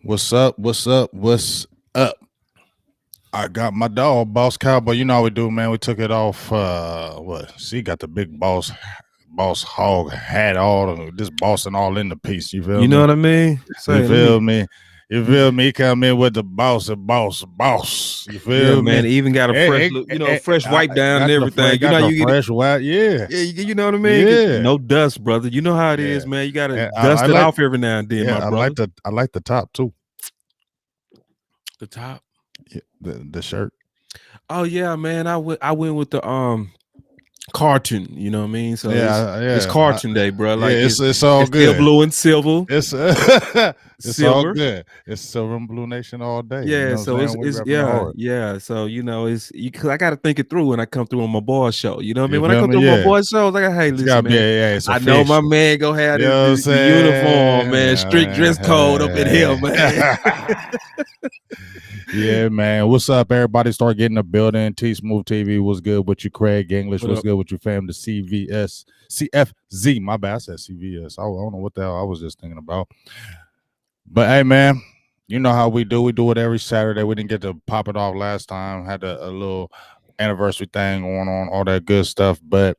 What's up? What's up? What's up? I got my dog, Boss Cowboy. You know how we do, man. We took it off. What? See, got the big boss hog hat all this bossing all in the piece. You feel You know me? what I mean? You Say, let me. feel me? You feel me? He come in with the boss. You Yeah, feel man. me? Even got a fresh look, fresh I wipe down and got the everything. You got know how the you get it. fresh white. Yeah, Yeah, you know what I mean? yeah, No dust, brother. You know how it yeah. is, man. You gotta And I dust it like. off every now and then, Yeah, my brother. I like the top too. The top. Yeah, the shirt. Oh yeah, man. I went with the cartoon. You know what I mean? So it's Yeah. cartoon day, bro. Yeah, Like it's all it's still good. blue and silver, It's it's all silver. good. It's Silver and Blue Nation all day. You Yeah, know what I'm so saying? We it's repping the yeah, hard. yeah. So it's you. Cause I got to think it through when I come through on my boys show. You know what I You mean? When I feel come me? through on my Yeah. boys show, like, hey, It's gotta listen, be man. it's I know my official. man gonna have You know what I'm the uniform, saying? man. Strict dress code up in here, man. Yeah, man. What's up, everybody? Start getting the building. T Smooth TV. What's good with you, Craig English? What What's up? good with you, fam? The CFZ. My bad. I said CVS. I don't know what the hell I was just thinking about. But hey, man, you know how we do. We do it every Saturday. We didn't get to pop it off last time. Had a little anniversary thing going on, all that good stuff. But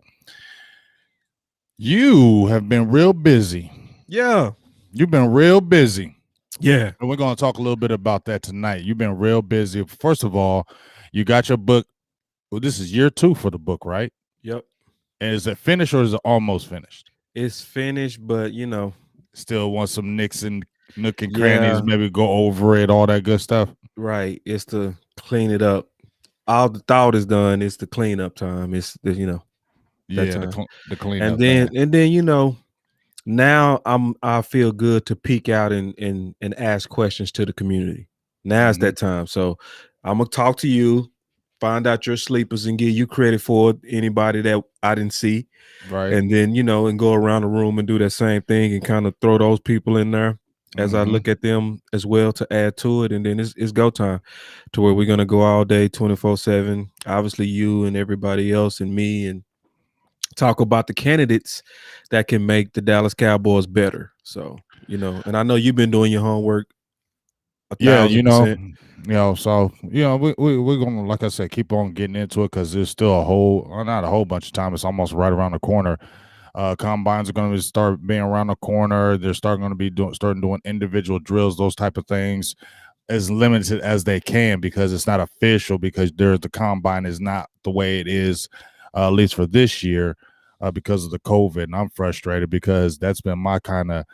you have been real busy. Yeah. You've been real busy. Yeah. And we're going to talk a little bit about that tonight. You've been real busy. First of all, you got your book. Well, this is year 2 for the book, right? Yep. And is it finished or is it almost finished? It's finished, but Still want some nicks and nook and crannies, yeah, maybe go over it, all that good stuff. right. It's to clean it up. All the thought is done. It's the cleanup time. It's that Yeah, time. the And cleanup then thing. and then now I feel good to peek out and ask questions to the community. Now it's Mm-hmm. that time. So I'm gonna talk to you, find out your sleepers, and give you credit for it, anybody that I didn't see, Right. and then and go around the room and do that same thing and kind of throw those people in there as I Mm-hmm. look at them as well to add to it, and then it's go time to where we're gonna go all day 24/7. Obviously, you and everybody else and me and talk about the candidates that can make the Dallas Cowboys better. So, and I know you've been doing your homework a Yeah, thousand percent. so we're gonna, like I said, keep on getting into it because there's still not a whole bunch of time. It's almost right around the corner. Combines are going to start being around the corner. They're starting to be starting doing individual drills, those type of things, as limited as they can because it's not official. Because the combine is not the way it is, at least for this year, because of the COVID. And I'm frustrated because that's been my kind of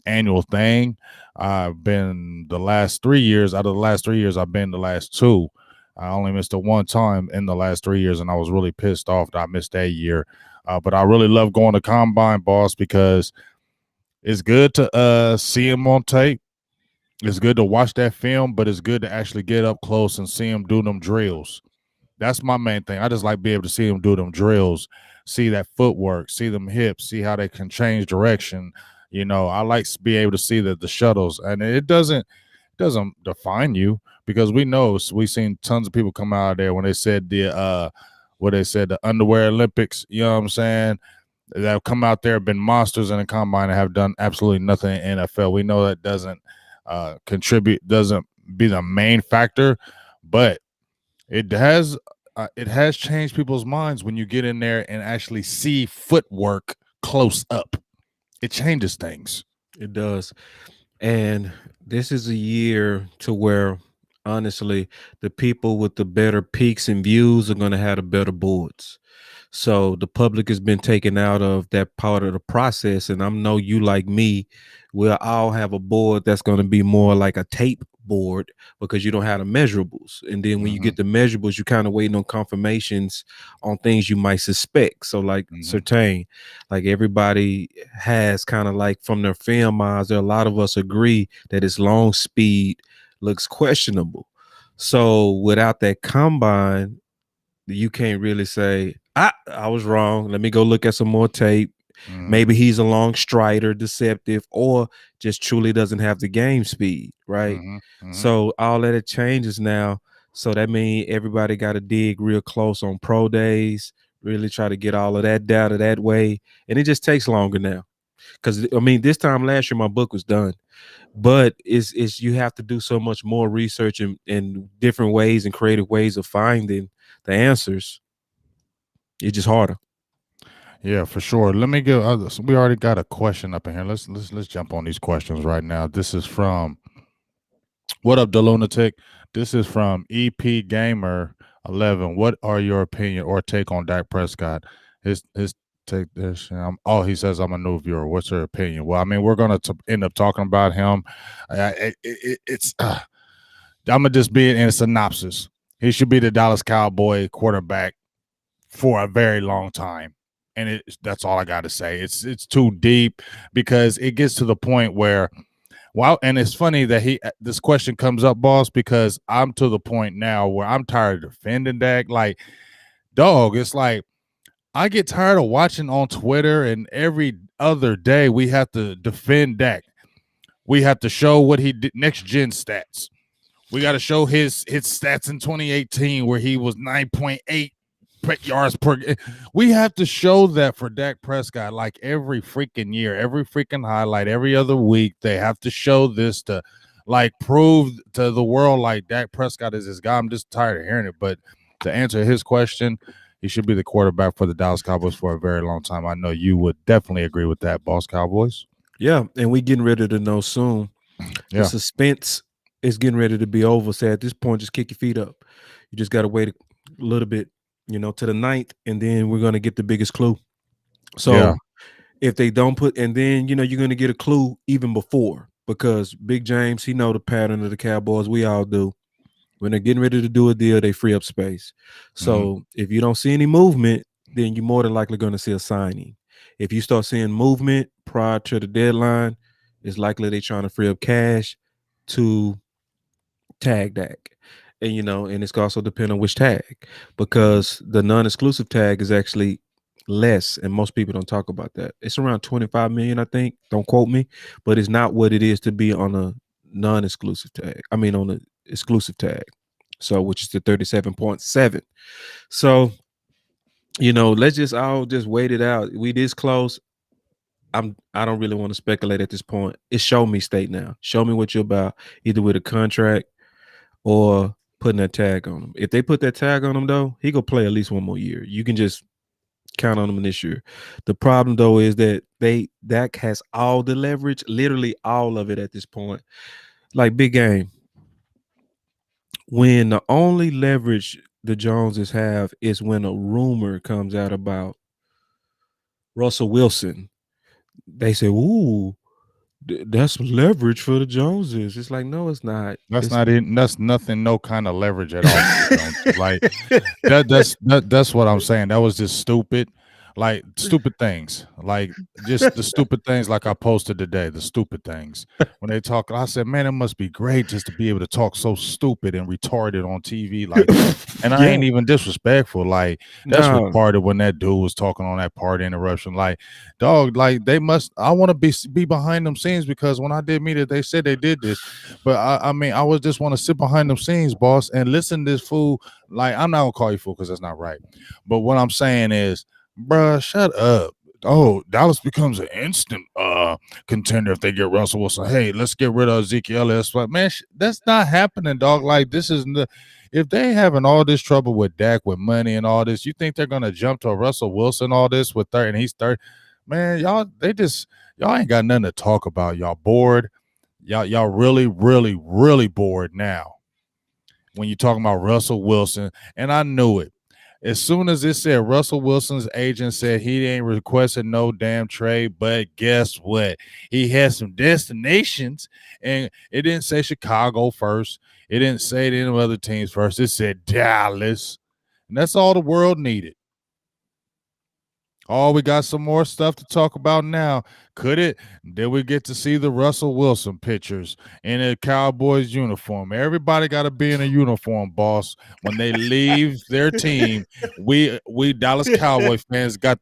annual thing. I've been the last 3 years. Out of the last 3 years, I've been the last 2. I only missed it one time in the last 3 years, and I was really pissed off that I missed that year. But I really love going to combine, boss, because it's good to see him on tape. It's good to watch that film, but it's good to actually get up close and see him do them drills. That's my main thing. I just like being able to see them do them drills, see that footwork, see them hips, see how they can change direction. I like to be able to see the shuttles, and it doesn't define you because we've seen tons of people come out of there when they said the underwear Olympics. You know what I'm saying? That have come out there, been monsters in the combine, and have done absolutely nothing in NFL. We know that doesn't contribute, doesn't be the main factor, but it has changed people's minds when you get in there and actually see footwork close up. It changes things. It does. And this is a year to where honestly the people with the better peaks and views are going to have the better boards. So the public has been taken out of that part of the process. And I know you, like me, we'll all have a board that's going to be more like a tape board because you don't have the measurables. And then when you Mm-hmm. get the measurables, you kind of waiting on confirmations on things you might suspect. So like certain, like everybody has kind of like from their film eyes, there a lot of us agree that its long speed looks questionable. So without that combine, you can't really say, I was wrong. Let me go look at some more tape. Maybe he's a long strider, deceptive, or just truly doesn't have the game speed, right? So all that it changes now. So that means everybody got to dig real close on pro days, really try to get all of that data that way. And it just takes longer now. Because I mean, this time last year my book was done, but it's you have to do so much more research and different ways and creative ways of finding the answers. It's just harder. Yeah, for sure. Let me give. We already got a question up in here. Let's jump on these questions right now. This is from what up, the lunatic. This is from EP Gamer 11. What are your opinion or take on Dak Prescott? His take this. Oh, he says I'm a new viewer. What's your opinion? Well, I mean, we're gonna end up talking about him. It's I'm gonna just be in a synopsis. He should be the Dallas Cowboy quarterback for a very long time. And that's all I got to say. It's too deep because it gets to the point where, wow. And it's funny that this question comes up, boss, because I'm to the point now where I'm tired of defending Dak. Like, dog, it's like I get tired of watching on Twitter, and every other day we have to defend Dak. We have to show what he did, next gen stats. We got to show his stats in 2018 where he was 9.8 yards per. We have to show that for Dak Prescott, like every freaking year, every freaking highlight, every other week. They have to show this to, like, prove to the world like Dak Prescott is this guy. I'm just tired of hearing it. But to answer his question, he should be the quarterback for the Dallas Cowboys for a very long time. I know you would definitely agree with that, Boss Cowboys. Yeah, and we getting ready to know soon. Yeah. The suspense is getting ready to be over. So at this point, just kick your feet up. You just got to wait a little bit, to the 9th, and then we're going to get the biggest clue. So if they don't put, and then, you're going to get a clue even before, because Big James, he know the pattern of the Cowboys. We all do. When they're getting ready to do a deal, they free up space. So if you don't see any movement, then you're more than likely going to see a signing. If you start seeing movement prior to the deadline, it's likely they're trying to free up cash to tag Dak. And, and it's also depend on which tag, because the non-exclusive tag is actually less, and most people don't talk about that. It's around 25 million, I think. Don't quote me, but it's not what it is to be on a non-exclusive tag. I mean, on the exclusive tag. So, which is the 37.7. So, let's just all just wait it out. We this close. I don't really want to speculate at this point. It's show me state now. Show me what you're about, either with a contract or putting that tag on him. If they put that tag on him, though, he gonna play at least one more year. You can just count on him this year. The problem, though, is that Dak has all the leverage, literally all of it at this point. Like big game. When the only leverage the Joneses have is when a rumor comes out about Russell Wilson, they say, "Ooh, that's leverage for the Joneses." It's like, no, it's not. That's not even. That's nothing. No kind of leverage at all. Like that's what I'm saying. That was just stupid. Like stupid things. Like just the stupid things. Like I posted today. The stupid things. When they talk, I said, "Man, it must be great just to be able to talk so stupid and retarded on TV." Like, and I ain't even disrespectful. Like that's retarded when that dude was talking on that part interruption. Like, dog. Like they must. I want to be behind them scenes, because when I did media, they said they did this. But I mean, I would just want to sit behind them scenes, boss, and listen to this fool. Like, I'm not gonna call you fool because that's not right. But what I'm saying is, bruh, shut up. Oh, Dallas becomes an instant contender if they get Russell Wilson. Hey, let's get rid of Ezekiel. That's like, man, that's not happening, dog. Like, this is if they having all this trouble with Dak, with money and all this, you think they're gonna jump to Russell Wilson all this with 30 and he's 30? Man, y'all ain't got nothing to talk about. Y'all bored. Y'all really, really, really bored now when you're talking about Russell Wilson. And I knew it. As soon as it said Russell Wilson's agent said he ain't requested no damn trade, but guess what? He had some destinations, and it didn't say Chicago first. It didn't say any other teams first. It said Dallas, and that's all the world needed. Oh, we got some more stuff to talk about now. Could it? Did we get to see the Russell Wilson pictures in a Cowboys uniform? Everybody got to be in a uniform, boss. When they leave their team, we Dallas Cowboy fans got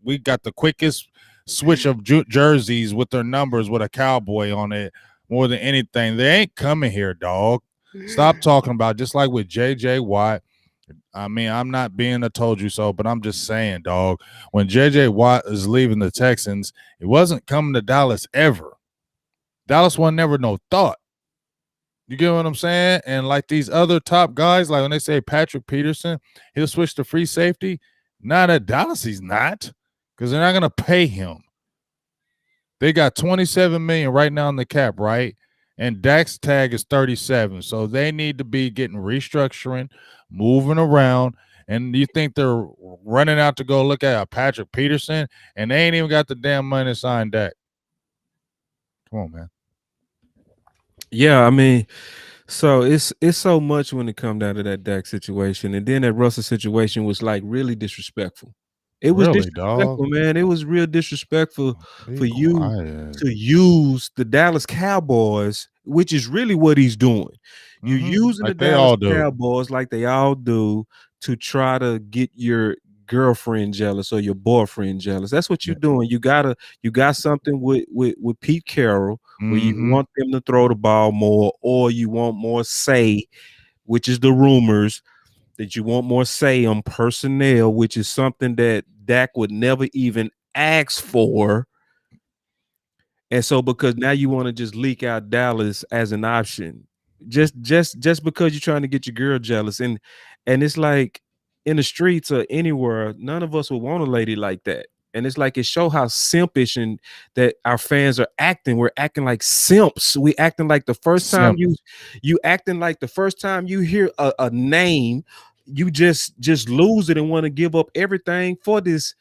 we got the quickest switch of jerseys with their numbers with a cowboy on it more than anything. They ain't coming here, dog. Stop talking about, just like with J.J. Watt. I mean, I'm not being a told you so, but I'm just saying, dog. When JJ Watt is leaving the Texans, it wasn't coming to Dallas ever. Dallas wasn't never no thought. You get what I'm saying? And like these other top guys, like when they say Patrick Peterson, he'll switch to free safety. Not at Dallas, he's not, because they're not going to pay him. They got 27 million right now in the cap, right? And Dak's tag is 37. So they need to be getting restructuring, moving around. And you think they're running out to go look at a Patrick Peterson, and they ain't even got the damn money to sign Dak. Come on, man. Yeah, I mean, so it's so much when it come down to that Dak situation, and then that Russell situation was like really disrespectful. It was Really, dog? disrespectful, man. It was real disrespectful Be for you quiet. to use the Dallas Cowboys, which is really what he's doing. You're using the Like they Dallas all do. Cowboys like they all do to try to get your girlfriend jealous or your boyfriend jealous. That's what you're doing. You got something with Pete Carroll where you want them to throw the ball more, or you want more say, which is the rumors that you want more say on personnel, which is something that Dak would never even ask for. And so because now you want to just leak out Dallas as an option, just because you're trying to get your girl jealous. And it's like in the streets or anywhere, none of us would want a lady like that. And it's like it show how simpish and that our fans are acting. We're acting like simps. We acting like the first time you acting like the first time you hear a name, you just lose it and want to give up everything for this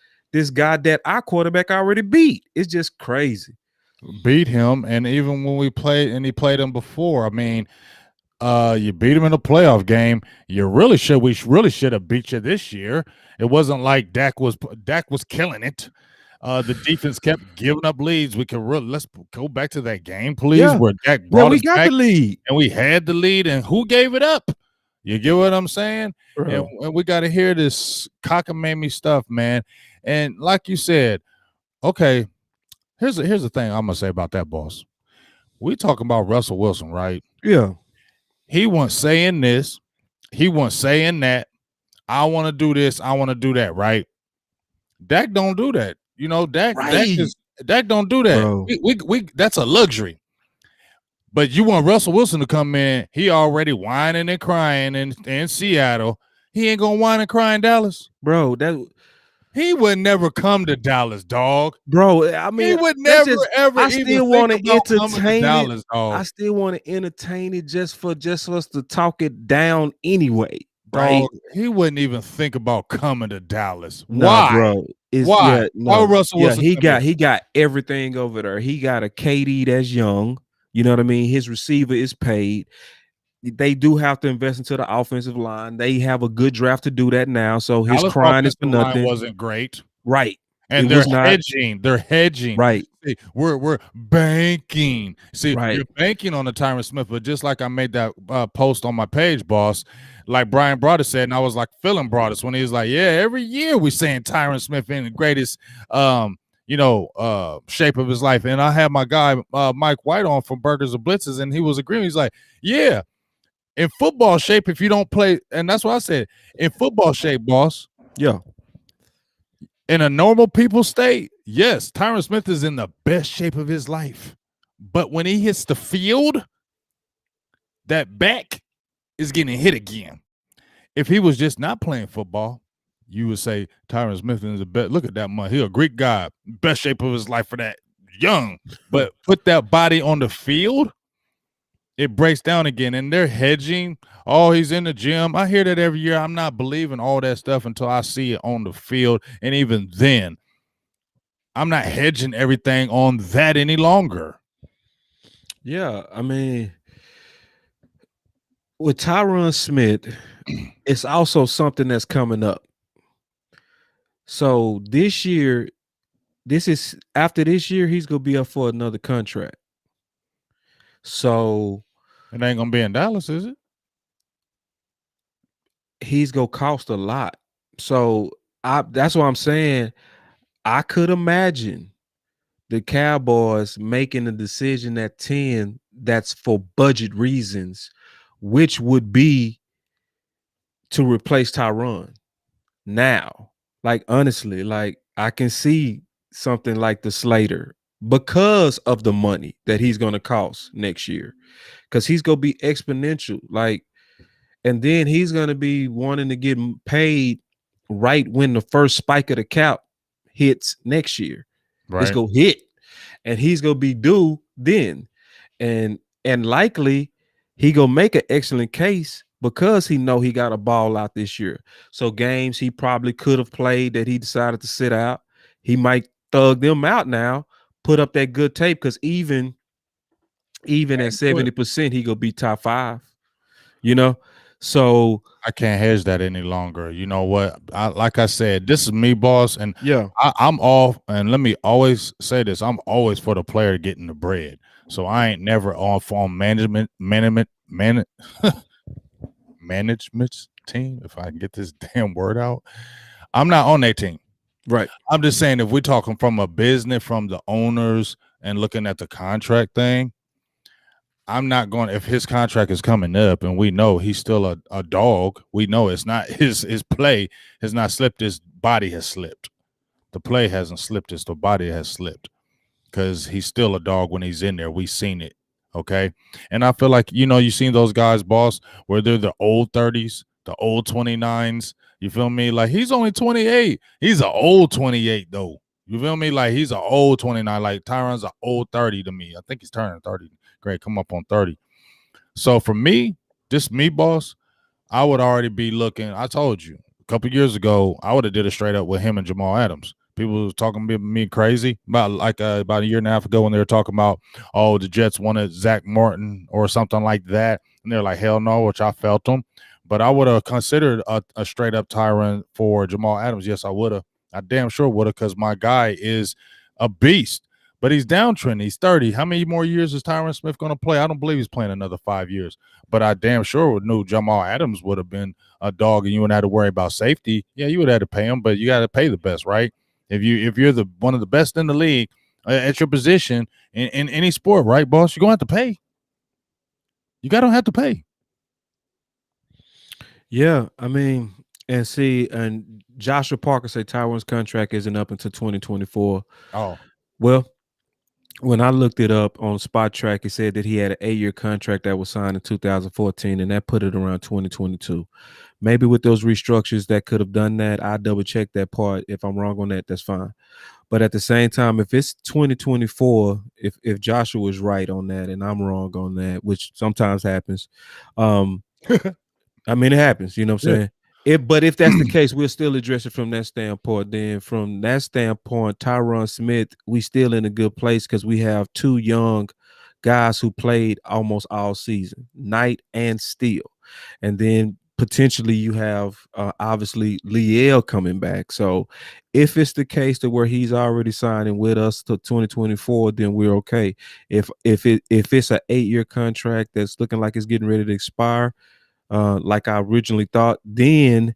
guy that our quarterback already beat. It's just crazy. Beat him, and even when we played and he played him before, I mean, you beat him in a playoff game. We really should have beat you this year. It wasn't like Dak was killing it. The defense kept giving up leads. Let's go back to that game, please, where Dak brought us back the lead, and we had the lead, and who gave it up? You get what I'm saying? And we got to hear this cockamamie stuff, man. And like you said, okay, here's the thing I'm gonna say about that, boss. We talking about Russell Wilson, right? Yeah. He wasn't saying this. He wasn't saying that. I want to do this. I want to do that, right? Dak don't do that. You know, Dak don't do that. Bro. We that's a luxury. But you want Russell Wilson to come in, he already whining and crying in Seattle. He ain't gonna whine and cry in Dallas. Bro, he would never come to Dallas, dog. Bro, I mean, he would never ever. I still want to entertain Dallas, dog. I still want to entertain it just for us to talk it down anyway. Right? Dog, he wouldn't even think about coming to Dallas. Nah, Why, bro? Why? Why would Russell Wilson? He got everything over there. He got a KD that's young. You know what I mean? His receiver is paid. They do have to invest into the offensive line. They have a good draft to do that now. So his crying is for nothing. Wasn't great, right? And they're hedging. They're hedging, right? See, we're banking. See, right. You're banking on the Tyron Smith, but just like I made that post on my page, boss. Like Brian Broaddus said, and I was like feeling Broaddus when he was like, "Yeah, every year we saying Tyron Smith in the greatest." Shape of his life. And I had my guy Mike White on from Burgers and Blitzes, and he was agreeing. He's like, yeah, in football shape, if you don't play, and that's what I said, in football shape, boss. Yeah. In a normal people state, yes, Tyron Smith is in the best shape of his life. But when he hits the field, that back is getting hit again. If he was just not playing football, you would say Tyron Smith is the best. Look at that man. He's a Greek guy. Best shape of his life for that young. But put that body on the field, it breaks down again. And they're hedging. Oh, he's in the gym. I hear that every year. I'm not believing all that stuff until I see it on the field. And even then, I'm not hedging everything on that any longer. Yeah, I mean, with Tyron Smith, it's also something that's coming up. So this year, after this year, he's gonna be up for another contract. So it ain't gonna be in Dallas, is it? He's gonna cost a lot. So that's what I'm saying. I could imagine the Cowboys making a decision at 10 that's for budget reasons, which would be to replace Tyron now. Like honestly, like I can see something like the Slater because of the money that he's going to cost next year, because he's going to be exponential. Like, and then he's going to be wanting to get paid right when the first spike of the cap hits next year. It's Right. going to hit, and he's going to be due then, and likely he gonna make an excellent case because he know he got a ball out this year. So games he probably could have played that he decided to sit out, he might thug them out now, put up that good tape, because even at 70%, he gonna be top 5. You know, so I can't hedge that any longer. You know what? Like I said, this is me, boss, and yeah, I'm off. And let me always say this: I'm always for the player getting the bread. So I ain't never off on management team. If I can get this damn word out, I'm not on that team. right. I'm just saying, if we're talking from a business, from the owners, and looking at the contract thing, I'm not going. If his contract is coming up, and we know he's still a dog, we know it's not his play has not slipped. His body has slipped. The play hasn't slipped. The body has slipped, because he's still a dog when he's in there. We've seen it. Okay. And I feel like, you seen those guys, boss, where they're the old 30s, the old 29s. You feel me? Like, he's only 28. He's an old 28, though. You feel me? Like, he's an old 29. Like, Tyron's an old 30 to me. I think he's turning 30. Great. Come up on 30. So for me, just me, boss, I would already be looking. I told you a couple years ago, I would have did it straight up with him and Jamal Adams. People was talking me crazy about a year and a half ago when they were talking about, oh, the Jets wanted Zach Martin or something like that, and they're like, hell no, which I felt them. But I would have considered a straight up Tyron for Jamal Adams. Yes, I would have. I damn sure would have, because my guy is a beast. But he's downtrending. He's 30. How many more years is Tyron Smith going to play? I don't believe he's playing another 5 years. But I damn sure knew Jamal Adams would have been a dog, and you wouldn't have to worry about safety. Yeah, you would have to pay him, but you got to pay the best, right? If you're the one of the best in the league at your position in any sport, right, boss? You're gonna have to pay. You gotta have to pay. Yeah, I mean, and see, and Joshua Parker say Tyron's contract isn't up until 2024. Oh, Well, when I looked it up on Spot Track, it said that he had an 8-year contract that was signed in 2014, and that put it around 2022. Maybe with those restructures that could have done that. I double check that part. If I'm wrong on that, that's fine. But at the same time, if it's 2024, if Joshua was right on that and I'm wrong on that, which sometimes happens, I mean, it happens, you know what I'm saying? But if that's the case, we'll still address it from that standpoint. Then from that standpoint, Tyron Smith, we still in a good place because we have 2 young guys who played almost all season, night and steel. And then potentially you have obviously Liel coming back. So if it's the case to where he's already signing with us to 2024, then we're okay. If it's an 8-year contract that's looking like it's getting ready to expire, like I originally thought, then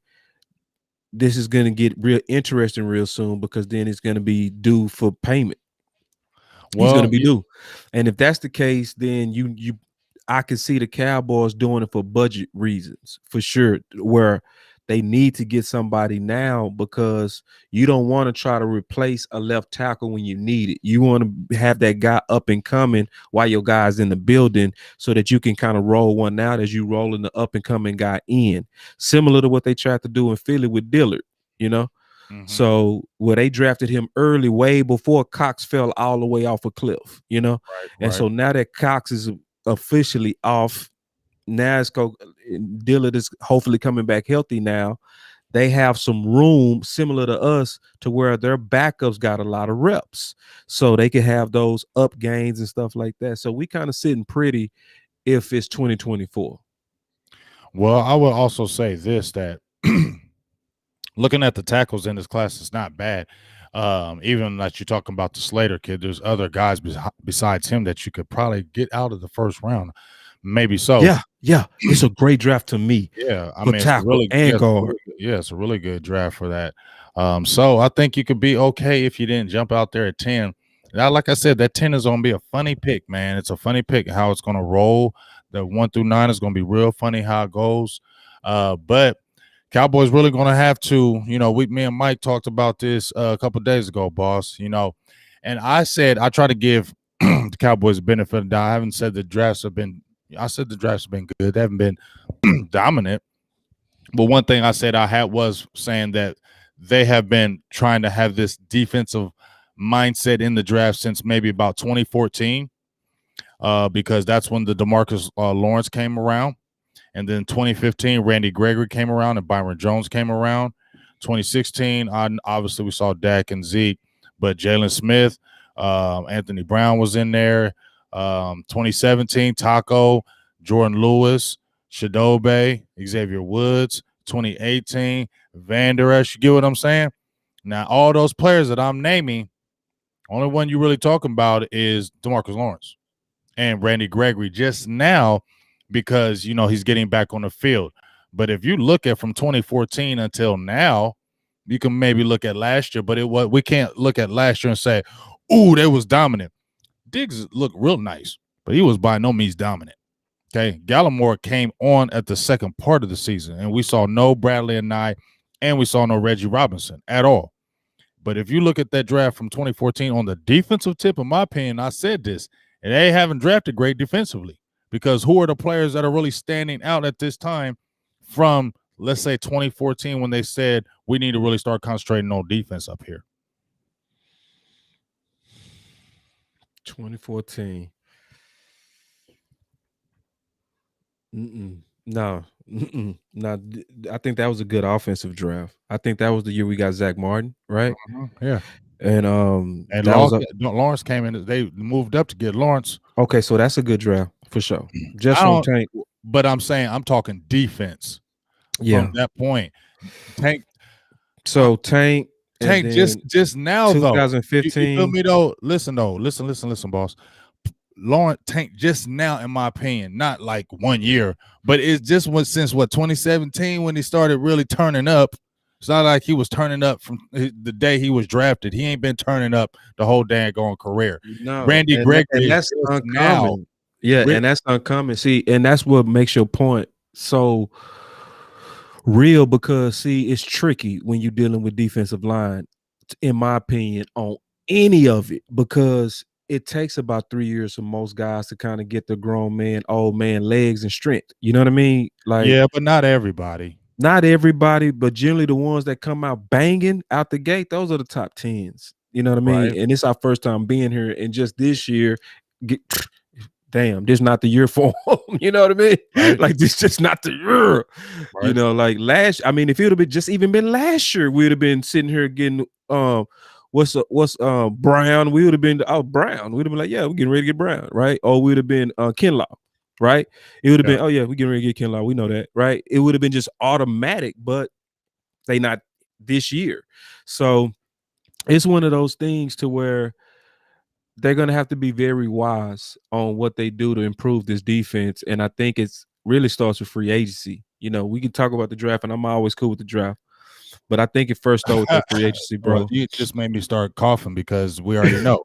this is going to get real interesting real soon, because then it's going to be due for payment. He's going to be due. And if that's the case, then I can see the Cowboys doing it for budget reasons, for sure, where they need to get somebody now, because you don't want to try to replace a left tackle when you need it. You want to have that guy up and coming while your guy's in the building, so that you can kind of roll one out as you rolling the up and coming guy in, similar to what they tried to do in Philly with Dillard, you know? Mm-hmm. So where they drafted him early, way before Cox fell all the way off a cliff, you know? Right. So now that Cox is officially off, now Dillard is hopefully coming back healthy now. They have some room similar to us to where their backups got a lot of reps, so they can have those up gains and stuff like that. So we kind of sitting pretty if it's 2024. Well, I will also say this, that looking at the tackles in this class, it's not bad. Even like you're talking about the Slater kid, there's other guys besides him that you could probably get out of the first round. Maybe so. Yeah. It's a great draft to me. Yeah, I mean, tackle, it's really, and guard. It's a really good draft for that. So I think you could be okay if you didn't jump out there at 10. Now, like I said, that 10 is going to be a funny pick, man. It's a funny pick how it's going to roll. The 1 through 9 is going to be real funny how it goes. But Cowboys really going to have to, me and Mike talked about this a couple of days ago, boss, and I said I try to give the Cowboys the benefit of the doubt. I haven't said the drafts have been, I said the drafts have been good. They haven't been dominant. But one thing I said I had was saying that they have been trying to have this defensive mindset in the draft since maybe about 2014, because that's when the DeMarcus Lawrence came around. And then 2015, Randy Gregory came around and Byron Jones came around. 2016, obviously we saw Dak and Zeke, but Jalen Smith, Anthony Brown was in there. 2017, Taco, Jordan Lewis, Shadobe, Xavier Woods. 2018, Vander Esch. You get what I'm saying? Now, all those players that I'm naming, only one you really talking about is DeMarcus Lawrence and Randy Gregory just now, because he's getting back on the field. But if you look at from 2014 until now, you can maybe look at last year, but we can't look at last year and say, "Ooh, they was dominant." Diggs looked real nice, but he was by no means dominant. Okay, Gallimore came on at the second part of the season, and we saw no Bradley and Nye, and we saw no Reggie Robinson at all. But if you look at that draft from 2014 on the defensive tip, in my opinion, I said this, and they haven't drafted great defensively. Because who are the players that are really standing out at this time from, let's say, 2014 when they said we need to really start concentrating on defense up here? 2014. No. No, I think that was a good offensive draft. I think that was the year we got Zach Martin, right? Yeah. And Lawrence came in. They moved up to get Lawrence. Okay, so that's a good draft for sure. Just from Tank, but I'm saying I'm talking defense. Yeah, from that point, Tank. So Tank just now 2015. Though. You feel me though? Listen, boss. Lawrence Tank just now, in my opinion, not like 1 year, but it's just since 2017 when he started really turning up. It's not like he was turning up from the day he was drafted. He ain't been turning up the whole daggone career. No, Randy Gregory, and that's uncommon. Yeah, and that's uncommon. See, and that's what makes your point so real, because see, it's tricky when you're dealing with defensive line, in my opinion, on any of it, because it takes about 3 years for most guys to kind of get the grown man, old man legs and strength. You know what I mean? Like, yeah, but not everybody. Not everybody, but generally the ones that come out banging out the gate, those are the top 10s. You know what I mean? Right. And it's our first time being here. And just this year, damn, this not the year for them. You know what I mean? Right. Like, this just not the year. Right. You know, like if it would have just even been last year, we'd have been sitting here getting what's Brown? We would have been Brown. We'd have been like, yeah, we're getting ready to get Brown, right? Or we'd have been Kinlaw. Right? It would have been, oh yeah, we getting ready to get Kinlaw. We know that, right? It would have been just automatic, but they not this year. So it's one of those things to where they're going to have to be very wise on what they do to improve this defense. And I think it's really starts with free agency. We can talk about the draft, and I'm always cool with the draft, but I think it first starts with that free agency, bro. Well, you just made me start coughing because we already know.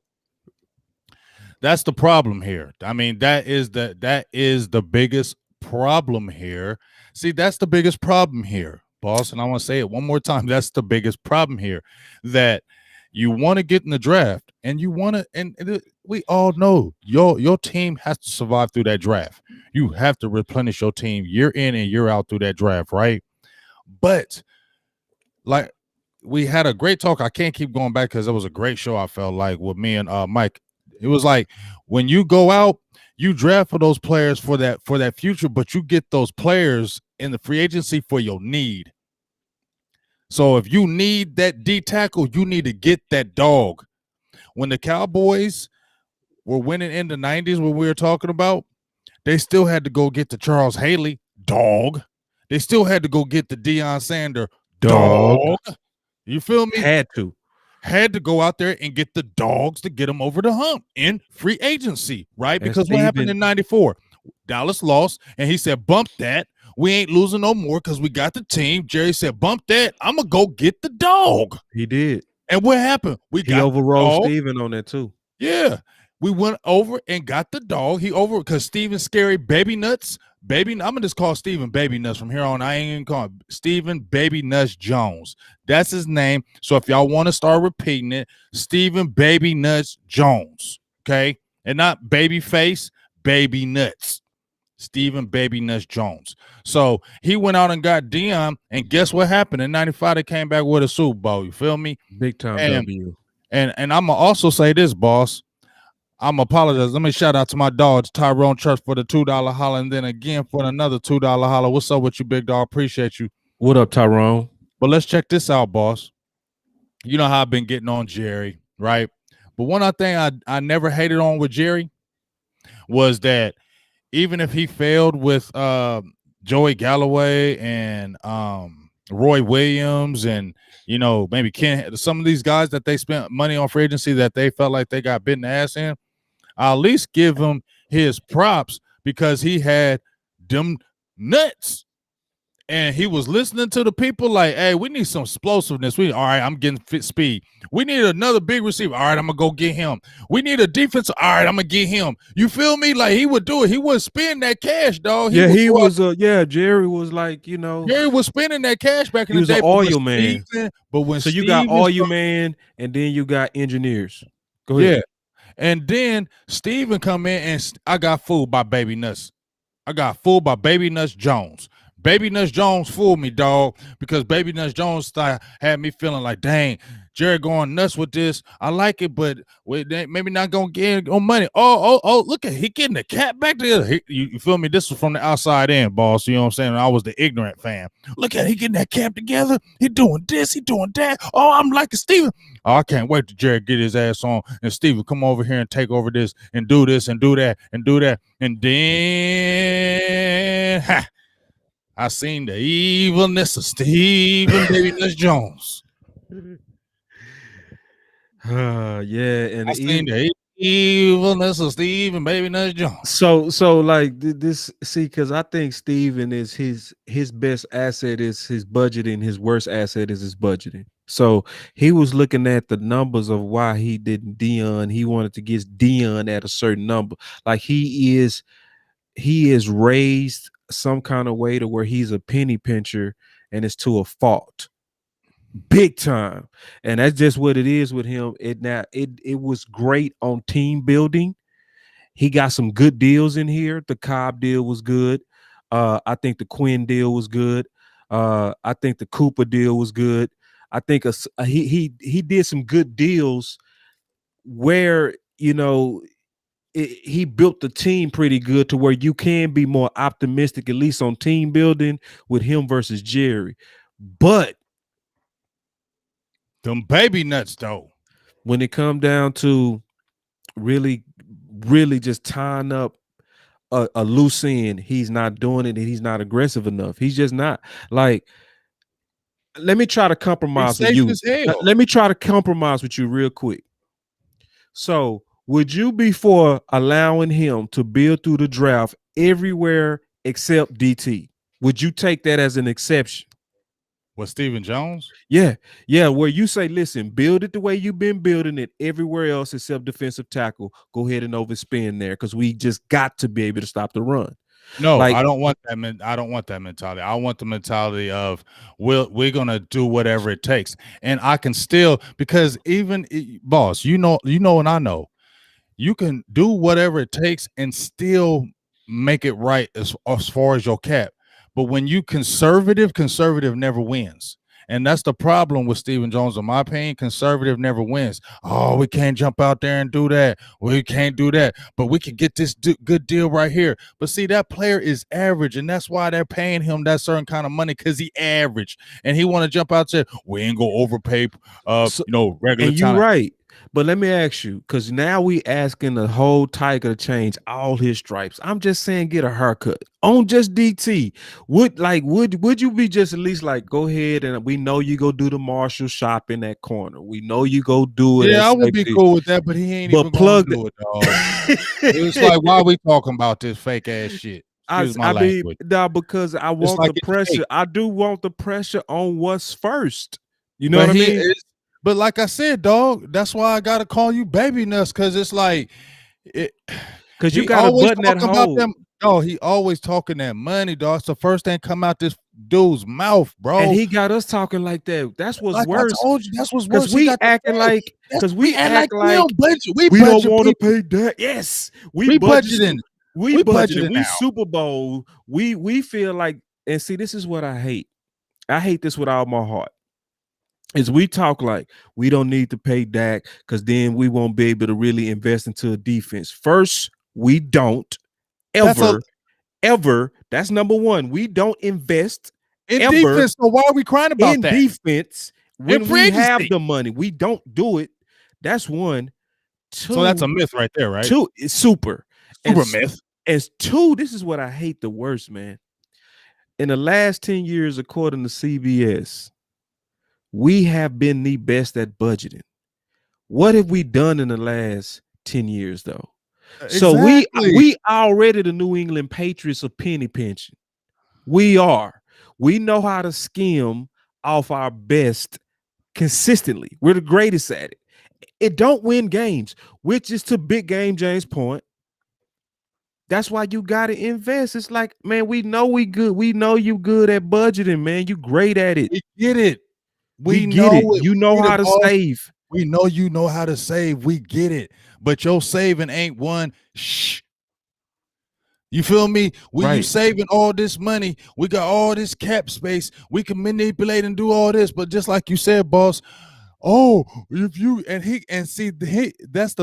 That's the problem here. I mean, that is the biggest problem here. See, that's the biggest problem here, boss. And I want to say it one more time. That's the biggest problem here. That you want to get in the draft, and you want to, and we all know your team has to survive through that draft. You have to replenish your team year in and year out through that draft, right? But like, we had a great talk. I can't keep going back because it was a great show. I felt like with me and Mike. It was like when you go out, you draft for those players for that future, but you get those players in the free agency for your need. So if you need that D tackle, you need to get that dog. When the Cowboys were winning in the 90s, when we were talking about, they still had to go get the Charles Haley dog. They still had to go get the Deion Sanders dog. You feel me? Had to go out there and get the dogs to get them over the hump in free agency, right? Because what happened in 94? Dallas lost, and he said, bump that. We ain't losing no more because we got the team. Jerry said, bump that. I'm going to go get the dog. He did. And what happened? He overrode Steven on that too. Yeah. We went over and got the dog. He over because Steven Scary Baby Nuts. I'm gonna just call Steven Baby Nuts from here on. I ain't even call him Steven Baby Nuts Jones. That's his name. So if y'all want to start repeating it, Steven Baby Nuts Jones. Okay. And not baby face, baby nuts. Steven Baby Nuts Jones. So he went out and got Dion, and guess what happened? In 95, they came back with a Super Bowl. You feel me? Big time And W. and I'm gonna also say this, boss. I'm apologize. Let me shout out to my dogs, Tyrone Church, for the $2 holler, and then again for another $2 holler. What's up with you, big dog? Appreciate you. What up, Tyrone? But let's check this out, boss. You know how I've been getting on Jerry, right? But one other thing I never hated on with Jerry was that even if he failed with Joey Galloway and Roy Williams and maybe some of these guys that they spent money on free agency that they felt like they got bitten the ass in, I'll at least give him his props because he had them nuts. And he was listening to the people like, hey, we need some explosiveness. All right, I'm getting fit speed. We need another big receiver. All right, I'm going to go get him. We need a defense. All right, I'm going to get him. You feel me? Like he would do it. He would spend that cash, dog. Jerry was like, Jerry was spending that cash back in the day. He was an oil man. But when you got oil man and then you got engineers. Go ahead. Yeah. And then Steven come in and I got fooled by Baby Nuts. I got fooled by Baby Nuts Jones. Baby Nuts Jones fooled me, dog, because Baby Nuts Jones had me feeling like, dang, Jerry going nuts with this. I like it, but maybe not going to get on money. Oh, look at he getting the cap back there. You feel me? This was from the outside in, boss. You know what I'm saying? I was the ignorant fan. Look at he getting that cap together. He doing this. He doing that. Oh, I'm like Steven. Oh, I can't wait to Jerry get his ass on and Steven come over here and take over this and do this and do that and do that. And then, I seen the evilness of Steven Baby Nuts Jones. And I seen the evilness of Steven Baby Nuts Jones. So like this, see, because I think Steven is his best asset is his budgeting. His worst asset is his budgeting. So he was looking at the numbers of why he didn't Dion. He wanted to get Dion at a certain number. Like he is raised some kind of way to where he's a penny pincher and it's to a fault big time. And that's just what it is with him. It was great on team building. He got some good deals in here. The Cobb deal was good. I think the Quinn deal was good. I think the Cooper deal was good. I think he did some good deals where he built the team pretty good to where you can be more optimistic, at least on team building, with him versus Jerry. But them baby nuts, though, when it come down to really, really just tying up a loose end, he's not doing it, and he's not aggressive enough. He's just not. Like, let me try to compromise with you. Let me try to compromise with you real quick. So, would you be for allowing him to build through the draft everywhere except DT? Would you take that as an exception? With Steven Jones? Yeah. Where you say, listen, build it the way you've been building it everywhere else except defensive tackle. Go ahead and overspend there because we just got to be able to stop the run. No, I don't want that. I don't want that mentality. I want the mentality of we're gonna do whatever it takes, and I can still because even boss, and I know. You can do whatever it takes and still make it right as far as your cap. But when you conservative never wins. And that's the problem with Steven Jones. In my opinion, conservative never wins. Oh, we can't jump out there and do that. We can't do that. But we can get this good deal right here. But see, that player is average, and that's why they're paying him that certain kind of money because he average. And he want to jump out there. We ain't go overpay, regular and time. You're right. But let me ask you, because now we asking the whole Tiger to change all his stripes. I'm just saying, get a haircut on just DT. Would you be just at least like, go ahead and we know you go do the Marshall shop in that corner. We know you go do it. Yeah, I would be cool with that, but he ain't even gonna do it, dog. It's like, why are we talking about this fake ass shit? Because I want the pressure. Fake. I do want the pressure on what's first. You know what I mean? But like I said, dog, that's why I gotta call you baby nuts, because it's like Because you He got to always button that talking about hole. them. Oh, he always talking that money, dog. It's the first thing come out this dude's mouth, bro. And he got us talking like that. That's what's Like worse. I told you, that's what's Because worse. He we got the acting money. like, We act like budget. we don't budget want to people. pay that. Yes, We budgeting. We budgeting. We now. Super Bowl. We feel like, and see, this is what I hate. I hate this with all my heart. Is we talk like we don't need to pay Dak because then we won't be able to really invest into a defense. First, we don't ever. That's number one. We don't invest in ever defense. So why are we crying about in that? defense when we have the money? We don't do it. That's one. Two, so that's a myth right there, right? Two, it's super myth. As two, this is what I hate the worst, man. In the last 10 years, according to CBS, we have been the best at budgeting. What have we done in the last 10 years, though? Exactly. So we already the New England Patriots of penny pinching. We are. We know how to skim off our best consistently. We're the greatest at it. It don't win games, which is to big game James' point. That's why you got to invest. It's like, man, we know we good. We know you good at budgeting, man. You great at it. We get it. We get it. You know how to save. We know you know how to save. We get it. But your saving ain't one. Shh. You feel me? You saving all this money. We got all this cap space. We can manipulate and do all this. But just like you said, boss, if you that's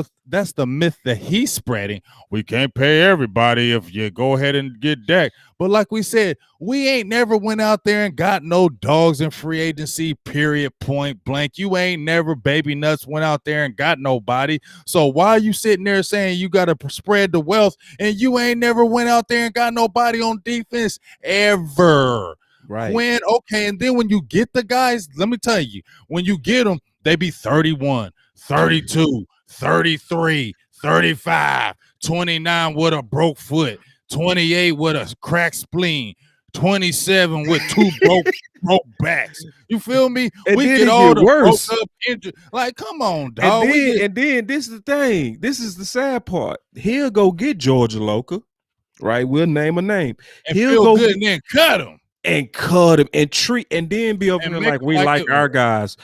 the myth that he's spreading. We can't pay everybody if you go ahead and get Dak. But like we said, we ain't never went out there and got no dogs in free agency, period, point blank. You ain't never baby nuts went out there and got nobody. So why are you sitting there saying you got to spread the wealth and you ain't never went out there and got nobody on defense ever? Right. And then when you get the guys, let me tell you, when you get them, they be 31, 32, 33, 35, 29 with a broke foot, 28 with a cracked spleen, 27 with two broke backs. You feel me? And we get all the worse. Up injured. Like, come on, dog. And then this is the thing. This is the sad part. He'll go get Georgia Local, right? We'll name a name. And he'll go good and then cut him. And cut him and treat and then be over there like we like our guys.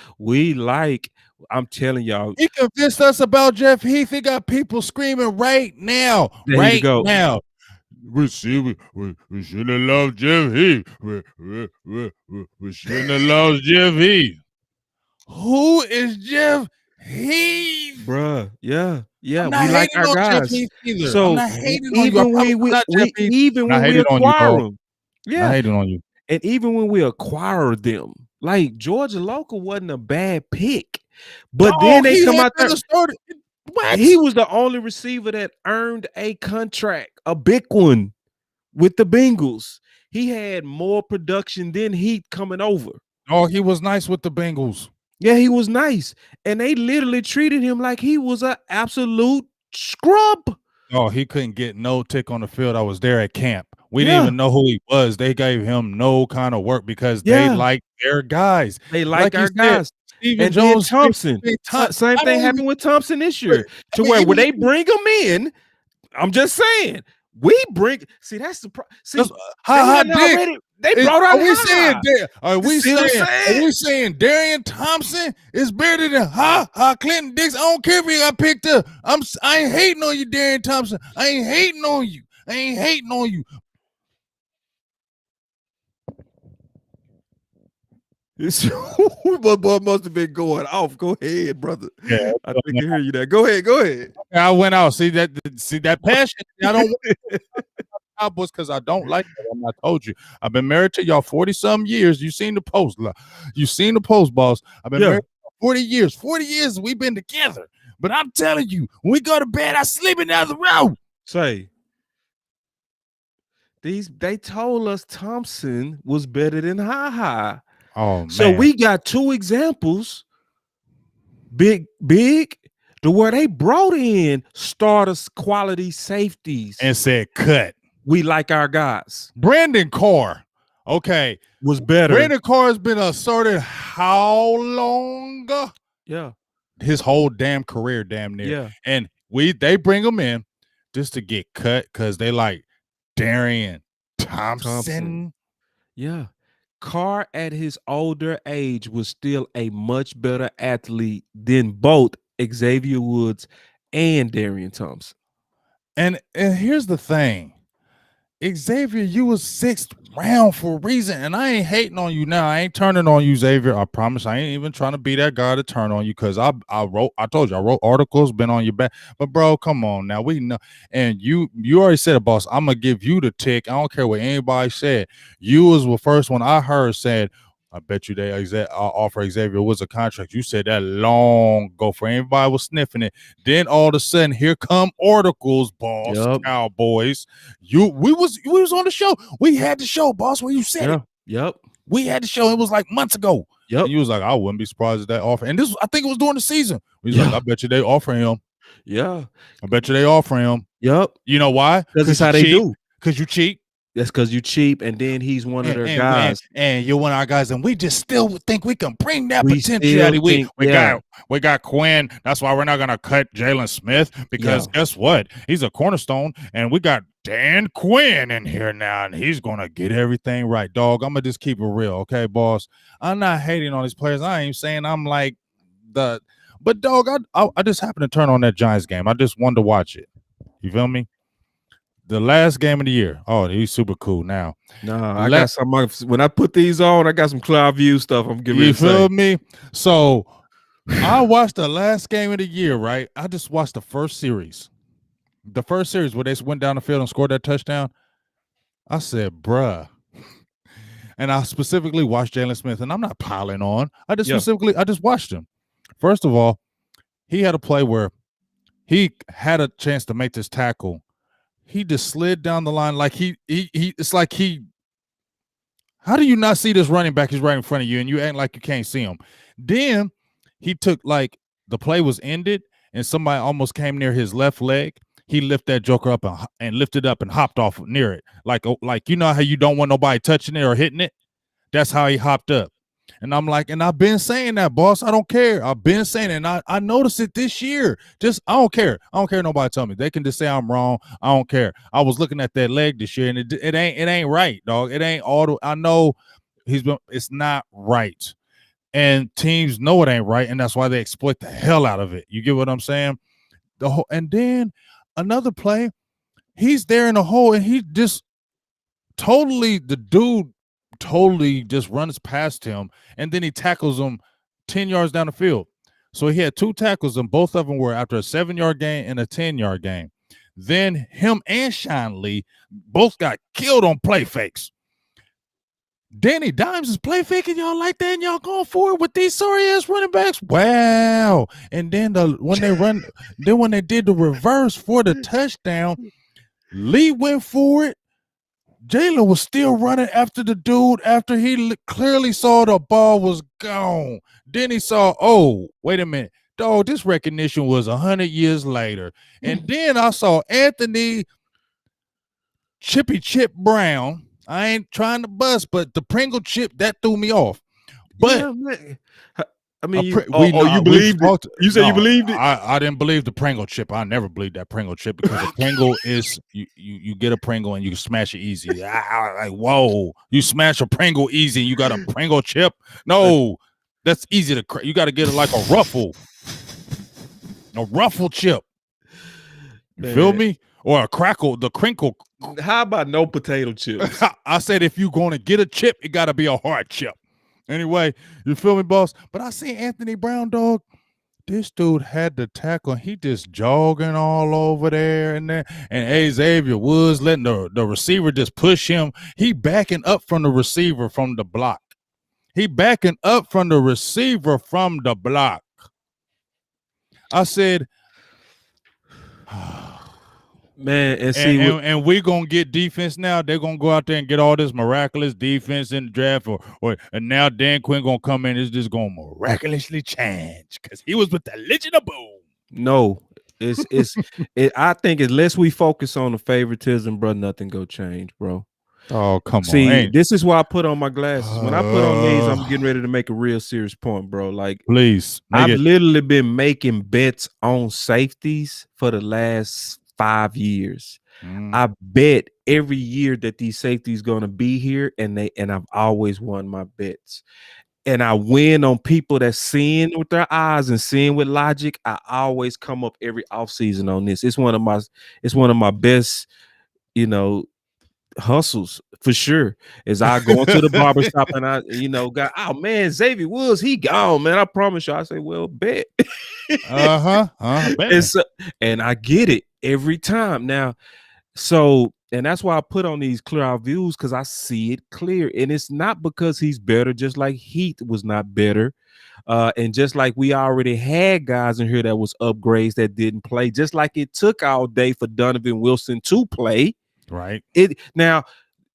I'm telling y'all. He convinced us about Jeff Heath. He got people screaming right now. Now. We shouldn't have lost Jeff Heath. We shouldn't have lost Jeff Heath. Who is Jeff Heath? Bruh, yeah. We like our guys. So even when we acquire them. Yeah. I hated on you. And even when we acquire them, like Georgia Local wasn't a bad pick. But then they come out there. He was the only receiver that earned a contract, a big one with the Bengals. He had more production than Heat coming over. Oh, he was nice with the Bengals. Yeah, he was nice. And they literally treated him like he was an absolute scrub. Oh, he couldn't get no tick on the field. I was there at camp. We didn't even know who he was. They gave him no kind of work because they like their guys. They like our guys. Steven Jones, Thompson. Same thing happened with Thompson this year. Where when they bring him in, I'm just saying, that's the problem. They brought out. Are we saying Darian Thompson is better than Clinton Dix? I don't care if he got picked up. I ain't hating on you, Darian Thompson. I ain't hating on you. Boy must have been going off. Go ahead, brother. Yeah, I think I hear you there. Go ahead. I went out. See that passion. I don't want Cowboys because I don't like them. I told you. I've been married to y'all 40-some years. You seen the post. You seen the post, boss. I've been married for 40 years. 40 years we've been together. But I'm telling you, when we go to bed, I sleeping down the road. Say. They told us Thompson was better than Ha. Oh, man. So we got two examples, big, to where they brought in starters, quality safeties. And said, cut. We like our guys. Brandon Carr, okay, was better. Brandon Carr has been asserted how long? Yeah. His whole damn career, damn near. Yeah. And they bring him in. just to get cut because they like Darian Thompson. Yeah. Carr at his older age was still a much better athlete than both Xavier Woods and Darian Thompson. And here's the thing. Xavier, you was 6th round for a reason, and I ain't hating on you now. I ain't turning on you, Xavier. I promise. I ain't even trying to be that guy to turn on you because I told you I wrote articles, been on your back. But bro, come on now, we know. And you already said it, boss. I'm gonna give you the tick. I don't care what anybody said. You was the first one I heard said, I bet you they offer Xavier Woods a contract. You said that long ago for anybody was sniffing it. Then all of a sudden, here come articles, Boss Cowboys. We was on the show. We had the show, boss, where you said it. Yep. We had the show. It was like months ago. Yep. And you was like, I wouldn't be surprised if that offer. And I think it was during the season. We was like, I bet you they offer him. Yeah. I bet you they offer him. Yep. You know why? Because that's how they do. Because you cheat. That's because you cheap, and then he's one of their guys. And you're one of our guys, and we just still think we can bring that potentiality. We got Quinn. That's why we're not gonna cut Jalen Smith, because guess what? He's a cornerstone, and we got Dan Quinn in here now, and he's gonna get everything right, dog. I'm gonna just keep it real, okay, boss? I'm not hating on these players. I ain't saying I'm like but dog, I just happened to turn on that Giants game. I just wanted to watch it. You feel me? The last game of the year. Oh, he's super cool now. No, I got some. When I put these on, I got some cloud view stuff. I'm giving you feel me? So I watched the last game of the year, right? I just watched the first series. The first series where they went down the field and scored that touchdown. I said, bruh. And I specifically watched Jalen Smith, and I'm not piling on. I just watched him. First of all, he had a play where he had a chance to make this tackle. He just slid down the line like it's like how do you not see this running back is right in front of you and you act like you can't see him? Then he took, like, the play was ended and somebody almost came near his left leg. He lifted that joker up and lifted up and hopped off near it. Like you know how you don't want nobody touching it or hitting it? That's how he hopped up. And I'm like, and I've been saying that, boss. I don't care. I've been saying it, and I noticed it this year. I don't care. I don't care. Nobody tell me. They can just say I'm wrong. I don't care. I was looking at that leg this year, and it ain't right, dog. It ain't all. I know it's not right, and teams know it ain't right, and that's why they exploit the hell out of it. You get what I'm saying? And then another play, he's there in the hole, and he just totally just runs past him, and then he tackles him 10 yards down the field. So he had 2 tackles, and both of them were after a 7-yard gain and a 10-yard gain. Then him and Sean Lee both got killed on play fakes. Danny Dimes is play faking y'all like that, and y'all going for it with these sorry-ass running backs? Wow. And then when they did the reverse for the touchdown, Lee went for it. Jalen was still running after the dude after he clearly saw the ball was gone. Then he saw, oh, wait a minute. Dog, this recognition was 100 years later. And then I saw Anthony Chippy Chip Brown. I ain't trying to bust, but the Pringle chip, that threw me off. But I mean, you believed it? You said you believed it? I didn't believe the Pringle chip. I never believed that Pringle chip because the Pringle is you get a Pringle and you can smash it easy. Like, whoa, you smash a Pringle easy and you got a Pringle chip? No, that's easy to you got to get it like a ruffle chip. You feel me? Or a crackle, the crinkle. How about no potato chips? I said if you're going to get a chip, it got to be a hard chip. Anyway, you feel me, boss? But I see Anthony Brown, dog. This dude had the tackle. He just jogging all over there and there. And Xavier Woods letting the receiver just push him. He backing up from the receiver from the block. I said, man, and we're gonna get defense now. They're gonna go out there and get all this miraculous defense in the draft, and now Dan Quinn gonna come in. It's just gonna miraculously change because he was with the Legion of Boom. No, I think unless we focus on the favoritism, bro, nothing go change, bro. Oh, come on. See, this is why I put on my glasses. When I put on these, I'm getting ready to make a real serious point, bro. Like, please, I've literally been making bets on safeties for the last 5 years. Mm. I bet every year that these safeties going to be here, and I've always won my bets. And I win on people that seeing with their eyes and seeing with logic. I always come up every offseason on this. It's one of my best, hustles for sure. As I go into the barbershop and I, got, oh man, Xavier Woods, he gone, man. I promise you. I say, well, bet. Bet. And I get it every time. Now, and that's why I put on these clear out views, because I see it clear. And it's not because he's better, just like Heath was not better. And just like we already had guys in here that was upgrades that didn't play, just like it took all day for Donovan Wilson to play. Right.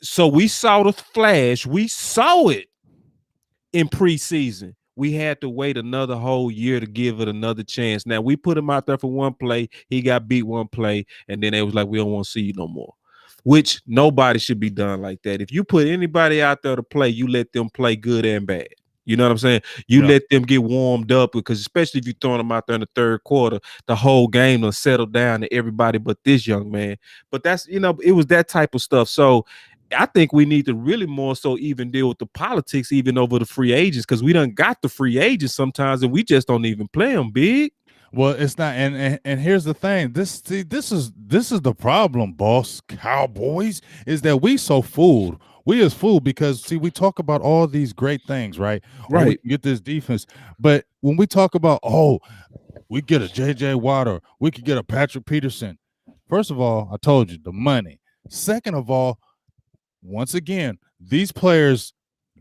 So we saw the flash. We saw it in preseason. We had to wait another whole year to give it another chance. Now, we put him out there for one play. He got beat one play, and then it was like, we don't want to see you no more, which nobody should be done like that. If you put anybody out there to play, you let them play good and bad. You know what I'm saying? You let them get warmed up, because especially if you're throwing them out there in the third quarter, the whole game will settle down to everybody but this young man. But that's, it was that type of stuff. So I think we need to really more so even deal with the politics even over the free agents, because we done got the free agents sometimes and we just don't even play them big. Well, it's not, and here's the thing. This is the problem, Boss Cowboys, is that we so fooled. We is fooled because we talk about all these great things, right? Right. Oh, we can get this defense, but when we talk about we get a JJ Watt, or we could get a Patrick Peterson. First of all, I told you the money. Second of all, once again, these players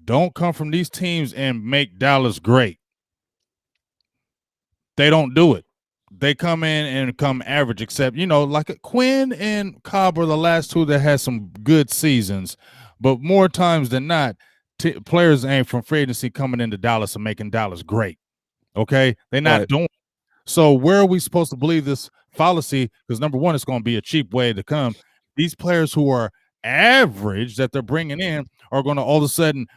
don't come from these teams and make Dallas great. They don't do it. They come in and come average, except, like Quinn and Cobb are the last two that had some good seasons. But more times than not, players ain't from free agency coming into Dallas and making Dallas great. Okay? They're not doing it. So where are we supposed to believe this fallacy? Because number one, it's going to be a cheap way to come. These players who are average that they're bringing in are going to all of a sudden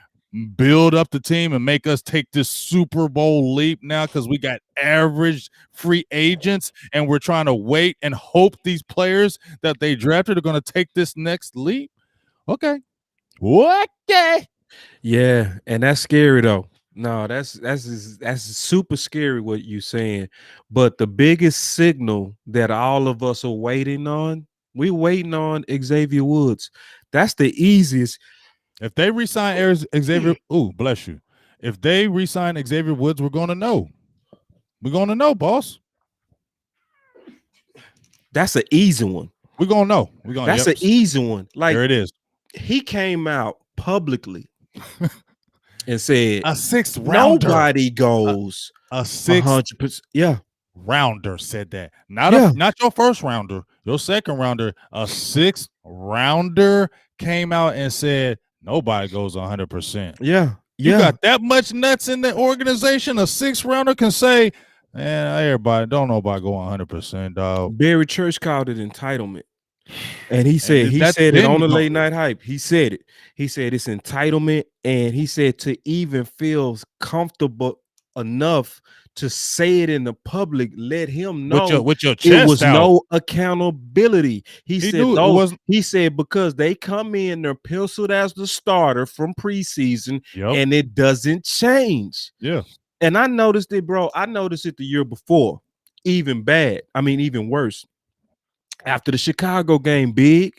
build up the team and make us take this Super Bowl leap now, because we got average free agents and we're trying to wait and hope these players that they drafted are going to take this next leap. Okay. Yeah, and that's scary though. No, that's super scary what you're saying. But the biggest signal that all of us are waiting on, we're waiting on Xavier Woods. That's the easiest. If they resign Xavier, bless you. If they resign Xavier Woods, we're going to know. We're going to know, boss. That's an easy one. We're going to know. That's an easy one. Like, there it is. He came out publicly and said a sixth rounder. Nobody goes a 600%. Yeah. Rounder said that. Not your first rounder, your second rounder. A sixth rounder came out and said nobody goes 100%. Yeah. You got that much nuts in the organization. A sixth rounder can say, man, everybody don't nobody go 100%, dog. Barry Church called it entitlement. And he said it on the late night hype. He said it. He said it's entitlement, and he said to even feel comfortable enough to say it in the public, let him know with your chest it was out. No accountability. He said because they come in, they're penciled as the starter from preseason, and it doesn't change. Yeah. And I noticed it, bro. I noticed it the year before, even worse. After the Chicago game, big.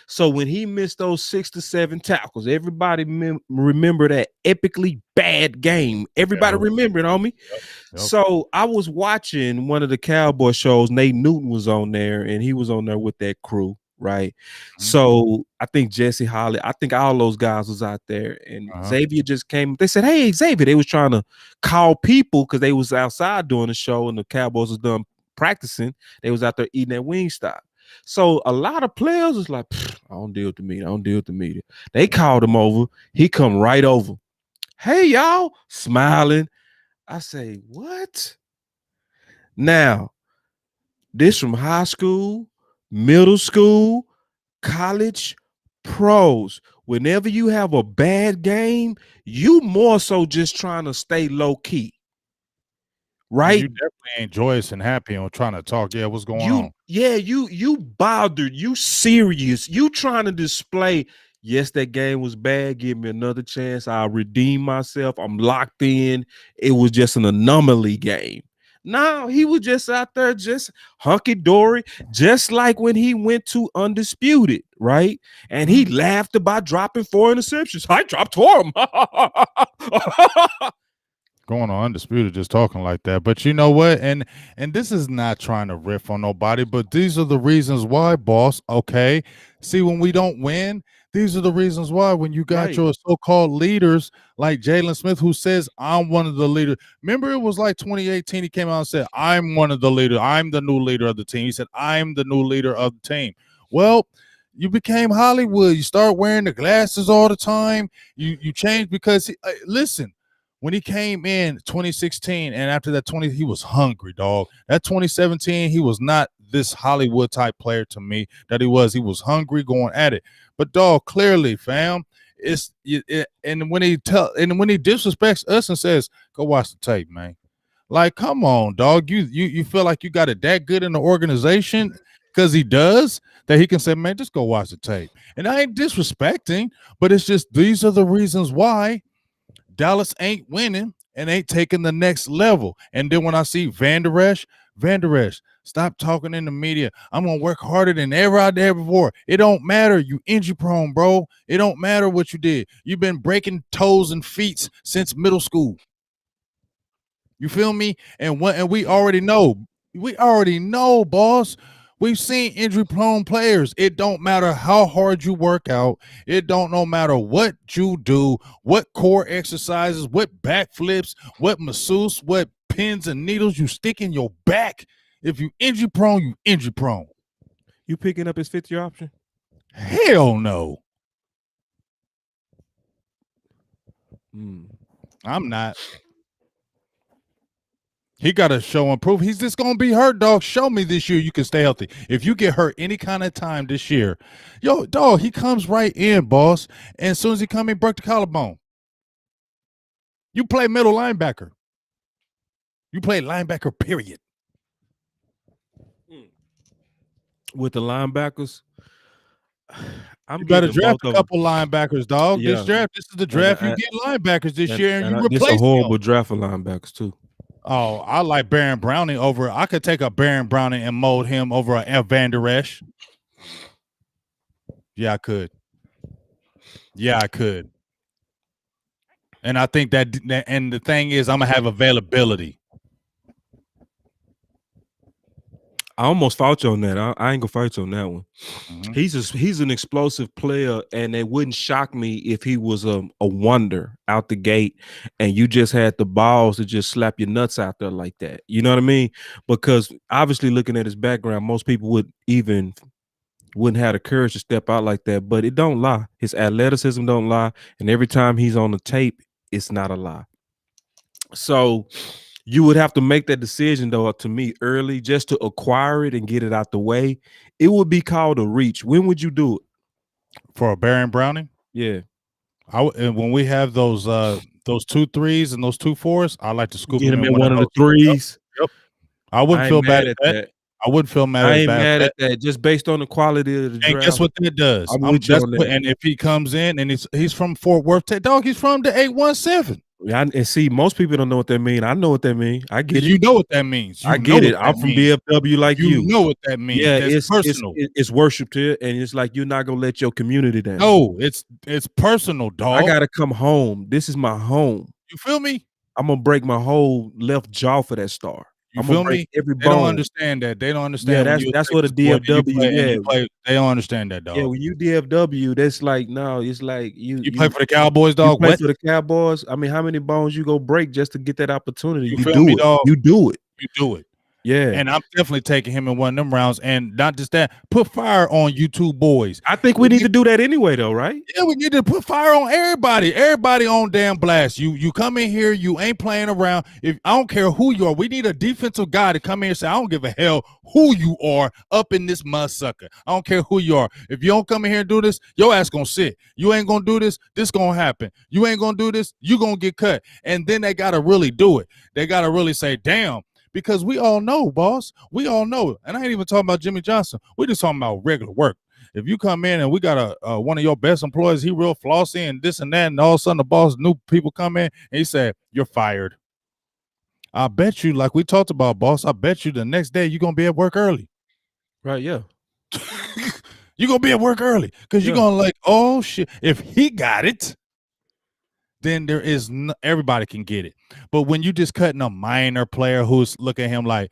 So when he missed those 6 to 7 tackles, everybody remember that epically bad game. Everybody remember it on me. Yep. So I was watching one of the Cowboy shows. Nate Newton was on there, and he was on there with that crew, right? Mm-hmm. So I think Jesse Holly, I think all those guys was out there, and Xavier just came. They said, hey, Xavier. They was trying to call people because they was outside doing the show, and the Cowboys was done practicing. They was out there eating at Wingstop. So a lot of players was like, I don't deal with the media. I don't deal with the media. They called him over. He come right over. Hey, y'all, smiling. I say, what? Now, this from high school, middle school, college, pros. Whenever you have a bad game, you more so just trying to stay low key. Right? You definitely ain't joyous and happy on trying to talk. Yeah, what's going on? Yeah, you bothered, you serious, you trying to display. Yes, that game was bad. Give me another chance. I'll redeem myself. I'm locked in. It was just an anomaly game. No, he was just out there, just hunky dory, just like when he went to Undisputed, right? And he laughed about dropping 4 interceptions. I dropped 4 of them. Going on Undisputed, just talking like that. But you know what? And this is not trying to riff on nobody, but these are the reasons why, boss. Okay. See, when we don't win, these are the reasons why. When you got Right. your so-called leaders like Jalen Smith, who says, I'm one of the leaders. Remember, it was like 2018, he came out and said, I'm one of the leaders. I'm the new leader of the team. He said, I'm the new leader of the team. Well, you became Hollywood. You start wearing the glasses all the time. You changed because listen, when he came in 2016 and after that he was hungry, dog. That 2017, he was not this Hollywood type player to me that he was. He was hungry going at it. But dog, clearly, fam, and when he disrespects us and says, go watch the tape, man. Like, come on, dog. You feel like you got it that good in the organization because he does that he can say, man, just go watch the tape. And I ain't disrespecting, but it's just these are the reasons why Dallas ain't winning and ain't taking the next level. And then when I see Van Der Esch, stop talking in the media. I'm gonna work harder than ever I did before. It don't matter. You injury prone, bro. It don't matter what you did. You've been breaking toes and feet since middle school. You feel me? And we already know. We already know, boss. We've seen injury-prone players. It don't matter how hard you work out. It don't no matter what you do, what core exercises, what backflips, what masseuse, what pins and needles you stick in your back. If you injury-prone, you injury-prone. You picking up his 5th-year option? Hell no. I'm not. He got to show and prove. He's just going to be hurt, dog. Show me this year you can stay healthy. If you get hurt any kind of time this year, yo, dog, he comes right in, boss. And as soon as he come in, broke the collarbone. You play middle linebacker. You play linebacker, period. With the linebackers, You better draft a couple linebackers, dog. Yeah. This is the draft. You get linebackers this year, and you replace them. It's a horrible draft for linebackers, too. Oh, I like Baron Browning over. I could take a Baron Browning and mold him over a Van Der Esch. Yeah, I could. And I think that, and the thing is, I'm gonna have availability. I almost fought you on that. I ain't gonna fight you on that one. He's an explosive player, and it wouldn't shock me if he was a wonder out the gate, and you just had the balls to just slap your nuts out there like that. You know what I mean? Because obviously, looking at his background, most people wouldn't have the courage to step out like that. But it don't lie. His athleticism don't lie, and every time he's on the tape, it's not a lie. So you would have to make that decision, though, to me, early, just to acquire it and get it out the way. It would be called a reach. When would you do it? For a Baron Browning? Yeah. And when we have those 2 3s and those 2 4s, I like to scoop him in one of the 3s. Yep. I wouldn't feel bad at that. I wouldn't feel mad. I ain't mad at that. Just based on the quality of the draft. And guess what that does? And if he comes in and he's from Fort Worth, dog, he's from the 817. And see, most people don't know what that means. I know what that means. I get it. You know what that means. I get it. I'm from DFW like you. You know what that means. Yeah, it's personal. It's worship to it, and it's like you're not gonna let your community down. No, it's personal, dog. I gotta come home. This is my home. You feel me? I'm gonna break my whole left jaw for that star. You feel me? Every bone. They don't understand that. They don't understand. Yeah, that's what a DFW. They don't understand that, dog. Yeah, when you DFW, that's like no. It's like you play for the Cowboys, dog. You play for the Cowboys. I mean, how many bones you go break just to get that opportunity? You do it. Dog? You do it. You do it. Yeah, and I'm definitely taking him in one of them rounds, and not just that. Put fire on you two boys. I think we need to do that anyway, though, right? Yeah, we need to put fire on everybody. Everybody on damn blast. You come in here, you ain't playing around. If I don't care who you are, we need a defensive guy to come in and say, I don't give a hell who you are up in this mud sucker. I don't care who you are. If you don't come in here and do this, your ass gonna sit. You ain't gonna do this, this gonna happen. You ain't gonna do this, you gonna get cut. And then they gotta really do it. They gotta really say, damn. because we all know, boss. We all know. And I ain't even talking about Jimmy Johnson. We just talking about regular work. If you come in and we got a one of your best employees, he real flossy and this and that, and all of a sudden the boss, new people come in and he said, "You're fired." I bet you, like we talked about, boss, I bet you the next day you're gonna be at work early. Right, yeah. You're gonna be at work early because you're gonna like, oh shit. If he got it, then there is everybody can get it. But when you just cutting a minor player who's looking at him like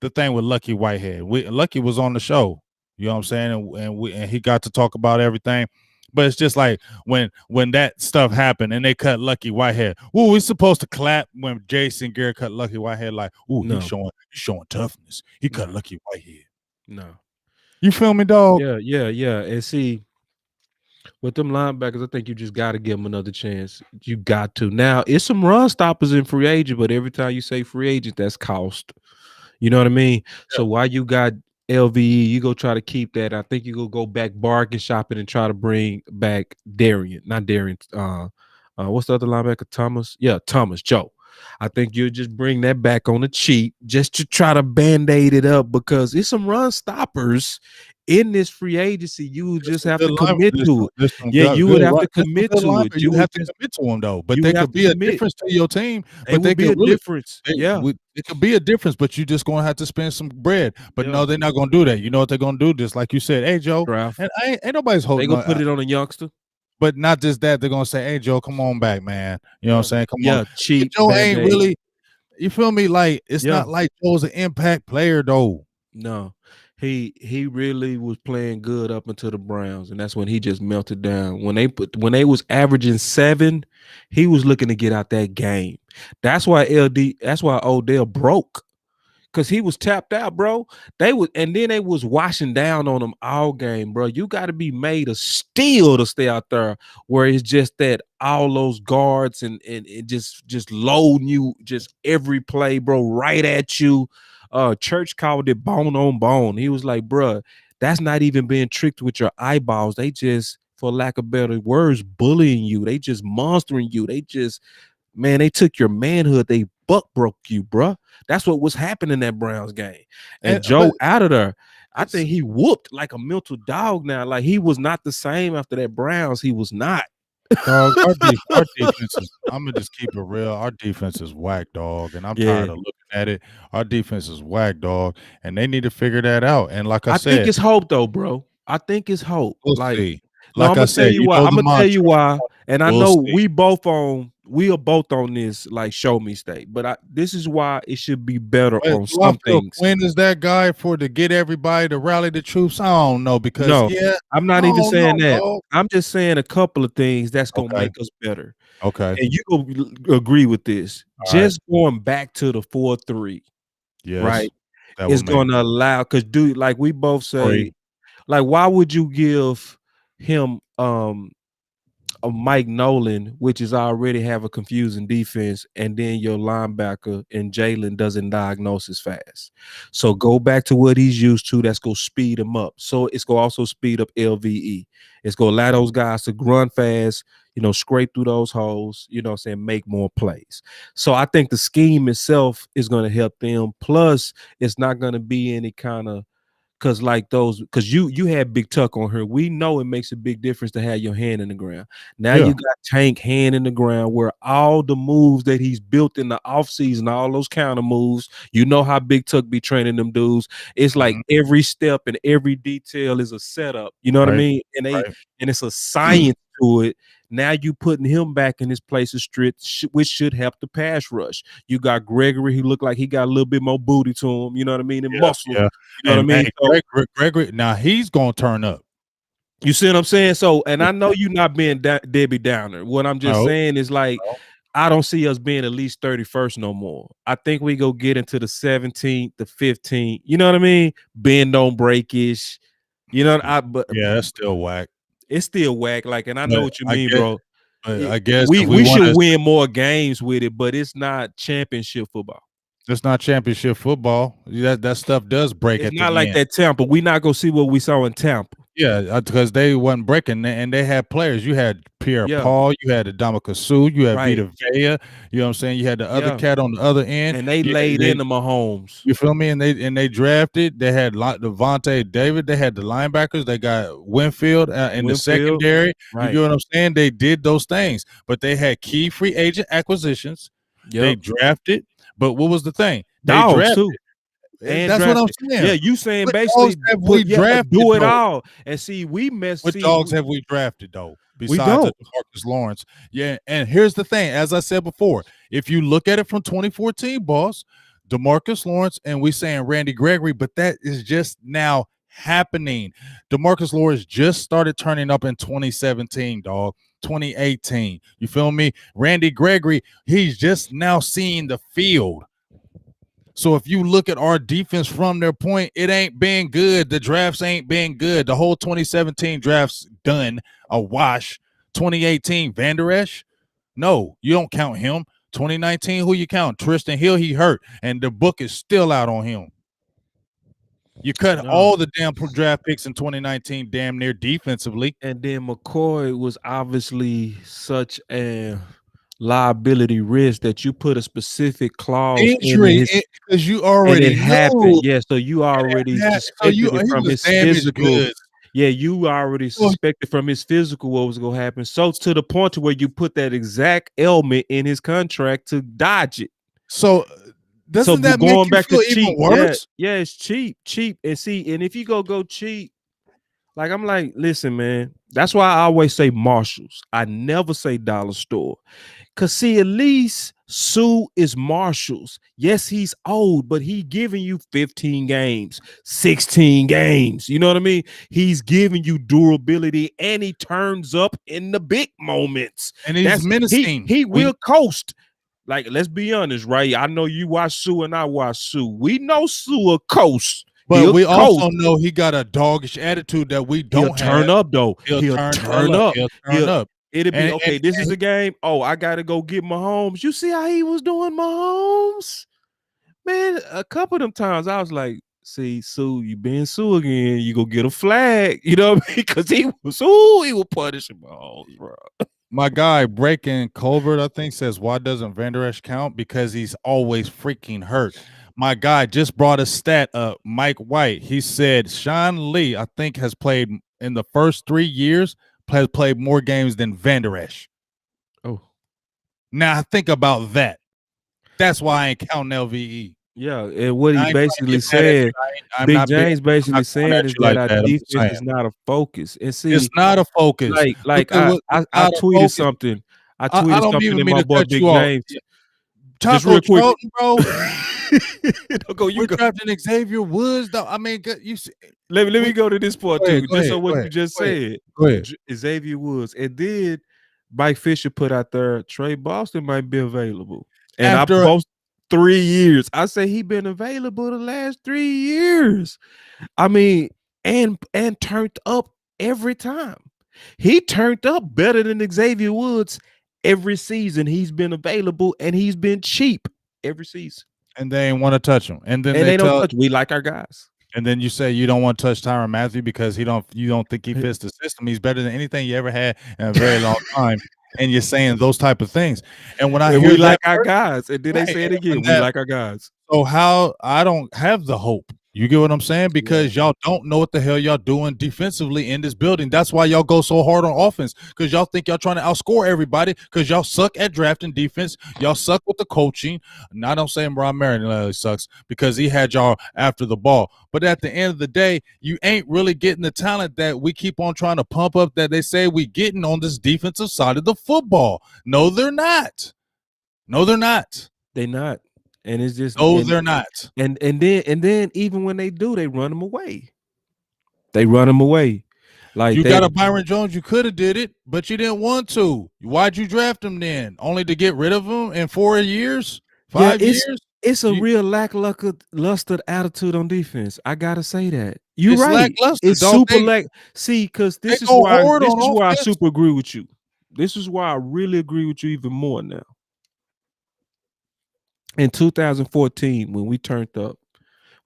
the thing with Lucky Whitehead. Lucky was on the show, you know what I'm saying, and he got to talk about everything. But it's just like when that stuff happened and they cut Lucky Whitehead. Ooh, we supposed to clap when Jason Garrett cut Lucky Whitehead like, ooh, he's showing toughness. He cut Lucky Whitehead. No. You feel me, dog? Yeah. And see, with them linebackers, I think you just got to give them another chance. You got to. Now, it's some run stoppers in free agent, but every time you say free agent, that's cost. You know what I mean? Yeah. So while you got LVE, you go try to keep that. I think you go back bargain shopping and try to bring back Darian. Not Darian. What's the other linebacker? Thomas? Yeah, Thomas, Joe. I think you'll just bring that back on the cheap just to try to band-aid it up because it's some run stoppers in this free agency. You just have to commit to it. Yeah, you would have to commit to it. You have to commit to them though. But they could be a difference to your team. But they could be a difference. It could be a difference, but you just gonna have to spend some bread. But no, they're not gonna do that. You know what they're gonna do? Just like you said, hey Joe, and ain't nobody's holding. They gonna put it on a youngster. But not just that, they're gonna say, "Hey Joe, come on back, man." You know what I'm saying? Come on. Cheap. Joe ain't really. You feel me? Like it's not like Joe's an impact player though. No, he really was playing good up until the Browns, and that's when he just melted down. When they was averaging 7, he was looking to get out that game. That's why Odell broke. Cause he was tapped out, bro. They was washing down on him all game, bro. You got to be made of steel to stay out there where it's just that all those guards and just loading you just every play, bro, right at you. Church called it bone on bone. He was like, bro, that's not even being tricked with your eyeballs. They just, for lack of better words, bullying you. They just monstering you. They just, man, they took your manhood. They buck broke you, bro. That's what was happening in that Browns game. And Joe out of there, I think he whooped like a mental dog now. Like he was not the same after that Browns. He was not. Dog, our defense is, I'm gonna just keep it real. Our defense is whack, dog. And I'm tired of looking at it. Our defense is whack, dog. And they need to figure that out. And like I said, I think it's hope though, bro. I think it's hope. We'll see. Like I said, I'm gonna tell you why. And I know we are both on this like show me state, but this is why it should be better on some things. When is that guy to get everybody to rally the troops? I don't know because I'm not even saying that. Dog. I'm just saying a couple of things that's gonna make us better. Okay, and you will agree with this. Just going back to the 4-3, right? It's gonna allow because like we both say, like why would you give him a Mike Nolan, which is already have a confusing defense, and then your linebacker and Jalen doesn't diagnose as fast. So go back to what he's used to. That's gonna speed him up. So it's gonna also speed up LVE. It's gonna allow those guys to run fast, scrape through those holes, what I'm saying, make more plays. So I think the scheme itself is gonna help them. Plus, it's not gonna be any kind of because you had Big Tuck on her. We know it makes a big difference to have your hand in the ground. Now you got Tank hand in the ground where all the moves that he's built in the offseason, all those counter moves, how Big Tuck be training them dudes. It's like every step and every detail is a setup. You know what I mean? And and it's a science to it. Now you putting him back in his place of strict, which should help the pass rush. You got Gregory, who looked like he got a little bit more booty to him, you know what I mean, and muscle. Yeah. You know what I mean? So, Gregory, now he's gonna turn up. You see what I'm saying? So, and I know you're not being Debbie Downer. What I'm just saying is like, I don't see us being at least 31st no more. I think we go get into the 17th, the 15th. You know what I mean? Bend don't breakish. But that's still whack. It's still whack. Like, and I know what you mean, bro. I guess we should win more games with it, but it's not championship football. It's not championship football. That stuff does break. It's not like that Tampa. We not gonna see what we saw in Tampa. Yeah, because they wasn't breaking, and they had players. You had Pierre Yeah, Paul, you had Adamaka Sue, you had right. Vita Vea. You know what I'm saying? You had the other Yeah, cat on the other end. and they laid into Mahomes. You feel me? And they drafted. They had Devontae David. They had the linebackers. They got Winfield in the Winfield, secondary. You right. get what I'm saying? They did those things, but they had key free agent acquisitions. They Yep. drafted. But what was the thing? They Dogs drafted. too. And That's what I'm drafted. saying. Yeah, you saying What dogs basically have we drafted do it though? all. And see, What dogs have we drafted though? we Besides don't. DeMarcus Lawrence. Yeah, and here's the thing, as I said before, if you look at it from 2014, boss, DeMarcus Lawrence, and we saying Randy Gregory, but that is just now happening. DeMarcus Lawrence just started turning up in 2017, dog. 2018. You feel me? Randy Gregory, he's just now seeing the field. So if you look at our defense from their point, it ain't been good. The drafts ain't been good. The whole 2017 draft's done, a wash. 2018 Van Der Esch, no, you don't count him. 2019, who you count? Tristan Hill, he hurt, and the book is still out on him. You cut all the damn draft picks in 2019 damn near defensively. And then McCoy was obviously such a liability risk that you put a specific clause Injury, because you already knew. Happened. Yeah, so you already suspected it from his physical. Goods. Yeah, you already suspected from his physical what was going to happen. So to the point to where you put that exact element in his contract to dodge it. So doesn't that make you feel even worse? Yeah, it's cheap. And see, and if you go cheap, like I'm like, listen, man, that's why I always say Marshalls. I never say dollar store. Cause see, at least Sue is Marshalls. Yes, he's old, but he giving you 15 games, 16 games. You know what I mean? He's giving you durability, and he turns up in the big moments. And he's menacing. He will coast. Like, let's be honest, right? I know you watch Sue and I watch Sue. We know Sue will coast. But we also know he got a doggish attitude that we don't have. Turn up, though. He'll turn up. He'll turn up. It'll be okay. This is a game. Oh, I gotta go get Mahomes. You see how he was doing Mahomes? Man, a couple of them times I was like, see, Sue, you being Sue again. You go get a flag. You know what I mean? Because he was punishing Mahomes, bro. My guy Breaking Colbert, I think, says, why doesn't Van Der Esch count? Because he's always freaking hurt. My guy just brought a stat up. Mike White, he said Sean Lee, I think, has played in the first 3 years, has played more games than Van Der Esch. Oh. Now think about that. That's why I ain't counting LVE. Yeah, and what he basically said, Big James basically saying is that our defense is not a focus. And see, it's not a focus. Like I tweeted something. I tweeted something in my boy Big James. Just real quick, Charlton, bro. We're drafting Xavier Woods, though. I mean, you see, let me go to this part too. Just so what you just said. Go ahead. Xavier Woods, and then Mike Fisher put out there Trey Boston might be available, and after 3 years, I say he been available the last 3 years. I mean, and turned up every time. He turned up better than Xavier Woods every season. He's been available and he's been cheap every season. And they ain't want to touch him. And then they don't touch. We like our guys. And then you say you don't want to touch Tyron Matthew because you don't think he fits the system. He's better than anything you ever had in a very long time. And you're saying those type of things. And when I hear we like our guys, and then they say it again, we like our guys. So how I don't have the hope. You get what I'm saying? Because y'all don't know what the hell y'all doing defensively in this building. That's why y'all go so hard on offense, because y'all think y'all trying to outscore everybody, because y'all suck at drafting defense. Y'all suck with the coaching. And I don't say Ron Marion sucks because he had y'all after the ball. But at the end of the day, you ain't really getting the talent that we keep on trying to pump up that they say we getting on this defensive side of the football. No, they're not. No, they're not. They're not. And it's just they're not. And then even when they do, they run them away. They run them away. Like you got a Byron Jones, you could have did it, but you didn't want to. Why'd you draft him then? Only to get rid of him in 4 years, 5 years? It's a real lackluster attitude on defense. I gotta say that. You're right. It's super See, because this is why I super agree with you. This is why I really agree with you even more now. In 2014, when we turned up,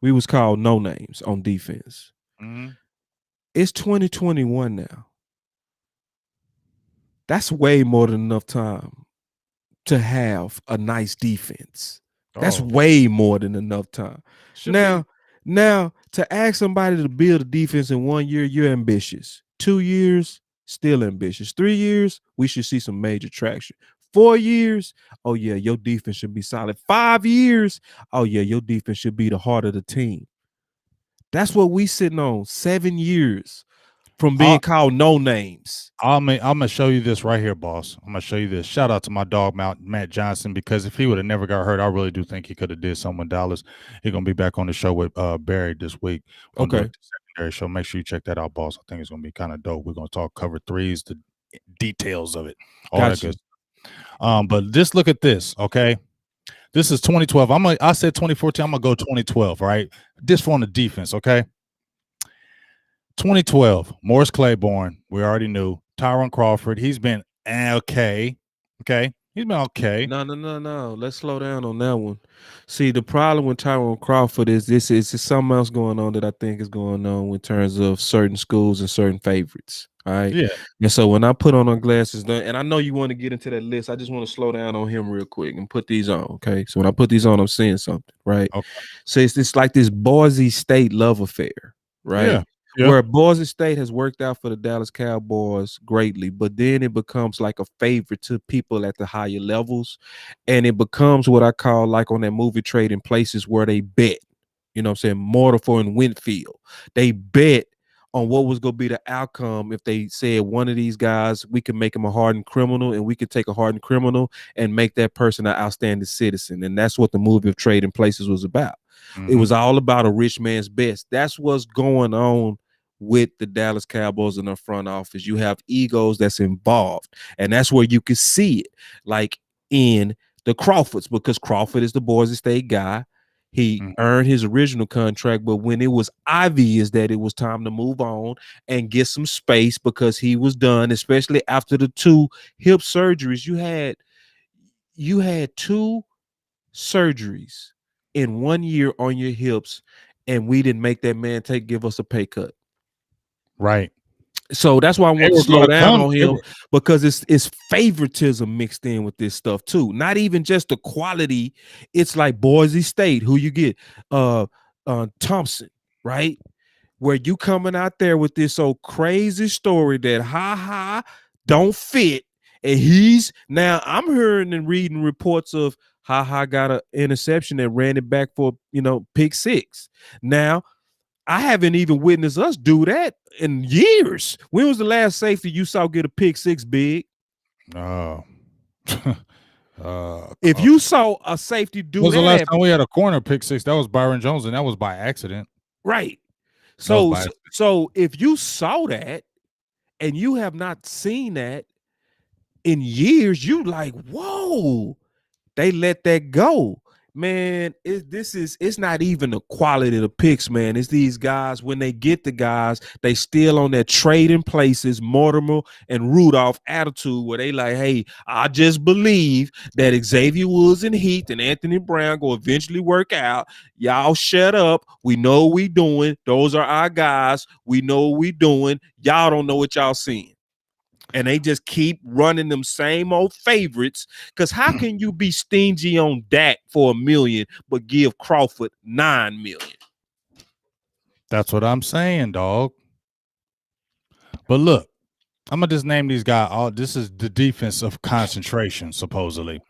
we was called no names on defense. Mm-hmm. It's 2021 now. That's way more than enough time to have a nice defense. That's Oh, way more than enough time. should be. Now to ask somebody to build a defense in 1 year, you're ambitious. 2 years, still ambitious. 3 years, we should see some major traction. 4 years, oh yeah, your defense should be solid. 5 years, oh yeah, your defense should be the heart of the team. That's what we sitting on. 7 years from being called no names. I'm gonna show you this right here, boss. I'm gonna show you this. Shout out to my dog Matt Johnson, because if he would have never got hurt, I really do think he could have did something with Dallas. He's gonna be back on the show with Barry this week. We're gonna do Okay. a secondary show. Make sure you check that out, boss. I think it's gonna be kind of dope. We're gonna talk cover threes, the details of it, all that good stuff. But just look at this, okay? This is 2012. I said 2014. I'm gonna go 2012, right? This for on the defense, okay? 2012, Morris Claiborne, we already knew. Tyron Crawford, he's been okay. Okay. He's been okay. No. Let's slow down on that one. See, the problem with Tyron Crawford is this is something else going on that I think is going on in terms of certain schools and certain favorites. All right. Yeah. And so when I put on our glasses, and I know you want to get into that list, I just want to slow down on him real quick and put these on. Okay. So when I put these on, I'm seeing something, right? Okay. So it's like this Boise State love affair, right? Yeah. Yep. Where Boise State has worked out for the Dallas Cowboys greatly, but then it becomes like a favorite to people at the higher levels. And it becomes what I call, like on that movie Trading Places, where they bet, you know what I'm saying, Mortimer and Winfield. They bet on what was going to be the outcome if they said one of these guys, we can make him a hardened criminal, and we could take a hardened criminal and make that person an outstanding citizen. And that's what the movie of Trading Places was about. It was all about a rich man's best. That's what's going on with the Dallas Cowboys in the front office. You have egos that's involved, and that's where you can see it, like in the Crawfords, because Crawford is the Boise State guy. He earned his original contract, but when it was obvious that it was time to move on and get some space because he was done, especially after the 2 hip surgeries, you had 2 surgeries in 1 year on your hips, and we didn't make that man give us a pay cut. Right. So that's why I want to slow down on him, because it's favoritism mixed in with this stuff too. Not even just the quality. It's like Boise State, who you get, Thompson, right? Where you coming out there with this so crazy story that don't fit. And he's now, I'm hearing and reading reports of got an interception and ran it back for, pick 6. Now, I haven't even witnessed us do that in years. When was the last safety you saw get a pick 6 big? If you saw a safety do that, was the last time we had a corner pick 6? That was Byron Jones, and that was by accident. Right. So if you saw that and you have not seen that in years, you like, whoa, they let that go. Man, it's not even the quality of the picks, man. It's these guys, when they get the guys, they still on their Trading Places, Mortimer and Rudolph attitude, where they like, hey, I just believe that Xavier Woods and Heath and Anthony Brown go eventually work out. Y'all shut up. We know what we doing. Those are our guys. We know what we doing. Y'all don't know what y'all seeing. And they just keep running them same old favorites. Because how can you be stingy on Dak for $1 million but give Crawford $9 million? That's what I'm saying, dog. But look, I'm gonna just name these guys. This is the defense of concentration, supposedly.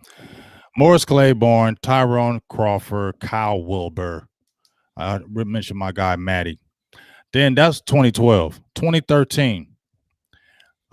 Morris Claiborne, Tyron Crawford, Kyle Wilbur. I mentioned my guy Matty. Then that's 2012. 2013.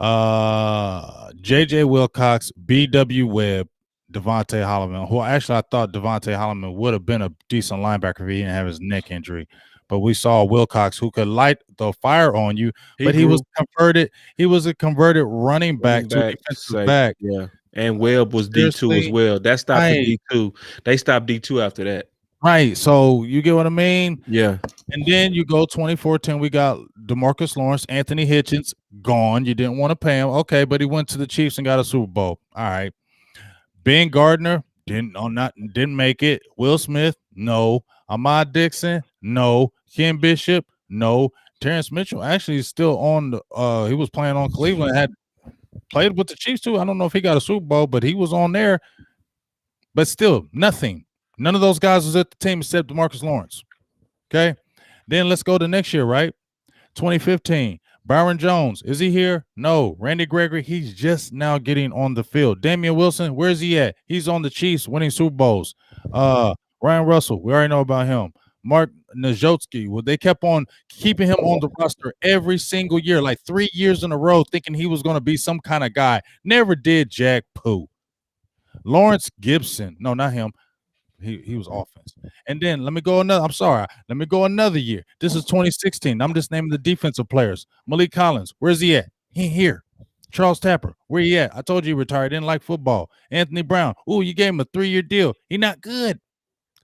JJ Wilcox, BW Webb, Devontae Holloman, who actually I thought Devontae Holloman would have been a decent linebacker if he didn't have his neck injury. But we saw Wilcox, who could light the fire on you, but he was converted. He was a converted running back to a defensive back. Yeah. And Webb was D2 as well. That stopped at D2. They stopped D2 after that. Right. So you get what I mean? Yeah. And then you go 2014, we got DeMarcus Lawrence, Anthony Hitchens, gone. You didn't want to pay him. Okay, but he went to the Chiefs and got a Super Bowl. All right. Ben Gardner didn't make it. Will Smith, no. Ahmad Dixon, no. Ken Bishop, no. Terrence Mitchell actually is still on the. He was playing on Cleveland. Had played with the Chiefs too. I don't know if he got a Super Bowl, but he was on there. But still, nothing. None of those guys was at the team except DeMarcus Lawrence. Okay. Then let's go to next year, right? 2015. Byron Jones, is he here? No. Randy Gregory, he's just now getting on the field. Damian Wilson, where's he at? He's on the Chiefs winning Super Bowls. Ryan Russell, we already know about him. Mark Najotsky, well, they kept on keeping him on the roster every single year, like 3 years in a row, thinking he was going to be some kind of guy. Never did jack poo. Lawrence Gibson, no, not him. He was offense. And then let me go another year. This is 2016. I'm just naming the defensive players. Malik Collins, where's he at? He ain't here. Charles Tapper, where he at? I told you he retired. Didn't like football. Anthony Brown, ooh, you gave him a 3-year deal. He not good.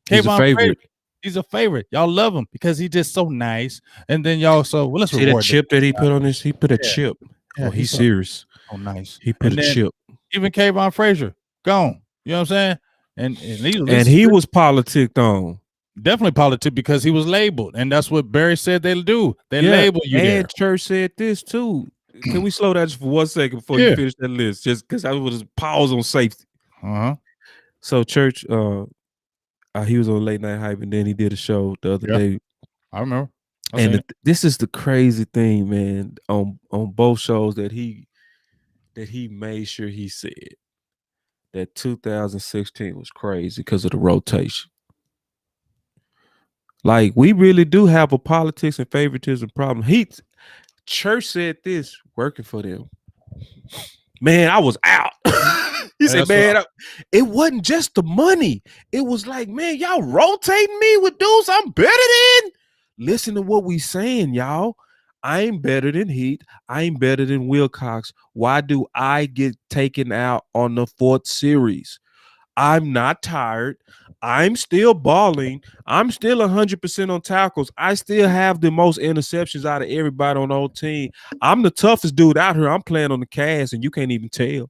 He's a favorite. He's a favorite. Y'all love him because he's just so nice. And then y'all let's see that chip that he put on this. He put a chip. Yeah, he's serious. Oh, nice. He put a chip. Even Kayvon Frazier, gone. You know what I'm saying? And he was politicked on. Definitely politic because he was labeled, and that's what Barry said they'll do. They label you. And there. Church said this too. Can we slow that just for 1 second before you finish that list? Just because I was pause on safety. So Church, he was on Late Night Hype, and then he did a show the other day. I remember. This is the crazy thing, man. On both shows that he made sure he said that 2016 was crazy because of the rotation. Like, we really do have a politics and favoritism problem. Church said this working for them. Man, I was out. He said, man, it wasn't just the money. It was like, man, y'all rotating me with dudes I'm better than. Listen to what we saying, y'all. I ain't better than Heat. I ain't better than Wilcox. Why do I get taken out on the 4th series? I'm not tired. I'm still balling. I'm still 100% on tackles. I still have the most interceptions out of everybody on the whole team. I'm the toughest dude out here. I'm playing on the cast, and you can't even tell.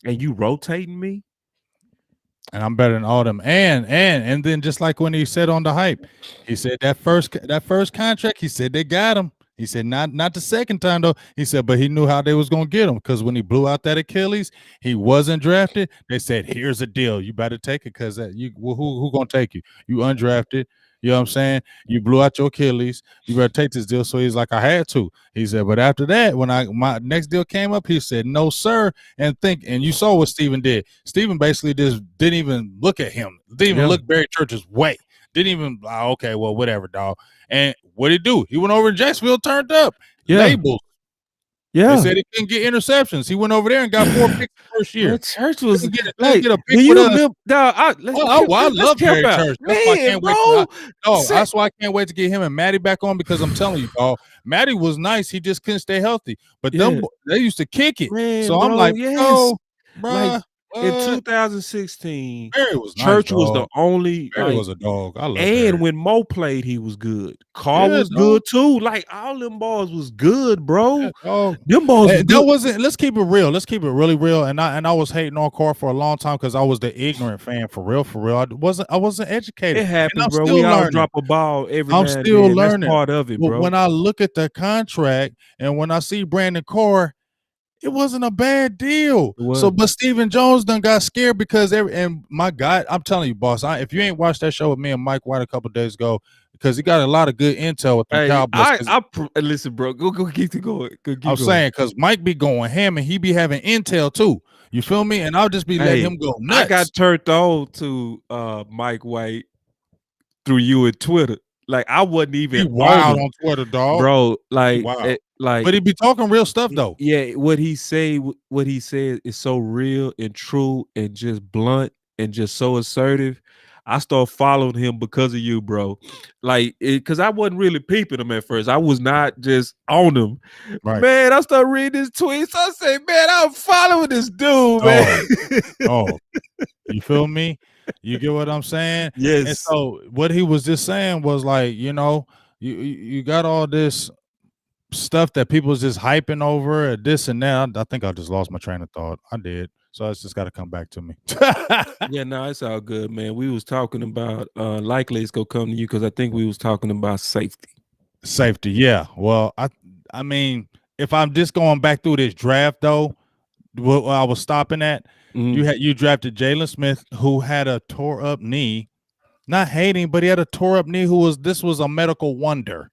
And you rotating me? And I'm better than all them. And then just like when he said on the hype, he said that first contract, he said they got him. He said not the second time though. He said, but he knew how they was gonna get him because when he blew out that Achilles, he wasn't drafted. They said, "Here's a deal. You better take it because who gonna take you? You undrafted. You know what I'm saying? You blew out your Achilles. You better take this deal." So he's like, "I had to." He said, but after that, when my next deal came up, he said, "No, sir." And you saw what Steven did. Steven basically just didn't even look at him. Didn't even look Barry Church's way. Didn't even, okay, well, whatever, dog. And what did he do? He went over to Jacksonville, turned up. Labels. Yeah. They said he couldn't get interceptions. He went over there and got 4 picks the first year. Church was get a pick with us. I love Barry Church. That's why I can't wait. That's why I can't wait to get him and Matty back on because I'm telling you, dog, Matty was nice. He just couldn't stay healthy. But they used to kick it. Man, so bro, I'm like, bro. Like, in 2016, Barry was nice, Church dog. was the only. Barry was a dog. I love And Barry. when Mo played, he was good. Carl was good too. Like, all them balls was good, bro. Them balls was good. Wasn't. Let's keep it real. Let's keep it really real. And I was hating on Carl for a long time because I was the ignorant fan for real. I wasn't educated. It happened, bro. We all drop a ball every. I'm still learning. That's part of it, bro. When I look at the contract and when I see Brandon Carr, it wasn't a bad deal. But Stephen Jones done got scared because and my God, I'm telling you, boss, if you ain't watched that show with me and Mike White a couple of days ago, because he got a lot of good intel with the Cowboys. Listen, bro, go keep it going. I'm saying because Mike be going ham and he be having intel too. You feel me? And I'll just be letting him go nuts. I got turned on to Mike White through you and Twitter. Like, I wasn't even wild on Twitter, dog, bro. Like, but he be talking real stuff though. Yeah, what he said is so real and true and just blunt and just so assertive. I started following him because of you, bro. Like, because I wasn't really peeping him at first. I was not just on him. Right. Man, I started reading his tweets. I say, man, I'm following this dude, man. You feel me? You get what I'm saying? Yes. And so what he was just saying was like, you know, you got all this stuff that people's just hyping over this and that. I think I just lost my train of thought. I did. So it's just got to come back to me. Yeah, no, it's all good, man. We was talking about likely it's gonna come to you because I think we was talking about safety. Safety, yeah. Well, I mean, if I'm just going back through this draft though, what I was stopping at, you drafted Jalen Smith, who had a tore up knee. Not hating, but he had a tore up knee. This was a medical wonder.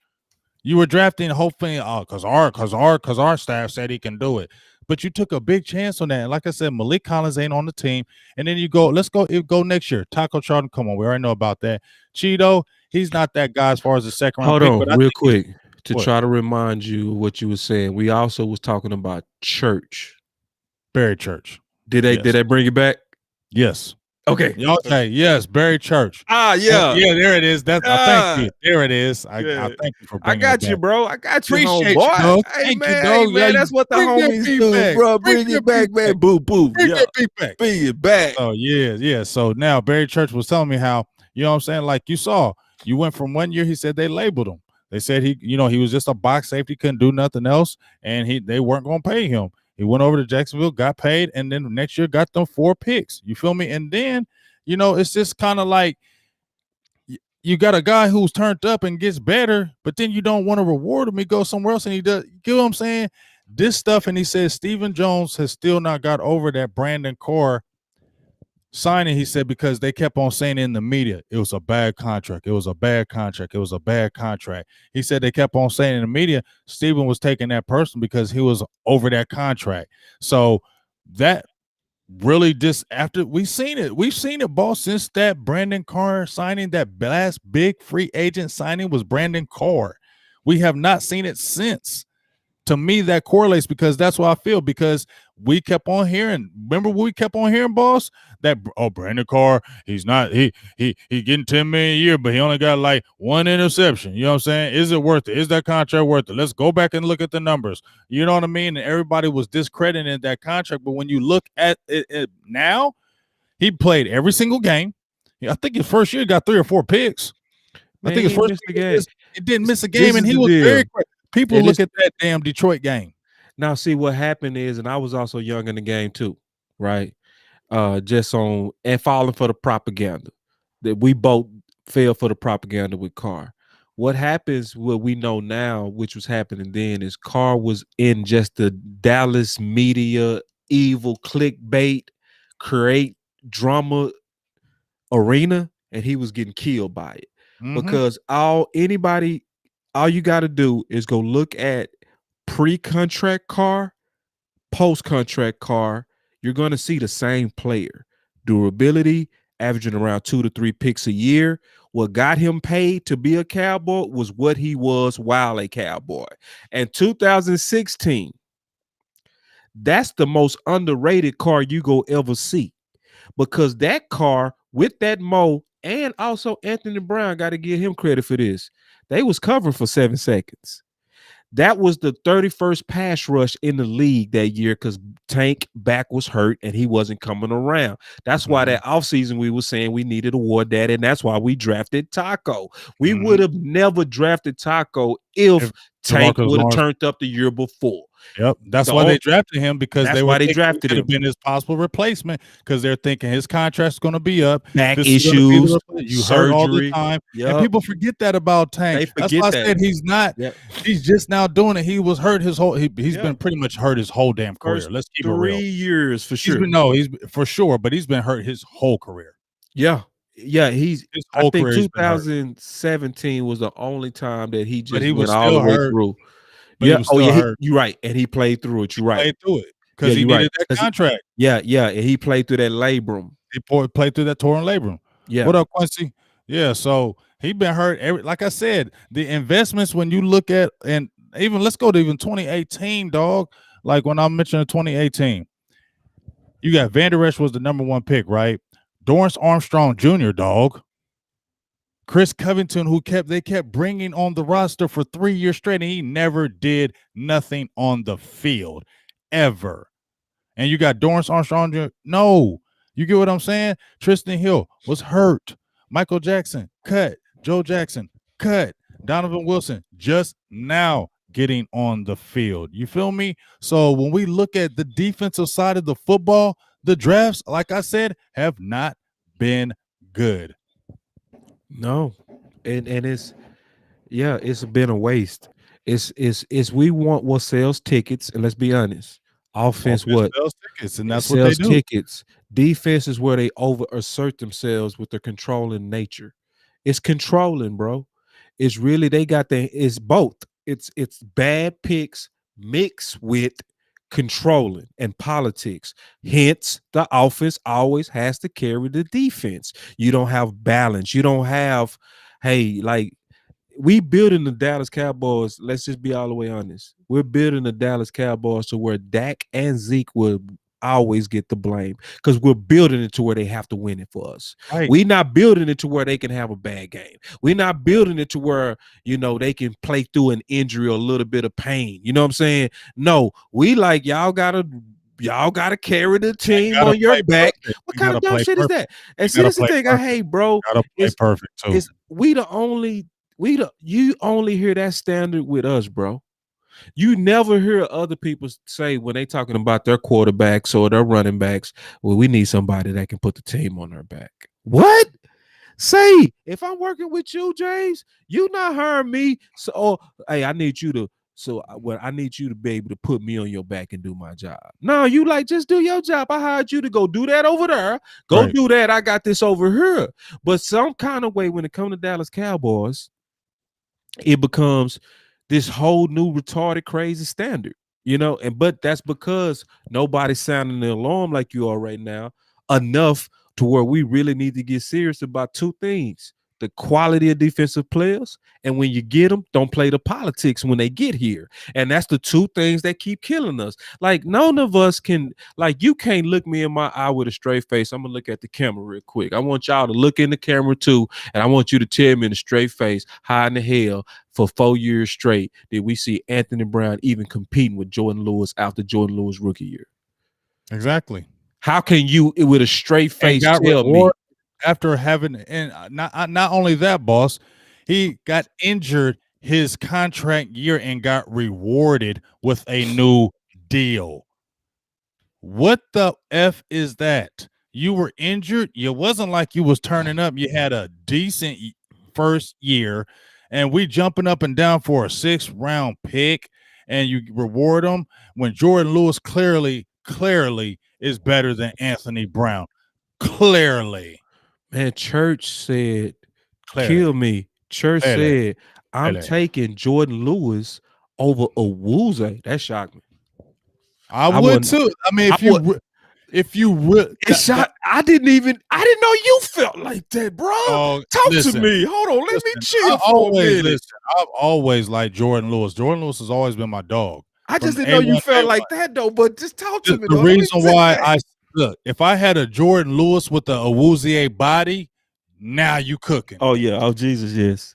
You were drafting, hoping, because our staff said he can do it. But you took a big chance on that. And like I said, Malik Collins ain't on the team. And then you go, let's go next year. Taco Charlton, come on, we already know about that. Cheeto, he's not that guy as far as the second round Hold pick. on, But I real think quick, to what? try to remind you what you were saying. We also was talking about church. Barry Church. Did they bring it back? Yes. Okay. Okay. Yes, Barry Church. Yeah. Yeah, there it is. I thank you. There it is. I thank you for bringing it back. You, bro. I got you, Appreciate homeboy. you, dog. Hey, Thank man, you, dog. man, Yeah, that's what the homies do, bro. Bring it back, man. Boo, boo. Bring that beat back. Bring it back. So yeah. So now Barry Church was telling me how, you know what I'm saying? Like you saw, you went from 1 year, he said they labeled him. They said he was just a box safety, couldn't do nothing else, and they weren't gonna pay him. He went over to Jacksonville, got paid, and then next year got them 4 picks. You feel me? And then, it's just kind of like you got a guy who's turned up and gets better, but then you don't want to reward him. He goes somewhere else and he does. You get what I'm saying? This stuff, and he says Stephen Jones has still not got over that Brandon Carr signing. He said because they kept on saying in the media it was a bad contract. It was a bad contract. It was a bad contract. He said they kept on saying in the media Stephen was taking that person because he was over that contract. So that really just after we've seen it, boss, since that Brandon Carr signing, that last big free agent signing was Brandon Carr. We have not seen it since. To me, that correlates because that's what I feel, because we kept on hearing. Remember what we kept on hearing, boss? That Brandon Carr, he's not he getting 10 million a year, but he only got like 1 interception. You know what I'm saying? Is it worth it? Is that contract worth it? Let's go back and look at the numbers. You know what I mean? And everybody was discrediting that contract, but when you look at it now, he played every single game. I think his first year got 3 or 4 picks. Man, I think his first game. It didn't miss a game, and he was very quick. People look at that damn Detroit game. Now, see what happened is, and I was also young in the game too, right? Just on and falling for the propaganda. That we both fell for the propaganda with Carr. What happens, what we know now, which was happening then, is Carr was in just the Dallas media, evil clickbait, create drama arena, and he was getting killed by it. Because all you got to do is go look at pre-contract Carr, post-contract Carr. You're going to see the same player. Durability, averaging around 2 to 3 picks a year. What got him paid to be a Cowboy was what he was while a Cowboy. And 2016, that's the most underrated Carr you go ever see. Because that Carr with that Mo, and also Anthony Brown, got to give him credit for this. They was covering for 7 seconds. That was the 31st pass rush in the league that year because Tank back was hurt and he wasn't coming around. That's why that offseason we were saying we needed a war daddy, and that's why we drafted Taco. We would have never drafted Taco if Tank would have turned up the year before. Yep, that's why they drafted him, because they drafted him. Been his possible replacement because they're thinking his contract's going to be up. Back issues, you heard all the time, and people forget that about Tank. That's why I said he's not. Yep. He's just now doing it. He was hurt his whole. He's been pretty much hurt his whole damn career. Let's keep it real. 3 years for sure. He's for sure, but he's been hurt his whole career. Yeah. I think 2017 was the only time that he just went all the way through. But you're right, and he played through it. You're right, played through it because he needed that contract. And he played through that labrum. He played through that torn labrum. Yeah. What up, Quincy? Yeah, so he been hurt. Like I said, the investments, when you look at, and even let's go to even 2018, dog. Like when I mentioned 2018, you got Van Der Esch was the #1 pick, right? Dorrance Armstrong Jr., dog. Chris Covington, they kept bringing on the roster for 3 years straight, and he never did nothing on the field, ever. And you got Dorrance Armstrong Jr. No, you get what I'm saying? Tristan Hill was hurt. Michael Jackson, cut. Joe Jackson, cut. Donovan Wilson, just now getting on the field. You feel me? So when we look at the defensive side of the football, the drafts, like I said, have not been good. No, and it's Yeah, it's been a waste. It's we want what sells tickets, and let's be honest. Offense Offense what? sells tickets, and It that's what they sells do. tickets. Defense is where they over assert themselves with their controlling nature. It's controlling, bro. It's really they got it's both. It's bad picks mixed with controlling and politics. Hence, the offense always has to carry the defense. You don't have balance. You don't have, hey, like we building the Dallas Cowboys. Let's just be all the way honest. We're building the Dallas Cowboys to where Dak and Zeke will always get the blame because we're building it to where they have to win it for us. Right. We're not building it to where they can have a bad game. We're not building it to where, they can play through an injury or a little bit of pain. You know what I'm saying? No, we like y'all gotta carry the team on your back. Perfect. What You kind gotta of dumb play shit is perfect. that? And You see, gotta this is the play thing I perfect. hate, bro. You gotta play perfect too. Is you only hear that standard with us, bro. You never hear other people say when they talking about their quarterbacks or their running backs, well, we need somebody that can put the team on their back. What? Say, if I'm working with you, James, you not hiring me. So, hey, I need you to. So, I need you to be able to put me on your back and do my job. No, you like just do your job. I hired you to go do that over there. Go Right. do that. I got this over here. But some kind of way, when it comes to Dallas Cowboys, it becomes this whole new retarded crazy standard, but that's because nobody's sounding the alarm like you are right now enough to where we really need to get serious about two things: the quality of defensive players, and when you get them, don't play the politics when they get here. And that's the two things that keep killing us. Like, none of us can, like, you can't look me in my eye with a straight face. I'm gonna look at the camera real quick. I want y'all to look in the camera too, and I want you to tell me in a straight face how in the hell for 4 years straight did we see Anthony Brown even competing with Jordan Lewis after Jordan Lewis rookie year? Exactly. How can you, with a straight face, And got tell me? reward after having, and not only that, boss, he got injured his contract year and got rewarded with a new deal. What the F is that? You were injured. It wasn't like you was turning up. You had a decent first year, and we jumping up and down for a 6th round pick, and you reward them when Jordan Lewis clearly is better than Anthony Brown. Clearly. Man, Church said, kill me. Church said, I'm taking Jordan Lewis over Owuzie. That shocked me. I would too. I mean, if you would, I didn't know you felt like that, bro. Talk to me. Hold on, let me chill for a minute. I've always liked Jordan Lewis. Jordan Lewis has always been my dog. I just didn't know you felt like that though. But just talk to me. The reason why if I had a Jordan Lewis with the Awuzie body, now you cooking. Oh yeah. Oh Jesus, yes.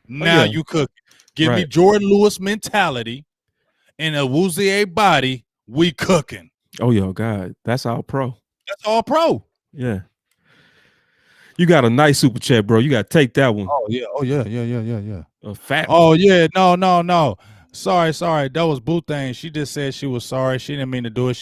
Now you cooking. Give me Jordan Lewis mentality and Awuzie body. We cooking. Oh yeah, God, that's all pro. That's all pro. Yeah. You got a nice super chat, bro. You got to take that one. Oh yeah. Oh yeah. A fat. Oh yeah. No. Sorry. That was Boo thing. She just said she was sorry. She didn't mean to do it.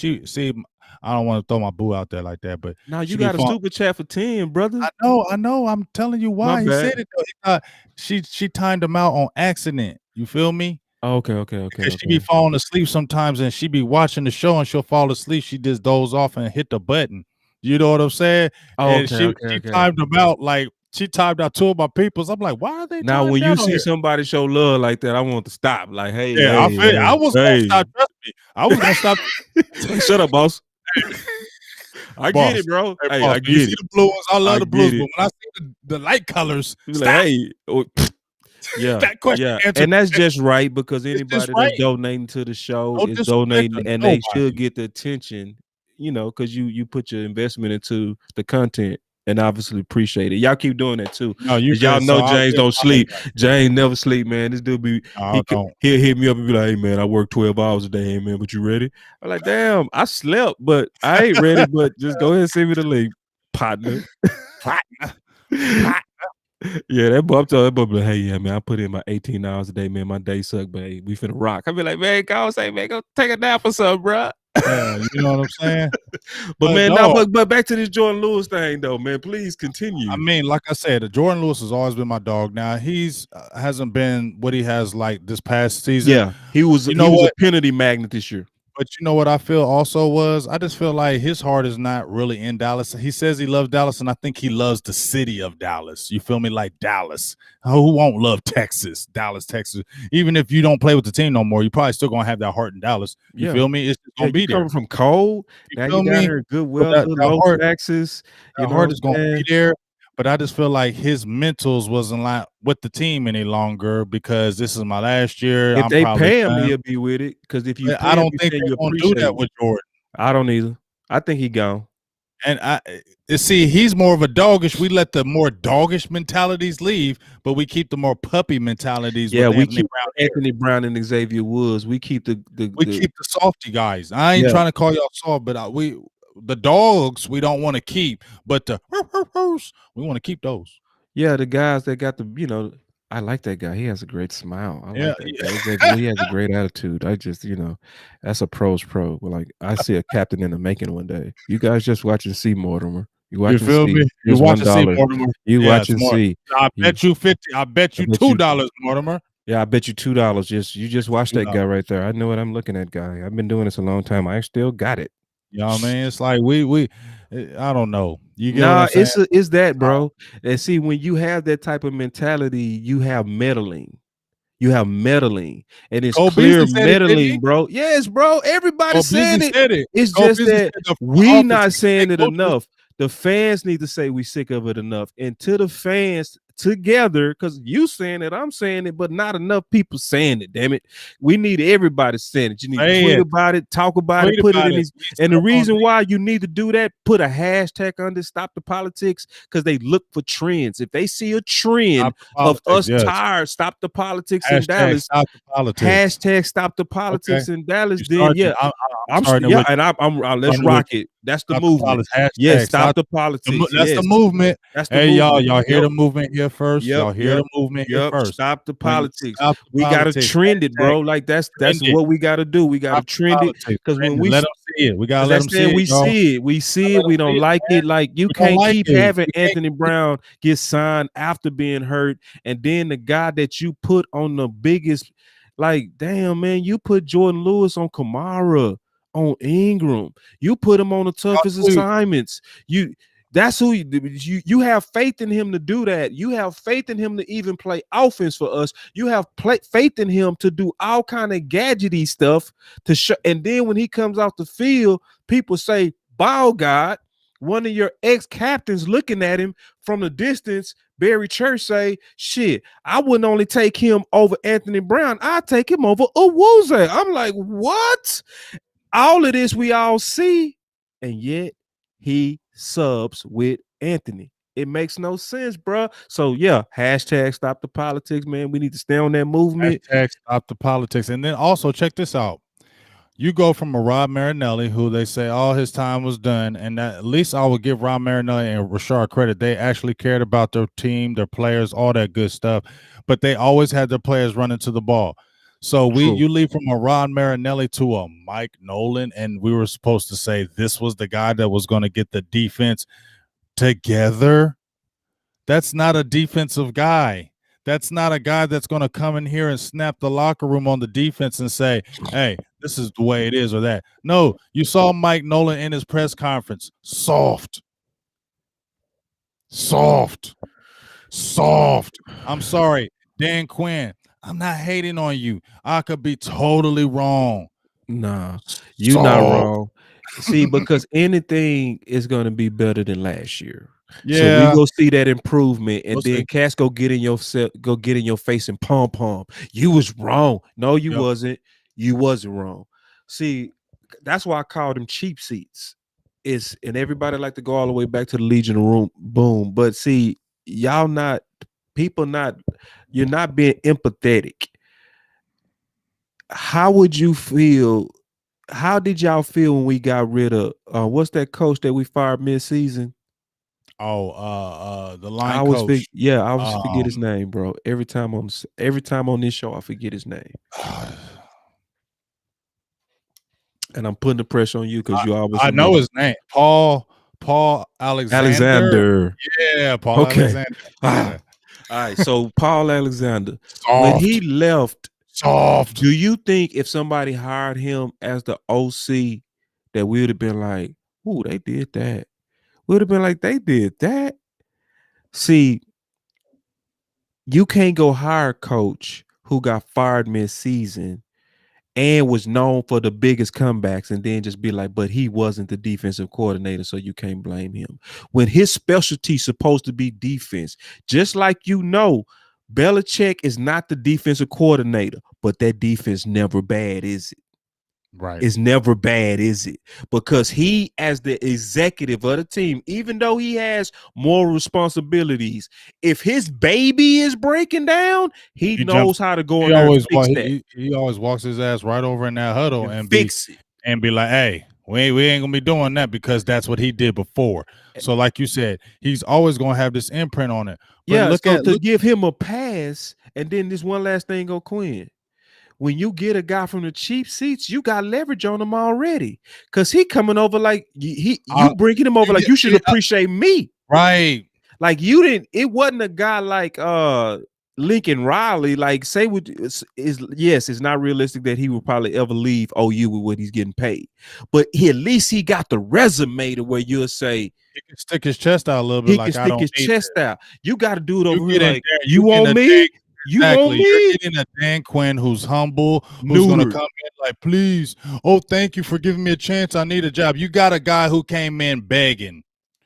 I don't want to throw my boo out there like that, but now you got a super chat for 10, brother. I know. I'm telling you why he said it. Though. She timed him out on accident. You feel me? Okay. Because she be falling asleep sometimes, and she be watching the show, and she'll fall asleep. She just doze off and hit the button. You know what I'm saying? And she timed them out like she timed out 2 of my peoples. I'm like, why are they now? When you see somebody show love like that, I want to stop. Like, hey, I was gonna stop. Trust me, I was gonna stop. Shut up, boss. I get it, bro. Hey, I get it. See the blue ones. I love the blues, but when I see the light colors, stop. Like, hey. Yeah, that question and that's just right because anybody that's donating to the show is donating, and they should get the attention, because you put your investment into the content, and obviously appreciate it. Y'all keep doing that too. No, y'all know James don't sleep. James never sleep, man. This dude he'll hit me up and be like, "Hey, man, I work 12 hours a day, man. But you ready?" I'm like, "Damn, I slept, but I ain't ready. But just go ahead and send me the link, partner." Yeah, that boy, I'm telling that boy, like, hey, yeah, man, I put in my 18 hours a day, man. My day suck, but hey, we finna rock. I be like, man, go say, man, go take a nap or something, bro. Yeah, you know what I'm saying? But man, now, dog, but back to this Jordan Lewis thing, though, man. Please I continue. mean, like I said, Jordan Lewis has always been my dog. Now he's hasn't been what he has like this past season. Yeah, he But was you he know was a what? penalty magnet this year. But you know what I feel also was I just feel like his heart is not really in Dallas. He says he loves Dallas, and I think he loves the city of Dallas. You feel me? Like Dallas. Who won't love Texas? Dallas, Texas. Even if you don't play with the team no more, you probably still gonna have that heart in Dallas. You Yeah. feel me? It's just Yeah, gonna you be there. coming from cold. You Now you feel down me? here in good But weather, low taxes. You that know what heart I'm is gonna be saying? there. But I just feel like his mentals wasn't like with the team any longer because this is my last year. If I'm they probably pay him, done. he'll be with it. Because if you But I pay him, don't you think saying they're you gonna do appreciate that him. with Jordan. I don't either. I think he gone. And see, he's more of a doggish. We let the more doggish mentalities leave, but we keep the more puppy mentalities Yeah, with we Anthony keep Brown here. Anthony Brown and Xavier Woods. We keep the We keep the softy guys. I ain't Yeah. trying to call y'all soft, but the dogs we don't want to keep, but the we want to keep those. Yeah, the guys that got the, I like that guy. He has a great smile. I Yeah, like that guy. He has a great attitude. I just, that's a pro's pro. But like I see a captain in the making one day. You guys just watch and see, Mortimer. You watch you and feel see. me? You Here's want to see $1. Mortimer? You Yeah, watch it's and more. see. I bet you 50. I bet you $2, Mortimer. Yeah, I bet you $2. You just watch that $2. guy right there. I know what I'm looking at, guy. I've been doing this a long time. I still got it. You know what I mean? It's like I don't know. You get what Nah, I'm saying? it's that, bro. And see, when you have that type of mentality, you have meddling. You have meddling, and it's Cole clear Beasley said it, didn't he? meddling, bro. Yes, bro. Everybody's Cole Beasley saying it. said it. It's Cole just Beasley that said the front we office not needs to saying stay it closer. enough. The fans need to say we sick of it enough. And to the fans together, because you saying it, I'm saying it, but not enough people saying it. Damn it. We need everybody saying it. You need to tweet about it, talk about it, put it in these. And the reason why you need to do that, put a hashtag under stop the politics, because they look for trends. If they see a trend of us tired, stop the politics in Dallas. Stop the politics. Hashtag stop the politics in Dallas. Then yeah, let's rock it. That's the movement. Yes, stop the politics. That's the movement. That's the hey, movement. y'all hear the movement here first. Y'all hear the movement here Yep. first. Stop the When politics. stop the We gotta politics. trend it, bro. Like that's what we gotta do. We gotta trend it because when we let them see it, we gotta let them see it. We see it. We see it. We don't like it. Like you can't keep having Anthony Brown get signed after being hurt, and then the guy that you put on the biggest, like, damn man, you put Jordan Lewis on Kamara, on Ingram. You put him on the toughest assignments. That's who you have faith in him to do that. You have faith in him to even play offense for us. You have faith in him to do all kind of gadgety stuff to show. And then when he comes off the field, people say, "Ball God." One of your ex-captains looking at him from the distance, Barry Church say, "Shit, I wouldn't only take him over Anthony Brown. I'd take him over Owuze." I'm like, what? All of this we all see, and yet he subs with Anthony. It makes no sense, bro. So yeah, hashtag stop the politics, man. We need to stay on that movement. Hashtag stop the politics. And then also check this out. You go from a Rod Marinelli, who they say all his time was done, and at least I would give Rod Marinelli and Rashard credit. They actually cared about their team, their players, all that good stuff, but they always had their players running to the ball. So you leave from a Rod Marinelli to a Mike Nolan, and we were supposed to say this was the guy that was going to get the defense together. That's not a defensive guy. That's not a guy that's going to come in here and snap the locker room on the defense and say, hey, this is the way it is or that. No, you saw Mike Nolan in his press conference. Soft. I'm sorry, Dan Quinn. I'm not hating on you. I could be totally wrong. Nah, you're not wrong. See, because anything is going to be better than last year. Yeah. So we go see that improvement, and then Cass go get in your face and pom. You was wrong. No, you wasn't. You wasn't wrong. See, that's why I called them cheap seats. And everybody like to go all the way back to the Legion room. Boom. But see, you're not being empathetic. How would you feel? How did y'all feel when we got rid of what's that coach that we fired mid-season? The line coach. I always forget his name, bro. Every time on this show, I forget his name. And I'm putting the pressure on you because you always I know his name. Paul Alexander. Yeah, Paul Alexander. All right. So Paul Alexander, when he Soft. left, Soft. do you think if somebody hired him as the OC, that we would have been like, "Ooh, they did that"? We would have been like, "They did that." See, you can't go hire a coach who got fired mid-season and was known for the biggest comebacks and then just be like, but he wasn't the defensive coordinator, so you can't blame him. When his specialty supposed to be defense, just like Belichick is not the defensive coordinator, but that defense never bad, is it? Right. Is never bad, is it? Because he, as the executive of the team, even though he has more responsibilities, if his baby is breaking down, he knows how to go in there and fix that. He always walks his ass right over in that huddle and fix it. And be like, hey, we ain't gonna be doing that because that's what he did before. So, like you said, he's always gonna have this imprint on it. But give him a pass, and then this one last thing, Quinn. When you get a guy from the cheap seats, you got leverage on him already. Cause he coming over like you bringing him over like you should appreciate me. Right. Like you didn't, it wasn't a guy like Lincoln Riley. Like say what it's not realistic that he would probably ever leave OU with what he's getting paid. But at least he got the resume to where you'll say he can stick his chest out a little bit. He can stick his chest out. You got to do it over here. Like you want me? You exactly. want me? You're getting a Dan Quinn who's humble, who's going to come in like, please, thank you for giving me a chance. I need a job. You got a guy who came in begging.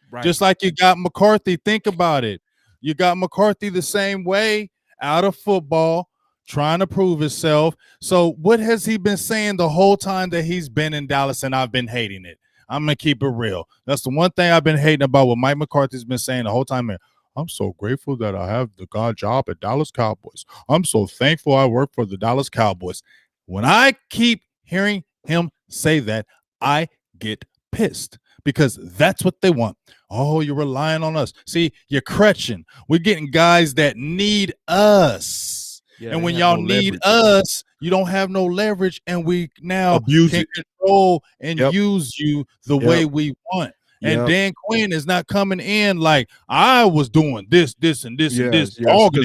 Right. Just like you got McCarthy. Think about it. You got McCarthy the same way, out of football, trying to prove himself. So what has he been saying the whole time that he's been in Dallas and I've been hating it? I'm going to keep it real. That's the one thing I've been hating about what Mike McCarthy's been saying the whole time here. I'm so grateful that I have the job at Dallas Cowboys. I'm so thankful I work for the Dallas Cowboys. When I keep hearing him say that, I get pissed because that's what they want. Oh, you're relying on us. See, you're crutching. We're getting guys that need us. Yeah, and when y'all need us, you don't have no leverage, and we now can control and use you the way we want. And Dan Quinn is not coming in like I was doing this, and this. Because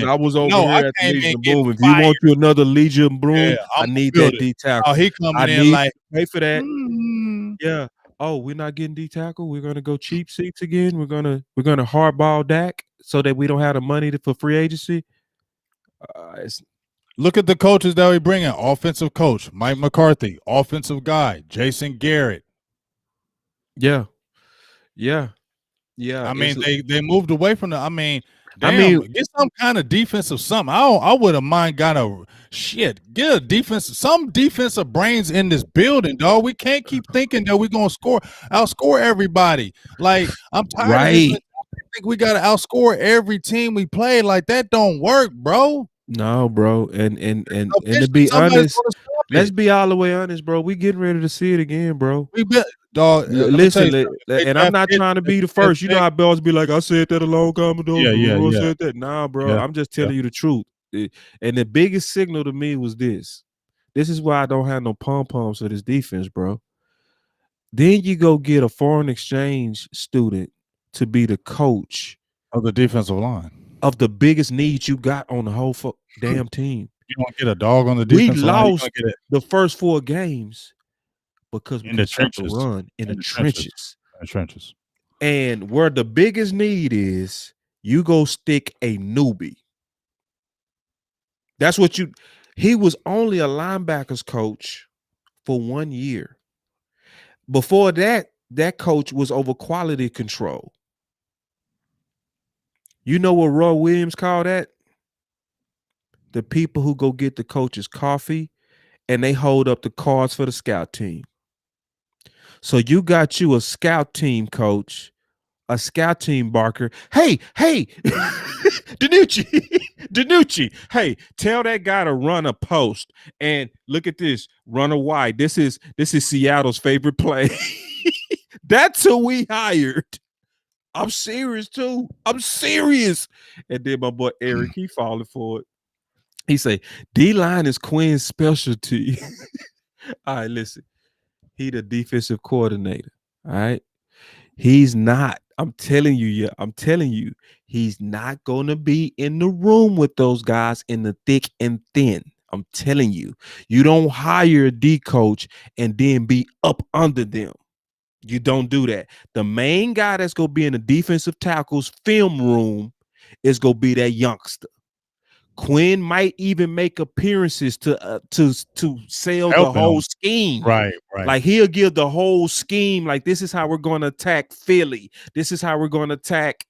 I was over here at the Legion Boom. If you want you another Legion Boom, I need that D tackle. Oh, he coming in like pay for that. Yeah. Oh, we're not getting D tackle. We're gonna go cheap seats again. We're gonna hardball Dak so that we don't have the money for free agency. Look at the coaches that we bring in. Offensive coach Mike McCarthy, offensive guy Jason Garrett. Yeah. I mean, they moved away from the. I mean, get some kind of defensive something. I wouldn't mind get a defensive, some defensive brains in this building, dog. We can't keep thinking that we're gonna outscore everybody. Like I'm tired of this. I think we gotta outscore every team we play. Like that don't work, bro. No, bro. And to be honest, let's be all the way honest, bro. We getting ready to see it again, bro. Dog, listen, and I'm not trying to be the first. You know how Bells be like, I said that a long time ago. I said that. Nah, bro. I'm just telling you the truth. And the biggest signal to me was this. This is why I don't have no pom-poms for this defense, bro. Then you go get a foreign exchange student to be the coach of the defensive line. Of the biggest need you got on the whole damn team. You don't get a dog on the defense. We lost the first 4 games because we in the trenches. Run in the trenches. In the trenches. And where the biggest need is, you go stick a newbie. That's what he was only a linebackers coach for 1 year. Before that coach was over quality control. You know what Roy Williams called that? The people who go get the coach's coffee and they hold up the cards for the scout team. So you got you a scout team coach, a scout team barker. Hey, Danucci, hey, tell that guy to run a post and look at this, run a wide. This is Seattle's favorite play. That's who we hired. I'm serious too. I'm serious. And then my boy Eric, he falling for it. He say, D-line is Quinn's specialty. All right, listen. He the defensive coordinator. All right. He's not. I'm telling you, yeah. I'm telling you, he's not gonna be in the room with those guys in the thick and thin. I'm telling you, you don't hire a D coach and then be up under them. You don't do that. The main guy that's gonna be in the defensive tackles film room is gonna be that youngster. Quinn might even make appearances to sell the Helping whole them. scheme. Right. Like he'll give the whole scheme. Like this is how we're going to attack Philly. This is how we're going to attack,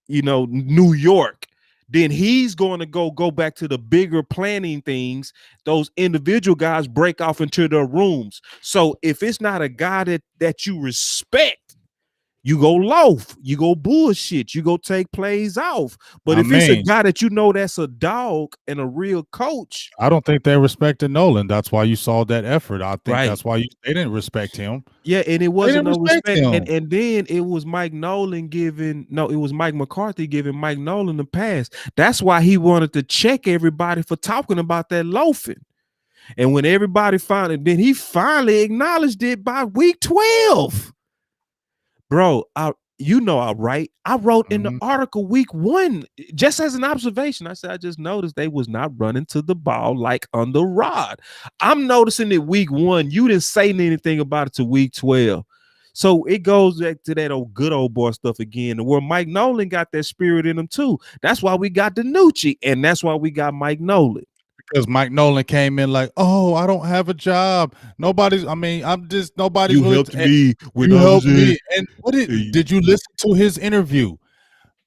New York. Then he's going to go back to the bigger planning things. Those individual guys break off into their rooms. So if it's not a guy that you respect, you go loaf, you go bullshit, you go take plays off. But if it's a guy that you know that's a dog and a real coach, I don't think they respected Nolan. That's why you saw that effort. I think right. That's why they didn't respect him. Yeah, and it wasn't no respect. Him. And then it was Mike McCarthy giving Mike Nolan the pass. That's why he wanted to check everybody for talking about that loafing. And when everybody he finally acknowledged it by week 12. Bro, I wrote in the article week 1, just as an observation. I said, I just noticed they was not running to the ball like on the rod. I'm noticing it week 1. You didn't say anything about it to week 12. So it goes back to that good old boy stuff again, where Mike Nolan got that spirit in him too. That's why we got DiNucci, and that's why we got Mike Nolan. Because Mike Nolan came in like, oh, I don't have a job. Nobody's really helped me when you helped me. And what did you listen to his interview?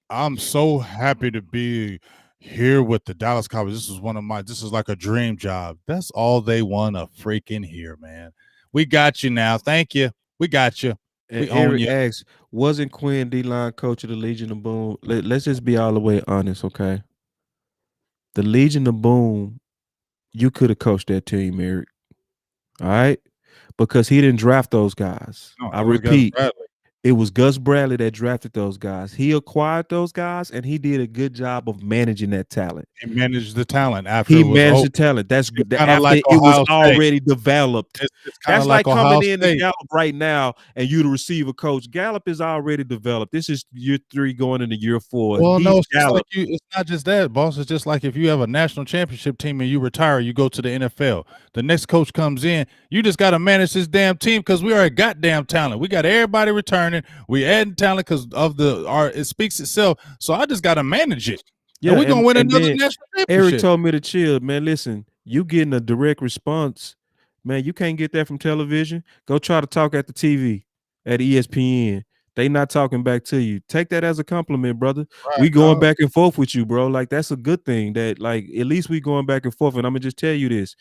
I'm so happy to be here with the Dallas Cowboys. This is like a dream job. That's all they want to freaking hear, man. We got you now. Thank you. We got you. And Eric asks, wasn't Quinn D-line coach of the Legion of Boom? Let's just be all the way honest, okay? The Legion of Boom, you could have coached that team, Eric. All right? Because he didn't draft those guys. No, I repeat, it was Gus Bradley that drafted those guys. He acquired those guys, and he did a good job of managing that talent. He managed the talent after the talent. That's good. After like it was already developed. That's like coming in to Gallup right now, and you the receiver coach. Gallup is already developed. This is year 3 going into year 4. Well, no, it's not just that, boss. It's just like if you have a national championship team and you retire, you go to the NFL. The next coach comes in, you just got to manage this damn team because we are goddamn talent. We got everybody returning. We adding talent because of it speaks itself. So I just got to manage it. Yeah, we're gonna win another national championship. Eric told me to chill, man. Listen, you getting a direct response, man. You can't get that from television. Go try to talk at the TV at ESPN. They not talking back to you. Take that as a compliment, brother. Right, we going back and forth with you, bro. Like that's a good thing. That like at least we going back and forth. And I'm gonna just tell you this: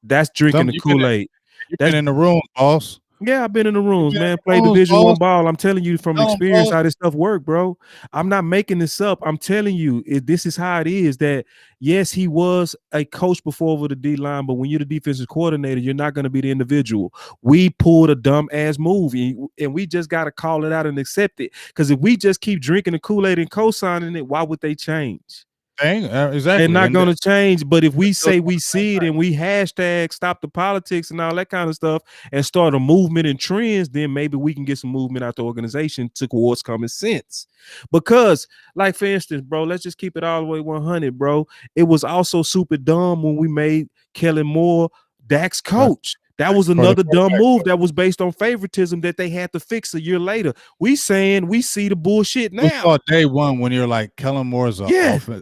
that's drinking the Kool-Aid. You've been in the room, boss. Yeah, I've been in the rooms, man. Play Division 1 ball. I'm telling you from experience how this stuff work, bro. I'm not making this up. I'm telling you, this is how it is. That yes, he was a coach before over the D line, but when you're the defensive coordinator, you're not going to be the individual. We pulled a dumb ass move, and we just got to call it out and accept it. Because if we just keep drinking the Kool-Aid and co-signing it, why would they change? Exactly. They're not going to change. But if we say we see it and we hashtag stop the politics and all that kind of stuff and start a movement and trends, then maybe we can get some movement out the organization towards common sense. Because, like, for instance, bro, let's just keep it all the way 100, bro. It was also super dumb when we made Kellen Moore Dak's coach. That was another dumb move that was based on favoritism that they had to fix a year later. We saying we see the bullshit now. We saw day one when you're like Kellen Moore's offense.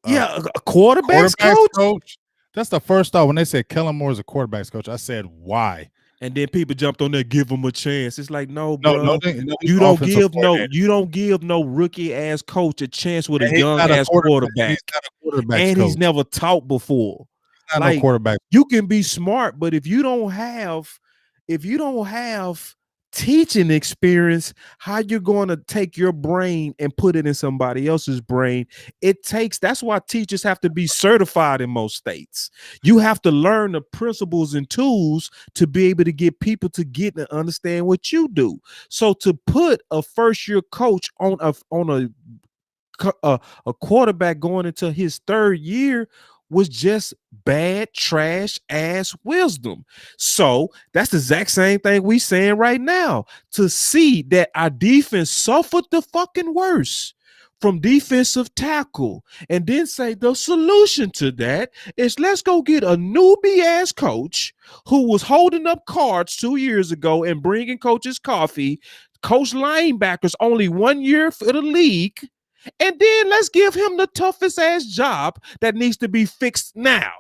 A quarterback's coach. That's the first thought when they said Kellen Moore is a quarterback's coach. I said, why? And then people jumped on there, give him a chance. It's like, no, bro. You don't give no rookie ass coach a chance with a young ass quarterback. He's not a quarterback, and he's never taught before. He's not no quarterback. You can be smart, but if you don't have teaching experience, how you're going to take your brain and put it in somebody else's brain? That's why teachers have to be certified in most states. You have to learn the principles and tools to be able to get people to get and understand what you do. So to put a first-year coach on a quarterback going into his 3rd year, was just bad, trash ass wisdom. So that's the exact same thing we saying right now. To see that our defense suffered the fucking worst from defensive tackle, and then say the solution to that is let's go get a newbie ass coach who was holding up cards 2 years ago and bringing coaches coffee, coach linebackers only 1 year for the league, and then let's give him the toughest ass job that needs to be fixed now.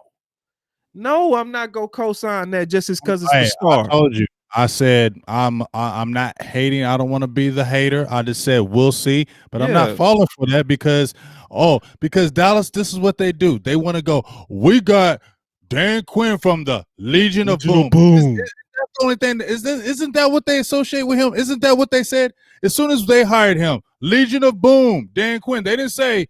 No, I'm not gonna co-sign that just because it's the star. I told you. I said I'm not hating. I don't want to be the hater. I just said we'll see, but I'm not falling for that because Dallas, this is what they do. They want to go. We got Dan Quinn from the Legion of Boom. Isn't that the only thing? Isn't that what they associate with him? Isn't that what they said as soon as they hired him? Legion of Boom, Dan Quinn. They didn't say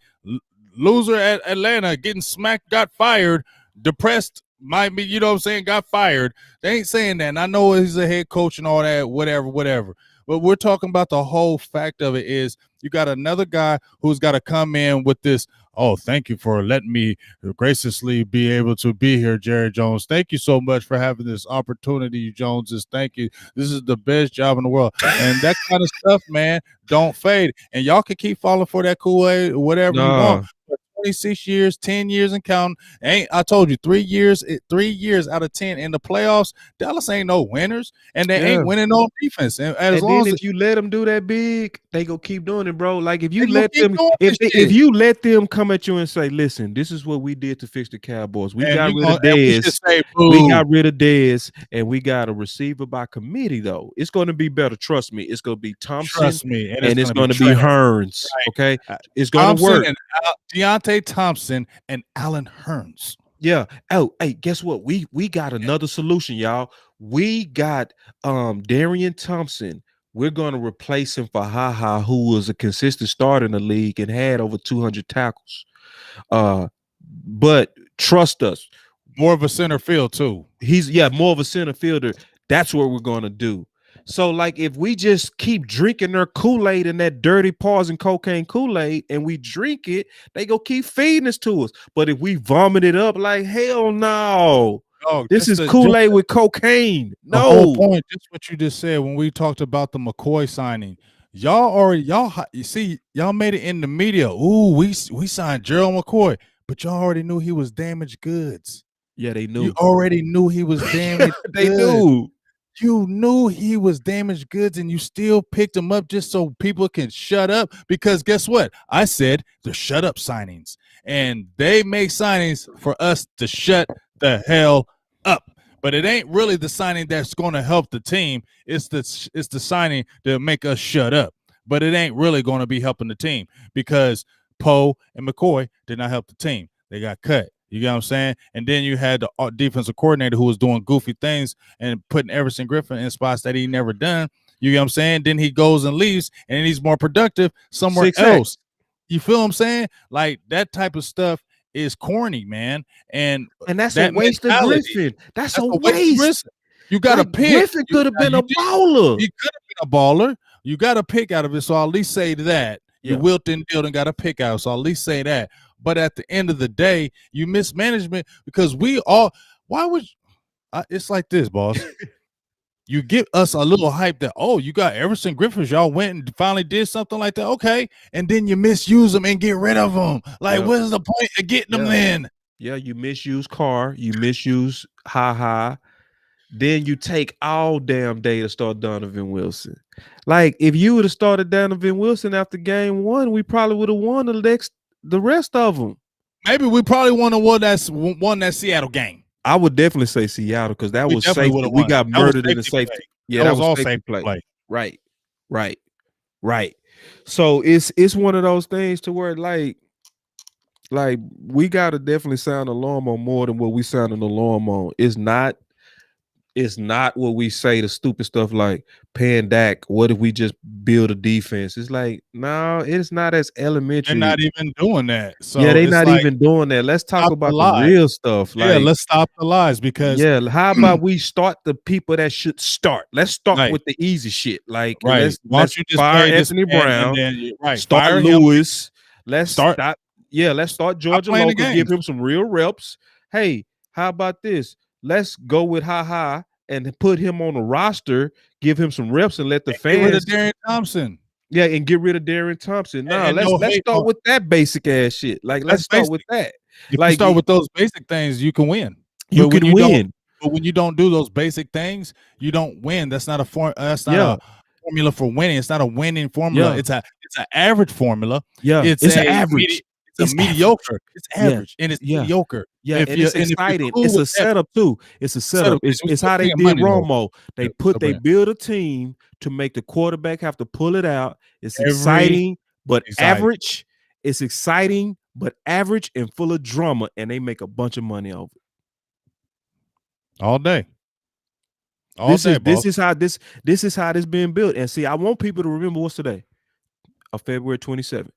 loser at Atlanta getting smacked, got fired, depressed. Might be, you know what I'm saying, got fired. They ain't saying that. And I know he's a head coach and all that, whatever. But we're talking about the whole fact of it is you got another guy who's got to come in with this, oh, thank you for letting me graciously be able to be here, Jerry Jones. Thank you so much for having this opportunity, Joneses. Thank you. This is the best job in the world. And that kind of stuff, man, don't fade. And y'all can keep falling for that Kool-Aid, whatever you want. 26 years, 10 years and counting. I told you 3 years out of 10 in the playoffs. Dallas ain't no winners, and they ain't winning on defense. And as long as you let them do that big, they go keep doing it, bro. Like if you let them, if you let them come at you and say, "Listen, this is what we did to fix the Cowboys. We got rid of Dez. We got rid of Dez, and we got a receiver by committee. Though it's going to be better. Trust me. It's going to be Thompson. Trust me, and it's going to be Hearns. Right. Okay, it's going to work. Deontay Thompson and Allen Hearns. Yeah. Oh, hey, guess what? We got another solution, y'all. We got Darian Thompson. We're going to replace him for HaHa, who was a consistent starter in the league and had over 200 tackles. But trust us, more of a center field too. He's more of a center fielder. That's what we're going to do. So, like, if we just keep drinking their Kool-Aid and that dirty paws and cocaine Kool-Aid and we drink it, they go keep feeding this to us. But if we vomit it up, like, hell no. This is Kool-Aid with cocaine. No. The whole point, just what you just said when we talked about the McCoy signing. Y'all made it in the media. Ooh, we signed Gerald McCoy, but y'all already knew he was damaged goods. Yeah, they knew. You already knew he was damaged They knew. You knew he was damaged goods and you still picked him up just so people can shut up because guess what? I said the shut up signings and they make signings for us to shut the hell up. But it ain't really the signing that's going to help the team. It's the signing to make us shut up. But it ain't really going to be helping the team because Poe and McCoy did not help the team. They got cut. You get what I'm saying? And then you had the defensive coordinator who was doing goofy things and putting Everson Griffin in spots that he never done. You get what I'm saying? Then he goes and leaves and he's more productive somewhere else. You feel what I'm saying? Like that type of stuff is corny, man. And that's a waste of Griffin. That's a waste. You got to pick. Griffin could have been a baller. He could have been a baller. You got to pick out of it. So I'll at least say that. Yeah. You Wilton Dildon got a pick out. So I'll at least say that. But at the end of the day, you mismanagement because it's like this, boss. You give us a little hype that, oh, you got Everson Griffin. Y'all went and finally did something like that. Okay. And then you misuse them and get rid of them. Like, what is the point of getting them in? Yeah, you misuse Carr. You misuse HaHa. Then you take all damn day to start Donovan Wilson. Like, if you would have started Donovan Wilson after game 1, we probably would have won the rest of them. Maybe we probably won that Seattle game. I would definitely say Seattle because that was safety. We got murdered in the safety. Yeah, that was all safety play. Right. So it's one of those things to where like we got to definitely sound alarm on more than what we sound an alarm on. It's not what we say, the stupid stuff like paying Dak. What if we just build a defense? It's like, no, it's not as elementary. They're not even doing that. So yeah, they're not even doing that. Let's talk about the real stuff. Like, let's stop the lies because how about we start the people that should start? Let's start with the easy shit. Like, let's you just fire Anthony Brown, start Lewis. Let's stop. Yeah, let's start Stop Georgia playing the local, give games. him some real reps. Hey, how about this? Let's go with Ha and put him on the roster, give him some reps, and let the Get rid fans. of Darian Thompson. Yeah, and get rid of Darren Thompson. Nah, And let's no let's hate start on. with that basic ass shit. Like, let's That's start with basic. that. If you Like, start with those basic things, you can win. you But when can you don't, win. but when you don't do those basic things, you don't win. That's not a form. That's not Yeah, a formula for winning. It's not a winning formula. yeah, It's an average formula. yeah. It's It's an a average. it's a It's average. mediocre. It's Yeah, average and it's yeah. mediocre. Yeah, If and you it's and if you're exciting. cool It's with a that setup too. It's a setup, setup. we're It's still how they bringing did money though. Romo. Yeah, They build a team to make the quarterback have to pull it out. It's every exciting, but exciting average. It's exciting, but average and full of drama, and they make a bunch of money off it. all day. All day, boss. This is how this being built. And see, I want people to remember what's today, of February 27th.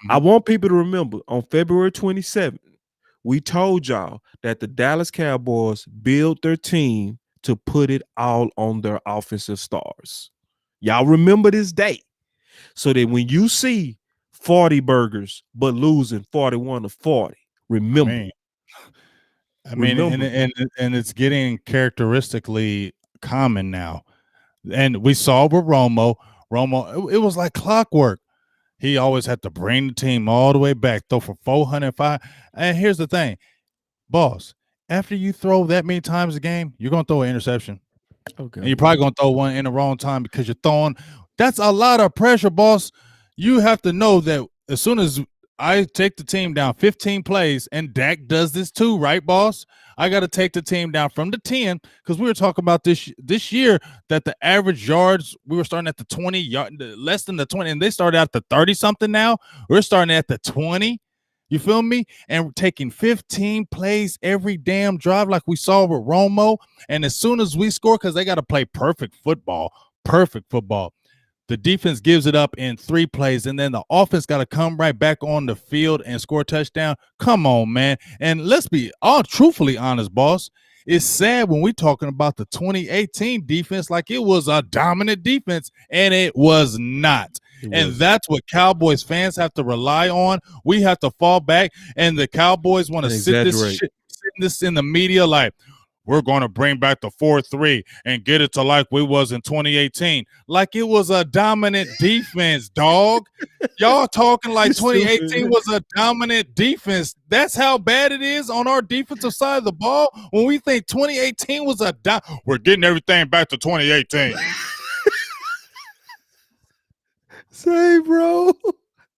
I want people to remember on February 27th, we told y'all that the Dallas Cowboys built their team to put it all on their offensive stars. Y'all remember this day so that when you see 40 burgers but losing 41-40, remember. I mean, and it's getting characteristically common now. And we saw with Romo. Romo, it was like clockwork. He always had to bring the team all the way back, throw for 405. And here's the thing, boss, after you throw that many times a game, you're going to throw an interception. Okay. And you're probably going to throw one in the wrong time because you're throwing. That's a lot of pressure, boss. You have to know that as soon as I take the team down 15 plays, and Dak does this too, right, boss? I got to take the team down from the 10 because we were talking about this year that the average yards, we were starting at the 20 yard, less than the 20, and they started at the 30 something now. We're starting at the 20. You feel me? And taking 15 plays every damn drive like we saw with Romo. And as soon as we score, because they got to play perfect football, the defense gives it up in 3 plays, and then the offense got to come right back on the field and score a touchdown. Come on, man. And let's be all truthfully honest, boss. It's sad when we're talking about the 2018 defense like it was a dominant defense, and it was not. And that's what Cowboys fans have to rely on. We have to fall back, and the Cowboys want to sit this in the media like, we're going to bring back the 4-3 and get it to like we was in 2018. Like it was a dominant defense, dog. Y'all talking like 2018 was a dominant defense. That's how bad it is on our defensive side of the ball when we think 2018 was we're getting everything back to 2018. Say, bro,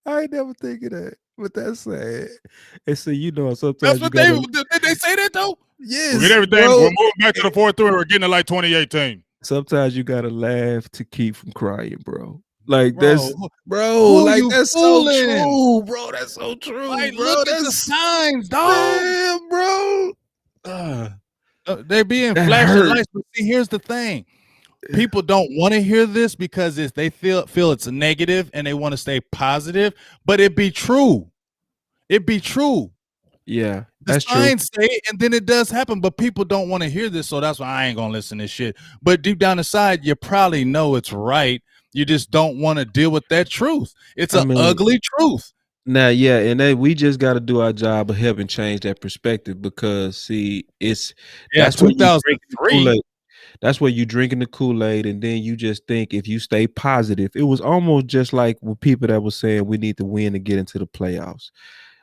I ain't never think of that, but that's sad. And so, you know, sometimes that's what did they say that though? Yes, we're getting everything. Bro. We're moving back to the 4-3. We're getting it like 2018. Sometimes you gotta laugh to keep from crying, bro. Like bro, that's like that's fooling? So true, bro. That's so true, like, bro. Look That's at the signs, dog. Damn, bro. They're being flashing lights. But see, here's the thing. People don't want to hear this because they feel it's negative and they want to stay positive, but it be true. It be true. Yeah, the signs say it, and then it does happen, but people don't want to hear this, so that's why I ain't gonna listen to this shit. But deep down inside, you probably know it's right. You just don't want to deal with that truth. It's an ugly truth. Now, yeah, and we just got to do our job of helping change that perspective because, see, that's 2003. That's where you drinking the Kool-Aid, and then you just think if you stay positive, it was almost just like with people that were saying we need to win to get into the playoffs,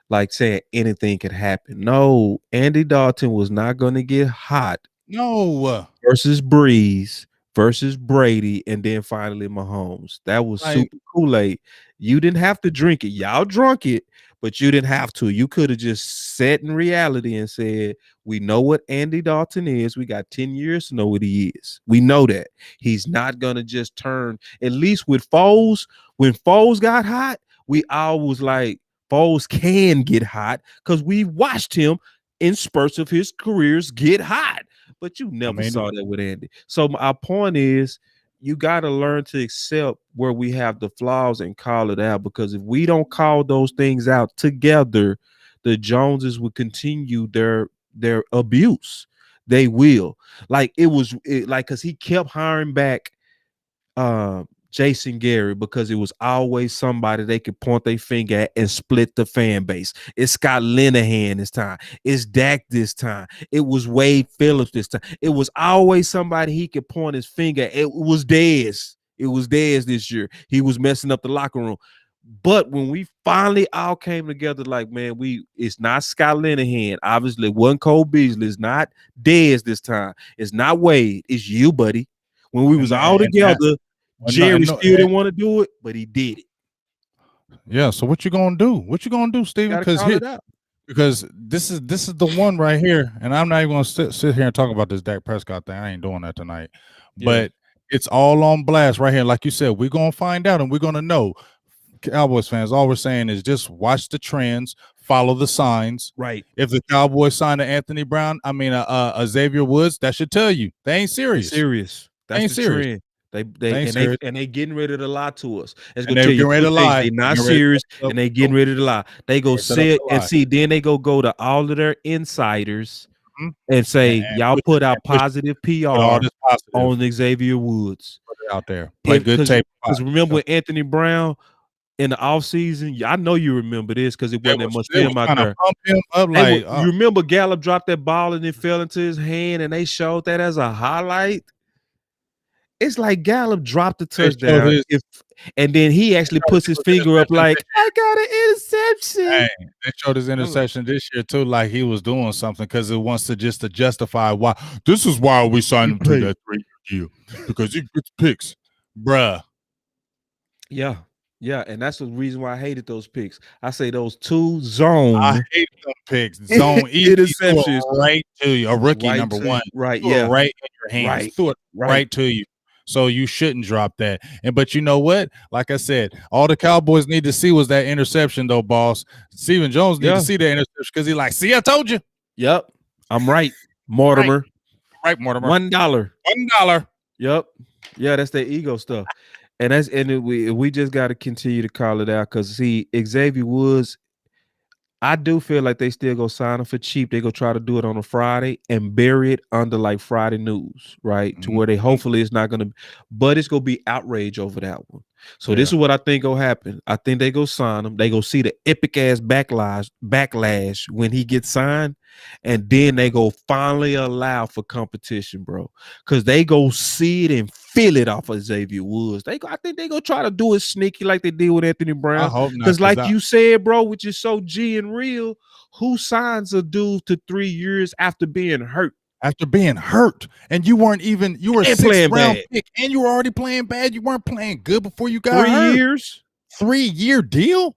like saying anything could happen. No, Andy Dalton was not going to get hot. No, versus Breeze versus Brady, and then finally Mahomes. That was super Kool-Aid. You didn't have to drink it. Y'all drunk it, but you didn't have to. You could have just sat in reality and said, we know what Andy Dalton is. We got 10 years to know what he is. We know that. He's not going to just turn, at least with Foles. When Foles got hot, we always like, Foles can get hot because we watched him in spurts of his careers get hot. But you never saw that with Andy. So our point is, you got to learn to accept where we have the flaws and call it out. Because if we don't call those things out together, the Joneses will continue their abuse. They will. Like because he kept hiring back Jason Garrett, because it was always somebody they could point their finger at and split the fan base. It's Scott Linehan this time. It's Dak this time. It was Wade Phillips this time. It was always somebody he could point his finger at. It was Dez. It was Dez this year. He was messing up the locker room. But when we finally all came together, like, man, it's not Scott Linehan. Obviously, it wasn't Cole Beasley. It's not Dez this time. It's not Wade. It's you, buddy. When we was all together, Jerry still didn't want to do it, but he did it. Yeah. So what you gonna do? What you gonna do, Steven? Because this is the one right here, and I'm not even gonna sit here and talk about this Dak Prescott thing. I ain't doing that tonight. But it's all on blast right here. Like you said, we're gonna find out and we're gonna know. Cowboys fans, all we're saying is just watch the trends, follow the signs. Right. If the Cowboys sign Anthony Brown, Xavier Woods, that should tell you they ain't serious. That's the trend. They getting ready to lie to us. It's gonna tell you they're not serious, and they getting ready to lie. They go say it and see. Then they go to all of their insiders and say, y'all put out positive PR on Xavier Woods. Put it out there. Play good tape. Because remember with Anthony Brown in the offseason, I know you remember this because it wasn't that much film out there. You remember Gallup dropped that ball and it fell into his hand, and they showed that as a highlight. It's like Gallup dropped the touchdown, and then he actually puts his finger up like, I got an interception. Hey, they showed his interception this year too, like he was doing something because it wants to justify why. This is why we signed him to that 3-year deal, because he gets picks, bruh. Yeah, and that's the reason why I hated those picks. I say those two zone. I hate them picks. Zone interceptions right to you. A rookie right number one. Right, right in your hands. Right, threw it right to you. So you shouldn't drop that. But you know what? Like I said, all the Cowboys need to see was that interception, though, boss. Stephen Jones need to see that interception because he's like, see, I told you. Yep. I'm right, Mortimer. Right, Mortimer. $1. $1. Yep. Yeah, that's that ego stuff. And we just got to continue to call it out because, see, Xavier Woods, I do feel like they still go sign him for cheap. They go try to do it on a Friday and bury it under like Friday news, right? To where they hopefully it's not going to, but it's going to be outrage over that one. So this is what I think will happen. I think they go sign him. They go see the epic ass backlash when he gets signed, and then they go finally allow for competition, bro. Because they go see it and feel it off of Xavier Woods. I think they go try to do it sneaky like they did with Anthony Brown. I hope not. Because like you said, bro, which is so G and real, who signs a dude to 3 years after being hurt? After being hurt, and you were a 6th round pick, and you were already playing bad. You weren't playing good before you got 3 years, 3-year deal.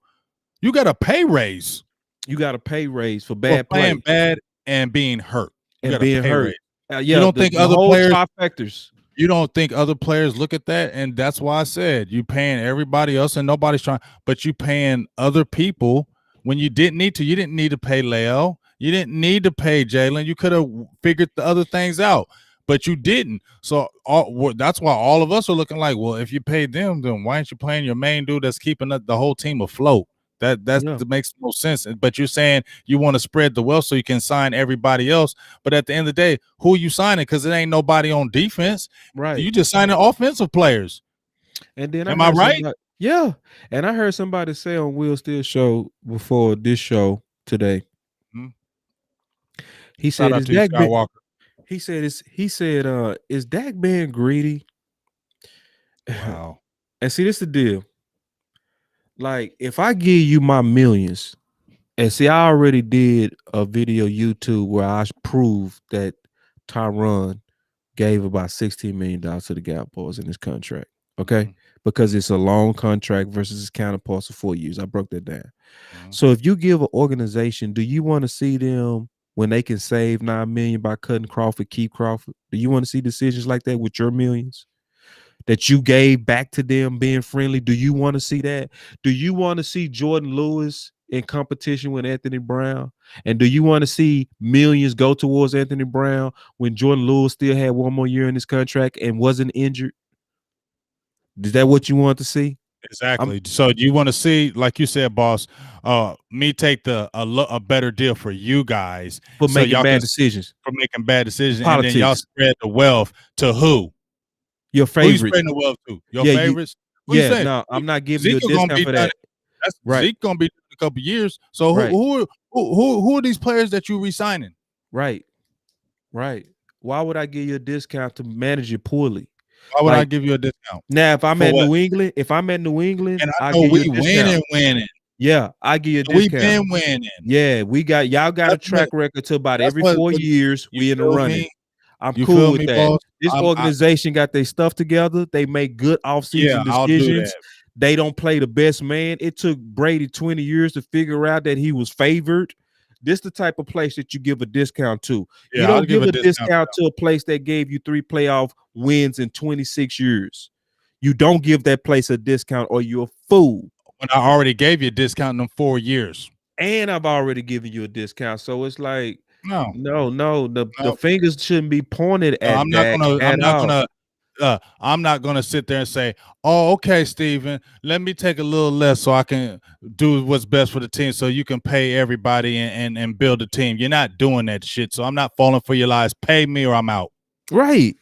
You got a pay raise. You got a pay raise for bad playing bad and being hurt. You don't think other players? You don't think other players look at that? And that's why I said you paying everybody else, and nobody's trying, but you paying other people when you didn't need to. You didn't need to pay Leo. You didn't need to pay Jalen. You could have figured the other things out, but you didn't. So that's why all of us are looking like, well, if you paid them, then why aren't you playing your main dude that's keeping the whole team afloat? That makes no sense. But you're saying you want to spread the wealth so you can sign everybody else. But at the end of the day, who are you signing? Because it ain't nobody on defense. Right. You just signing offensive players. And then am I right? Yeah. And I heard somebody say on Will Steele show before this show today. He said, "Is Dak is Dak being greedy?" Wow. And see, this is the deal. Like, if I give you my millions, and see, I already did a video YouTube where I proved that Tyron gave about $16 million to the Cowboys in his contract. Okay, because it's a long contract versus his counterparts of 4 years. I broke that down. So if you give an organization, do you want to see them when they can save $9 million by cutting Crawford, keep Crawford? Do you want to see decisions like that with your millions that you gave back to them being friendly? Do you want to see that? Do you want to see Jordan Lewis in competition with Anthony Brown? And do you want to see millions go towards Anthony Brown when Jordan Lewis still had 1 more year in his contract and wasn't injured? Is that what you want to see? Exactly. So do you want to see, like you said, boss, me take a better deal for you guys for making bad decisions. For making bad decisions. Politics. And then y'all spread the wealth to who? Your Who you favorite. spreading the wealth to? Your Yeah, favorites? Who you say? no, I'm not giving you a Zeke gonna discount be for done. that. That's Right. Zeke gonna be done in a couple years. So Right. who are these players that you re-signing? Right. Why would I give you a discount to manage it poorly? Why would I give you a discount? Now, if I'm For at what? New England, And I I'll know give you we a discount. winning. Yeah, I give you a We discount. been winning. Yeah, y'all got a That's track what record to about that's every what 4 years you we in the feel running. me? I'm You cool feel with me, that. boss? This organization got their stuff together. They make good off-season I'll do decisions. that. They don't play the best man. It took Brady 20 years to figure out that he was favored. This the type of place that you give a discount to. Yeah, You I'll don't give give a a discount discount to a place that gave you 3 playoff wins in 26 years. You don't give that place a discount or you're a fool. when I already gave you a discount in them 4 years. And I've already given you a discount. So it's like, No. The fingers shouldn't be pointed at I'm not Dak I'm not gonna sit there and say, "Oh, okay, Steven, let me take a little less so I can do what's best for the team, so you can pay everybody and build a team." You're not doing that shit, so I'm not falling for your lies. Pay me or I'm out. Right.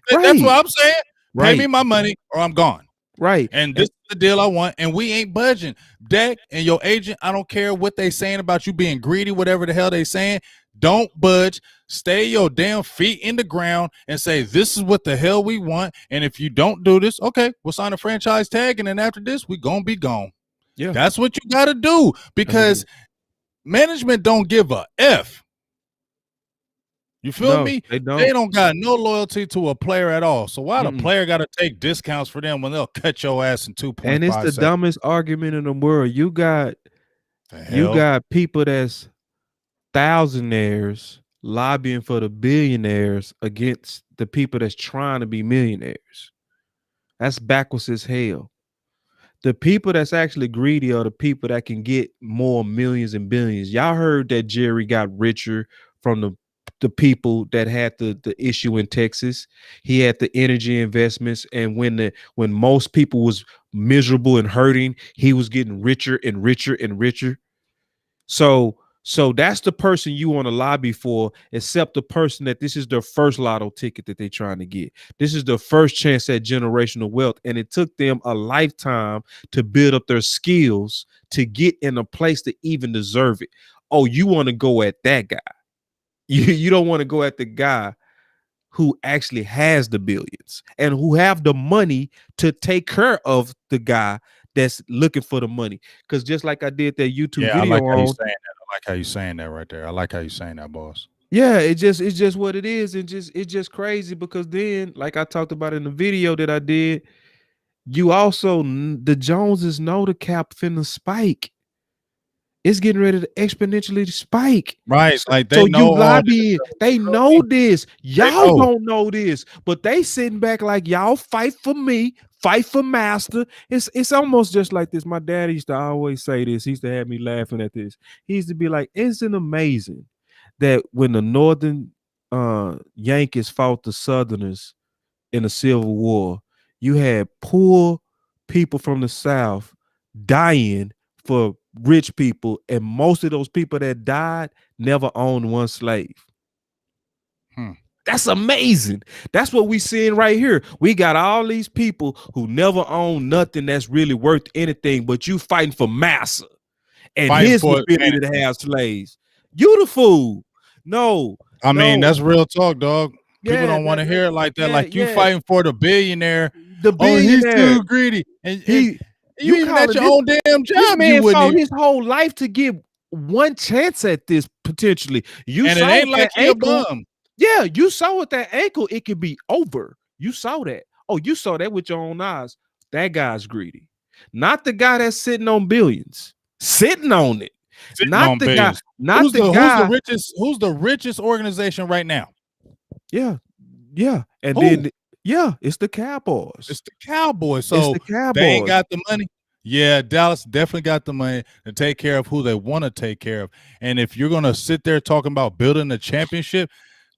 That's what I'm saying. Pay me Right. my money or I'm gone. Right. And this is the deal I want, and we ain't budging. Dak and your agent, I don't care what they saying about you being greedy, whatever the hell they saying. Don't budge. Stay your damn feet in the ground and say, this is what the hell we want. And if you don't do this, okay, we'll sign a franchise tag. And then after this, we going to be gone. Yeah. That's what you got to do, because management don't give a F. You feel me? They They don't got no loyalty to a player at all. So why the player got to take discounts for them when they'll cut your ass in 2.5 And it's the dumbest argument in the world. You got people that's thousandaires lobbying for the billionaires against the people that's trying to be millionaires. That's backwards as hell. The people that's actually greedy are the people that can get more millions and billions. Y'all heard that Jerry got richer from the people that had the issue in Texas. He had the energy investments, and when most people was miserable and hurting, he was getting richer and richer and richer. So that's the person you want to lobby for, except the person that this is their first lotto ticket that they're trying to get. This is the first chance at generational wealth, and it took them a lifetime to build up their skills to get in a place to even deserve it. Oh, you want to go at that guy. You don't want to go at the guy who actually has the billions and who have the money to take care of the guy that's looking for the money. Because just like I did that YouTube video I like how you saying that right there. I like how you saying that, boss. Yeah, it's just what it is. It's just crazy, because then, like I talked about in the video that I did, you also, the Joneses know the cap finna spike. It's getting ready to exponentially spike. Right. Like So you lobbying. They know this. Y'all don't know this, but they sitting back like, y'all fight for me, fight for master. It's almost just like this. My dad used to always say this. He used to have me laughing at this. He used to be like, isn't it amazing that when the Northern Yankees fought the Southerners in the Civil War, you had poor people from the South dying for rich people, and most of those people that died never owned one slave. That's amazing. That's what we seeing right here. We got all these people who never owned nothing that's really worth anything, but you fighting for massa and his ability to have slaves. You the fool. No, I mean, that's real talk, dog. People don't want to hear it like that. Like, you fighting for the billionaire. The billionaire. Oh, he's too greedy. And you even at your own damn job. This man fought his whole life to get one chance at this potentially. And it ain't like he a bum. Yeah, you saw with that ankle, it could be over. You saw that. Oh, you saw that with your own eyes. That guy's greedy. Not the guy that's sitting on billions. Sitting on it. Not the guy. Not the guy. Who's the richest organization right now? Yeah. And then it's the Cowboys. It's the Cowboys. So they ain't got the money. Yeah, Dallas definitely got the money to take care of who they want to take care of. And if you're gonna sit there talking about building a championship,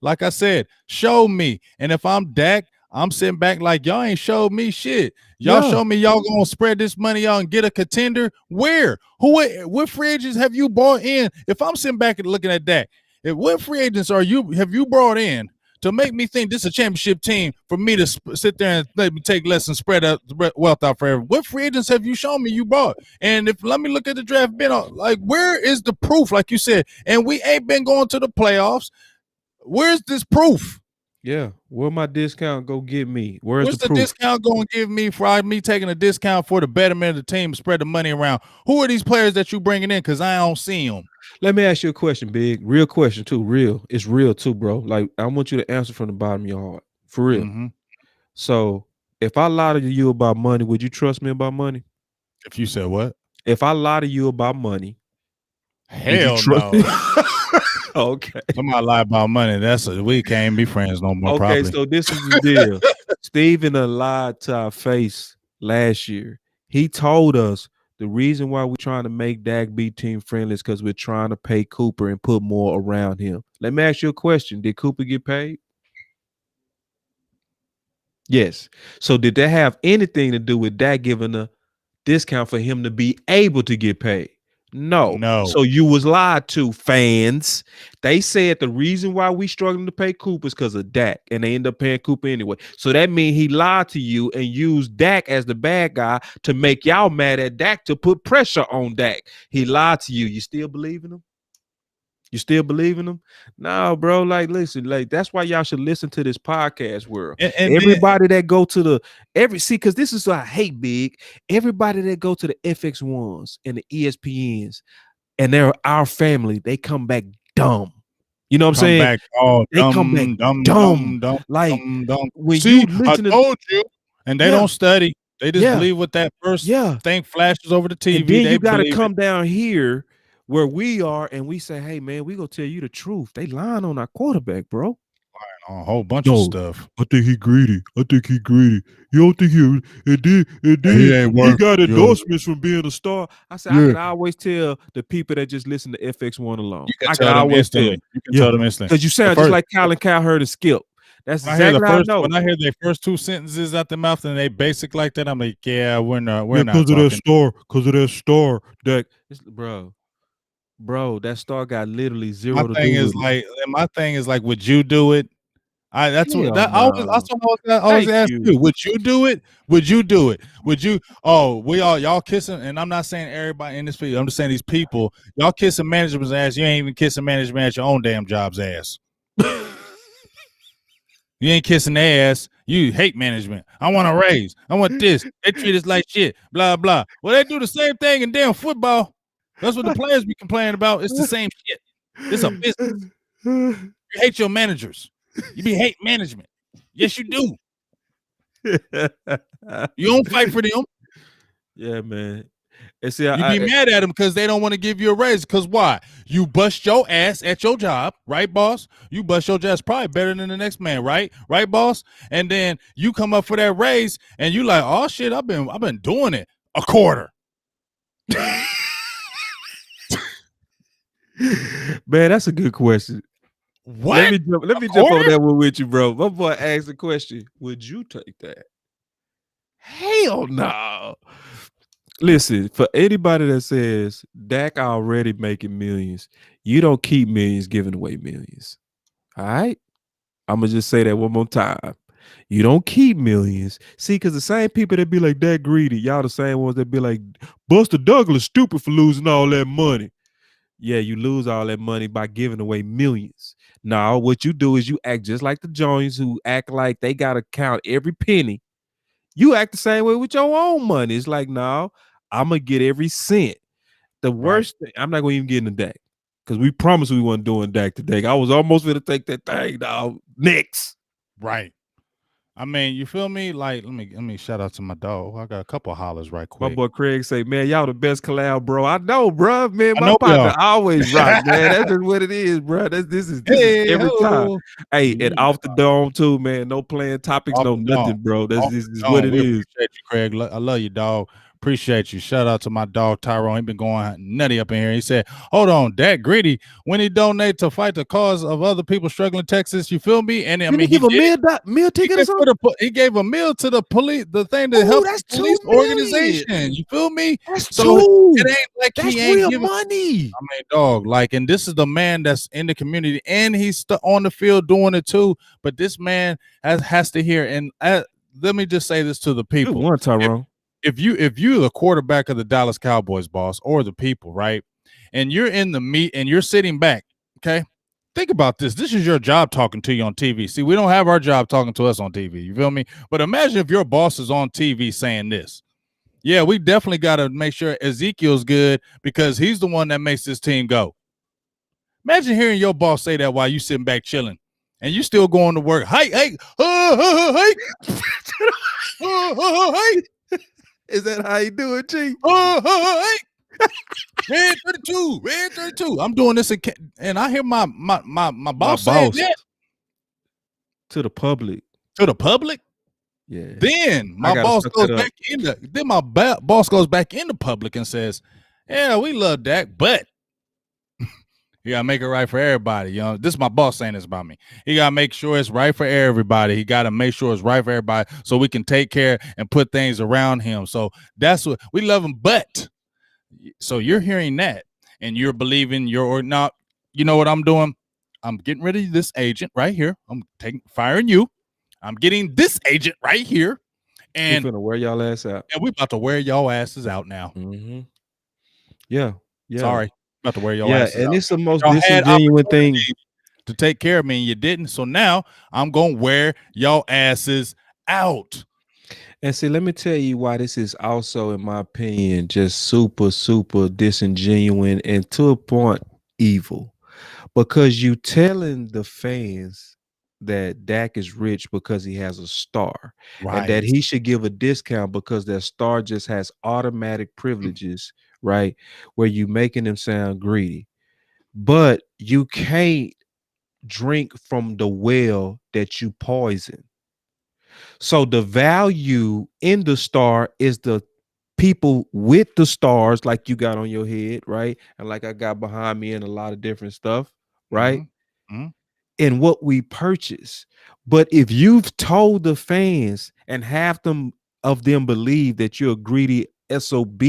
like I said, show me. And if I'm Dak, I'm sitting back like, y'all ain't showed me shit. Y'all show me y'all gonna spread this money out and get a contender. Where? What free agents have you brought in? If I'm sitting back and looking at Dak, what free agents have you brought in to make me think this is a championship team for me to sit there and let me take less and spread out wealth out for everyone. What free agents have you shown me you brought? And if let me look at the draft, like where is the proof? Like you said, and we ain't been going to the playoffs. Where's this proof? Yeah, where my discount go get me? Where's the discount going to give me for me taking a discount for the betterment of the team, spread the money around? Who are these players that you bringing in? Because I don't see them. Let me ask you a question, Big. Real question too. Real. It's real too, bro. Like I want you to answer from the bottom of your heart. For real. Mm-hmm. So if I lie to you about money, would you trust me about money? If you said what? If I lie to you about money, hell no. Okay. Somebody lie about money. We can't be friends no more. Okay, probably. So this is the deal. Steven lied to our face last year. He told us the reason why we're trying to make Dak be team friendly is because we're trying to pay Cooper and put more around him. Let me ask you a question. Did Cooper get paid? Yes. So did that have anything to do with Dak giving a discount for him to be able to get paid? No. So you was lied to, fans. They said the reason why we struggling to pay Cooper is because of Dak, and they end up paying Cooper anyway. So that means he lied to you and used Dak as the bad guy to make y'all mad at Dak to put pressure on Dak. He lied to you. You still believe in him? You still believe in him? No, bro. Like, listen, like that's why y'all should listen to this podcast world. And everybody that go to because this is what I hate, Big. Everybody that go to the FX1s and the ESPNs and they're our family, they come back dumb. You know what I'm saying? They come back dumb. Like when you listen I told you, and they don't study. They just believe what that first thing flashes over the TV. And then you got to come down here where we are, and we say, hey, man, we gonna tell you the truth. They lying on our quarterback, bro. Lying on a whole bunch of stuff. I think he greedy. You don't think he he got endorsements from being a star. I said, I can always tell the people that just listen to FX1 alone. I can always tell. You can tell them instantly. Because you sound just like Colin Cowherd and Skip. That's exactly how I know. When I hear their first two sentences out their mouth and they basic like that, I'm like, yeah, we're not. Because of that star. That Bro, that star got literally zero to do with it. My thing is like, would you do it? I always ask you, would you do it? Would you do it? Would you? Oh, y'all kissing, and I'm not saying everybody in this video. I'm just saying these people, y'all kissing management's ass. You ain't even kissing management at your own damn job's ass. You ain't kissing their ass. You hate management. I want a raise. I want this. They treat us like shit. Blah blah. Well, they do the same thing in damn football. That's what the players be complaining about. It's the same shit. It's a business. You hate your managers. You be hate management. Yes, you do. You don't fight for them. Yeah, man. And see, you be mad at them because they don't want to give you a raise. Because why? You bust your ass at your job, right, boss? You bust your ass probably better than the next man, right? Right, boss? And then you come up for that raise, and you like, oh shit, I've been doing it a quarter. Man, that's a good question. What? Let me jump on that one with you, bro. My boy asked the question, would you take that? Hell no. Listen, for anybody that says Dak already making millions, you don't keep millions giving away millions. All right? I'm going to just say that one more time. You don't keep millions. See, because the same people that be like that greedy, y'all the same ones that be like, Buster Douglas stupid for losing all that money. Yeah, you lose all that money by giving away millions. Now, what you do is you act just like the Jones who act like they got to count every penny. You act the same way with your own money. It's like, no, I'm going to get every cent. The worst thing, I'm not going to even get into Dak because we promised we weren't doing Dak today. I was almost going to take that thing, dog. Next. Right. I mean, you feel me? Like, let me shout out to my dog. I got a couple of hollers right quick. My boy Craig say, man, y'all the best collab, bro. I know, bro. Man, my partner always rock, man. That's just what it is, bro. This is every time. Hey, and off the dome too, man. No playing topics, no nothing, bro. This is what it is. Appreciate you, Craig. I love you, dog. Appreciate you. Shout out to my dog Tyron. He been going nutty up in here. He said, "Hold on, Dak greedy when he donate to fight the cause of other people struggling in Texas." You feel me? And I Didn't mean, he give a meal ticket or something? He gave a meal to the police, the thing to Ooh, help that's the police $2 million. organization. You feel me? That's So two. it ain't like That's he ain't real giving. money. I mean, dog, like, and this is the man that's in the community, and he's on the field doing it too. But this man has to hear. And let me just say this to the people: Good one, Tyrone. if you're the quarterback of the Dallas Cowboys, boss, or the people, right, and you're in the meet and you're sitting back, okay, think about this. This is your job talking to you on TV. See, we don't have our job talking to us on TV. You feel me? But imagine if your boss is on TV saying this. Yeah, we definitely got to make sure Ezekiel's good because he's the one that makes this team go. Imagine hearing your boss say that while you sitting back chilling and you still going to work. Hey. Is that how you do it, G? Red 32. I'm doing this and I hear my boss saying that to the public. To the public? Yeah. Then my boss goes back in boss goes back in the public and says, "Yeah, we love Dak, but you gotta make it right for everybody." You know, this is my boss saying this about me. He gotta make sure it's right for everybody. He gotta make sure it's right for everybody so we can take care and put things around him. So that's what we love him, but so you're hearing that and you're believing you're not. You know what I'm doing? I'm getting rid of this agent right here. I'm firing you. I'm getting this agent right here, and we're gonna wear y'all ass out. And we're about to wear y'all asses out now. Mm-hmm. Yeah. Sorry, about to wear y'all asses out. And it's the most disingenuous thing to take care of me, and you didn't. So now I'm gonna wear y'all asses out. And see, let me tell you why this is also, in my opinion, just super, super disingenuous and to a point evil, because you telling the fans that Dak is rich because he has a star, right, and that he should give a discount because that star just has automatic privileges, right? Where you making them sound greedy, but you can't drink from the well that you poison. So the value in the star is the people with the stars, like you got on your head, right? And like I got behind me and a lot of different stuff, right? Mm-hmm. And what we purchase. But if you've told the fans and half of them believe that you're a greedy SOB,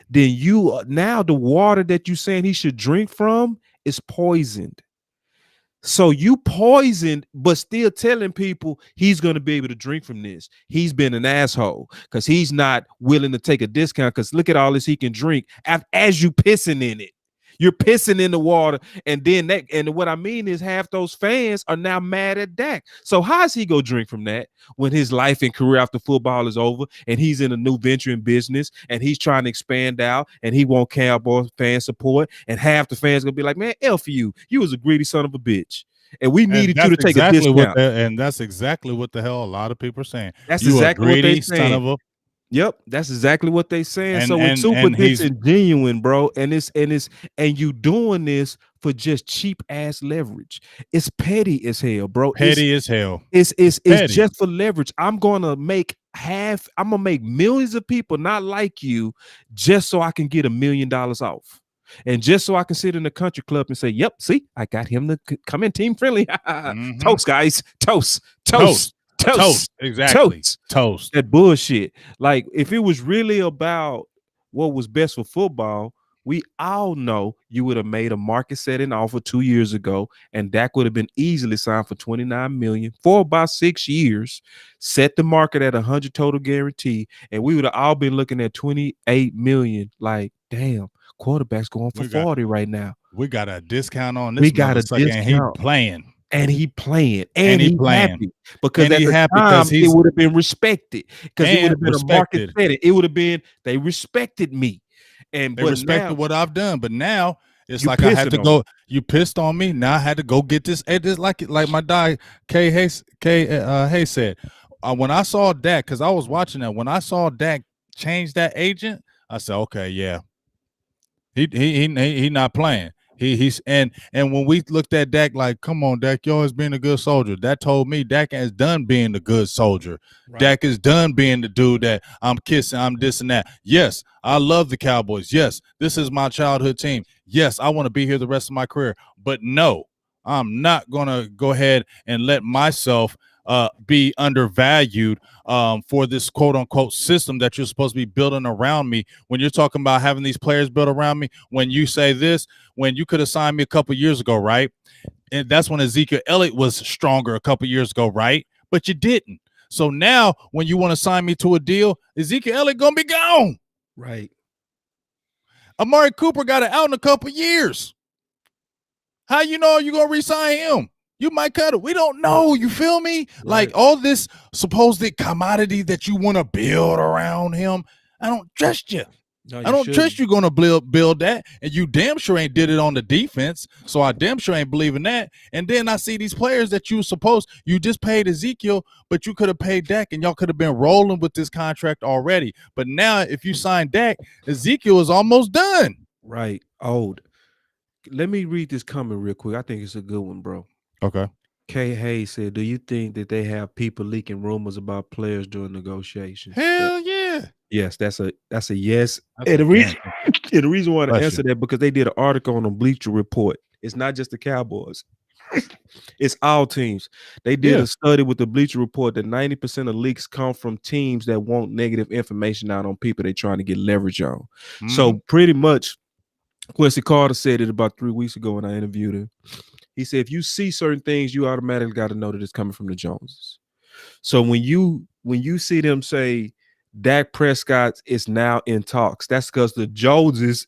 then now the water that you're saying he should drink from is poisoned. So you poisoned, but still telling people he's going to be able to drink from this. He's been an asshole because he's not willing to take a discount because look at all this he can drink as you pissing in it. You're pissing in the water, and then what I mean is half those fans are now mad at Dak. So how is he go drink from that when his life and career after football is over and he's in a new venture in business and he's trying to expand out and he want Cowboys fan support and half the fans gonna be like, man, F you was a greedy son of a bitch. And we needed you to take a discount. And that's exactly what the hell a lot of people are saying. That's exactly what they saying. Son of a. Yep, that's exactly what they saying. So it's super disingenuous, bro. And you doing this for just cheap ass leverage. It's petty as hell, bro. Petty as hell. It's just for leverage. I'm gonna make millions of people not like you just so I can get $1 million off. And just so I can sit in the country club and say, yep, see, I got him to come in team friendly. Mm-hmm. Toast, guys. Toast. Exactly. Toast. That bullshit. Like, if it was really about what was best for football, we all know you would have made a market setting offer 2 years ago, and Dak would have been easily signed for $29 million for about 6 years, set the market at 100 total guarantee, and we would have all been looking at $28 million. Like, damn, quarterback's going for 40 right now. We got a discount on this. We got a discount. And he playing. And he playing. And he happy. Because and at the time, it would have been respected. Because it would have been a market setting. It would have been, they respected me. And they respected what I've done. But now it's like I had to go. You pissed on me. Now I had to go get this. It's like my guy Kay Hayes said. When I saw Dak, because I was watching that, when I saw Dak change that agent, I said, okay, yeah. He not playing. He's and when we looked at Dak, like, come on, Dak, you always been a good soldier. That told me Dak has done being the good soldier. Right. Dak is done being the dude that I'm kissing, I'm this and that. Yes, I love the Cowboys. Yes, this is my childhood team. Yes, I want to be here the rest of my career. But no, I'm not gonna go ahead and let myself be undervalued for this quote unquote system that you're supposed to be building around me. When you're talking about having these players built around me, when you say this, when you could have signed me a couple years ago, right? And that's when Ezekiel Elliott was stronger a couple years ago, right? But you didn't. So now when you want to sign me to a deal, Ezekiel Elliott gonna be gone. Right. Amari Cooper got it out in a couple years. How you know you're gonna re-sign him? You might cut it. We don't know. You feel me? Right. Like all this supposed commodity that you want to build around him. I don't trust you. No, I don't trust you're going to build that. And you damn sure ain't did it on the defense. So I damn sure ain't believing that. And then I see these players that you just paid Ezekiel, but you could have paid Dak and y'all could have been rolling with this contract already. But now if you sign Dak, Ezekiel is almost done. Right. Old. Let me read this comment real quick. I think it's a good one, bro. Okay. K. Hayes said, do you think that they have people leaking rumors about players during negotiations? Hell yeah. Yes, that's a yes. And the reason why I answer that, because they did an article on the Bleacher Report. It's not just the Cowboys. It's all teams. They did a study with the Bleacher Report that 90% of leaks come from teams that want negative information out on people they're trying to get leverage on. Mm-hmm. So pretty much, Quincy Carter said it about 3 weeks ago when I interviewed him. He said, if you see certain things, you automatically got to know that it's coming from the Joneses. So when you see them say Dak Prescott is now in talks, that's because the Joneses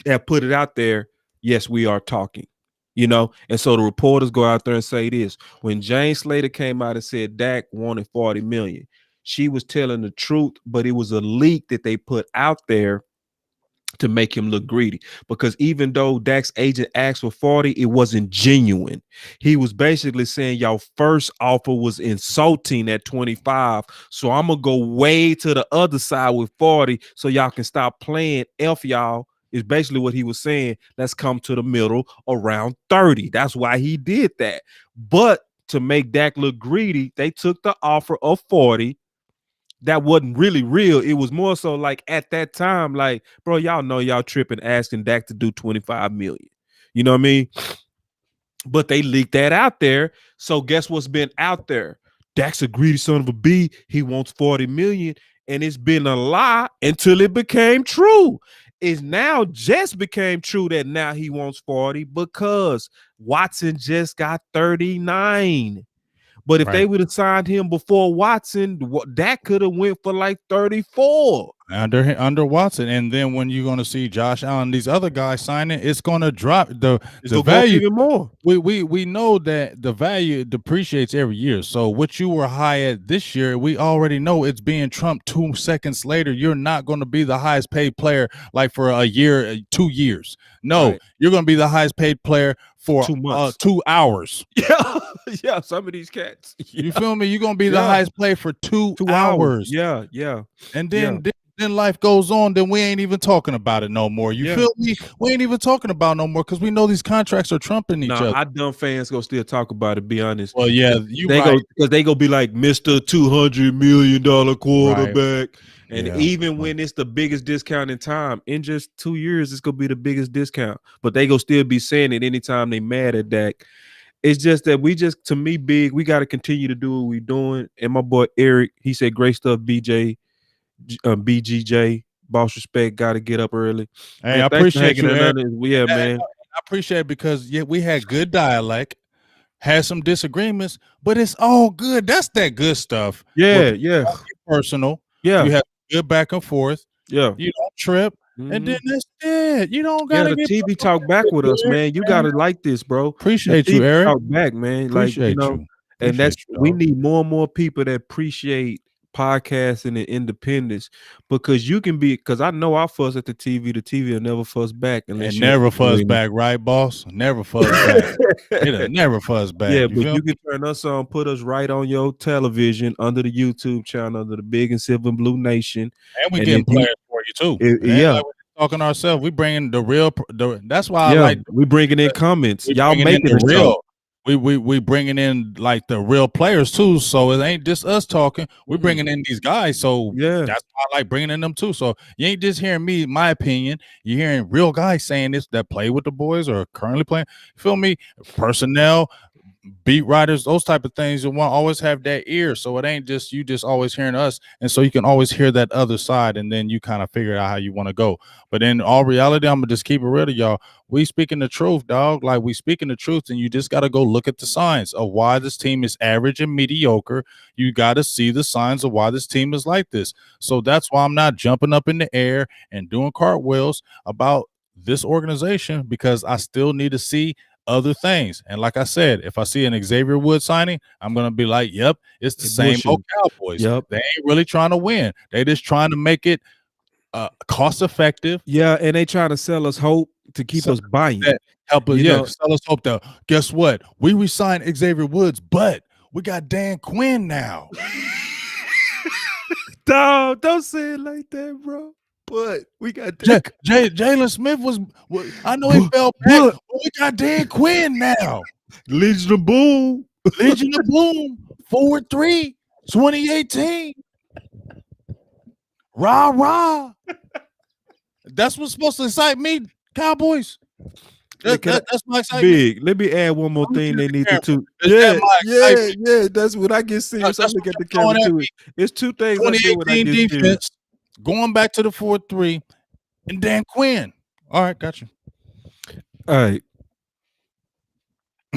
have put it out there. Yes, we are talking, and so the reporters go out there and say this. When Jane Slater came out and said Dak wanted $40 million, she was telling the truth, but it was a leak that they put out there to make him look greedy, because even though Dak's agent asked for 40, it wasn't genuine. He was basically saying y'all first offer was insulting at 25, so I'm gonna go way to the other side with 40 so y'all can stop playing F y'all, is basically what he was saying. Let's come to the middle around 30. That's why he did that. But to make Dak look greedy, they took the offer of 40. That wasn't really real. It was more so like at that time, like, bro, y'all know y'all tripping asking Dak to do 25 million. You know what I mean? But they leaked that out there. So guess what's been out there? Dak's a greedy son of a B. He wants 40 million. And it's been a lie until it became true. It now just became true that now he wants 40 because Watson just got 39. But if they would have signed him before Watson, Dak could have went for like 34 under Watson. And then when you're going to see Josh Allen, these other guys signing, it's going to drop the value even more. We know that the value depreciates every year. So what you were high at this year, we already know it's being trumped 2 seconds later. You're not going to be the highest paid player like for a year, 2 years. No, you're going to be the highest paid player for 2 months, 2 hours. Yeah, some of these cats. You feel me? You're going to be the highest player for 2 hours. Yeah. And then life goes on, then we ain't even talking about it no more. You feel me? We ain't even talking about no more because we know these contracts are trumping each other. Our dumb fans gonna still talk about it, be honest. Well, yeah, because they gonna be like Mr. $200 million quarterback. Right. And even when it's the biggest discount in time, in just 2 years, it's gonna be the biggest discount. But they gonna still be saying it anytime they mad at Dak. It's just that to me, Big, we got to continue to do what we're doing. And my boy Eric, he said, great stuff, BGJ, boss respect, got to get up early. Hey, I appreciate you, Eric. Man. I appreciate it because we had good dialect, had some disagreements, but it's all good. That's that good stuff. Yeah. Personal. Yeah. You have good back and forth. Yeah. You don't trip. Mm-hmm. And then that's it. You don't gotta the TV talk back with us, man. You gotta like this, bro. Appreciate you, Eric. Talk back, man. Appreciate you. And we need more and more people that appreciate podcasting and independence, because I know I fuss at the TV will never fuss back. And never fuss back, right, boss? Never fuss back. It'll never fuss back. Yeah, but you can turn us on, put us right on your television under the YouTube channel, under the Big and Silver and Blue Nation. And we getting players for you too. talking to ourselves. We bringing the real. That's why I Yeah, like. we bringing in comments. We Y'all bringing in making the the show. real. We bringing in like the real players too. So it ain't just us talking. We bringing in these guys. So Yeah, that's why I like bringing in them too. So you ain't just hearing me, my opinion. You're hearing real guys saying this that play with the boys or currently playing. Feel me? Personnel, beat writers, those type of things. You want to always have that ear, so it ain't just you just always hearing us, and so you can always hear that other side, and then you kind of figure out how you want to go. But in all reality, I'm gonna just keep it real to y'all. We speaking the truth, dog. Like we speaking the truth, and you just got to go look at the signs of why this team is average and mediocre. You got to see the signs of why this team is like this. So that's why I'm not jumping up in the air and doing cartwheels about this organization, because I still need to see other things. And like I said, if I see an Xavier Woods signing, I'm gonna be like, yep, it's the same old Cowboys. Yep. They ain't really trying to win. They just trying to make it cost effective. Yeah, and they trying to sell us hope to keep us buying. That help us, You yeah, know, sell us hope that guess what? We re-signed Xavier Woods, but we got Dan Quinn now. Dog, don't say it like that, bro. But we got Jalen Smith was I know he fell back, but we got Dan Quinn now. Legion of Boom. Legion of Boom, 4-3, 2018. Rah rah. That's what's supposed to excite me, Cowboys. That's my excitement. Big. Let me add one more thing they need to do. Yeah. That's when I get serious. I look at the camera too. It's two things I do when I get defense, serious. Going back to the 4-3, and Dan Quinn. All right, got you. All right.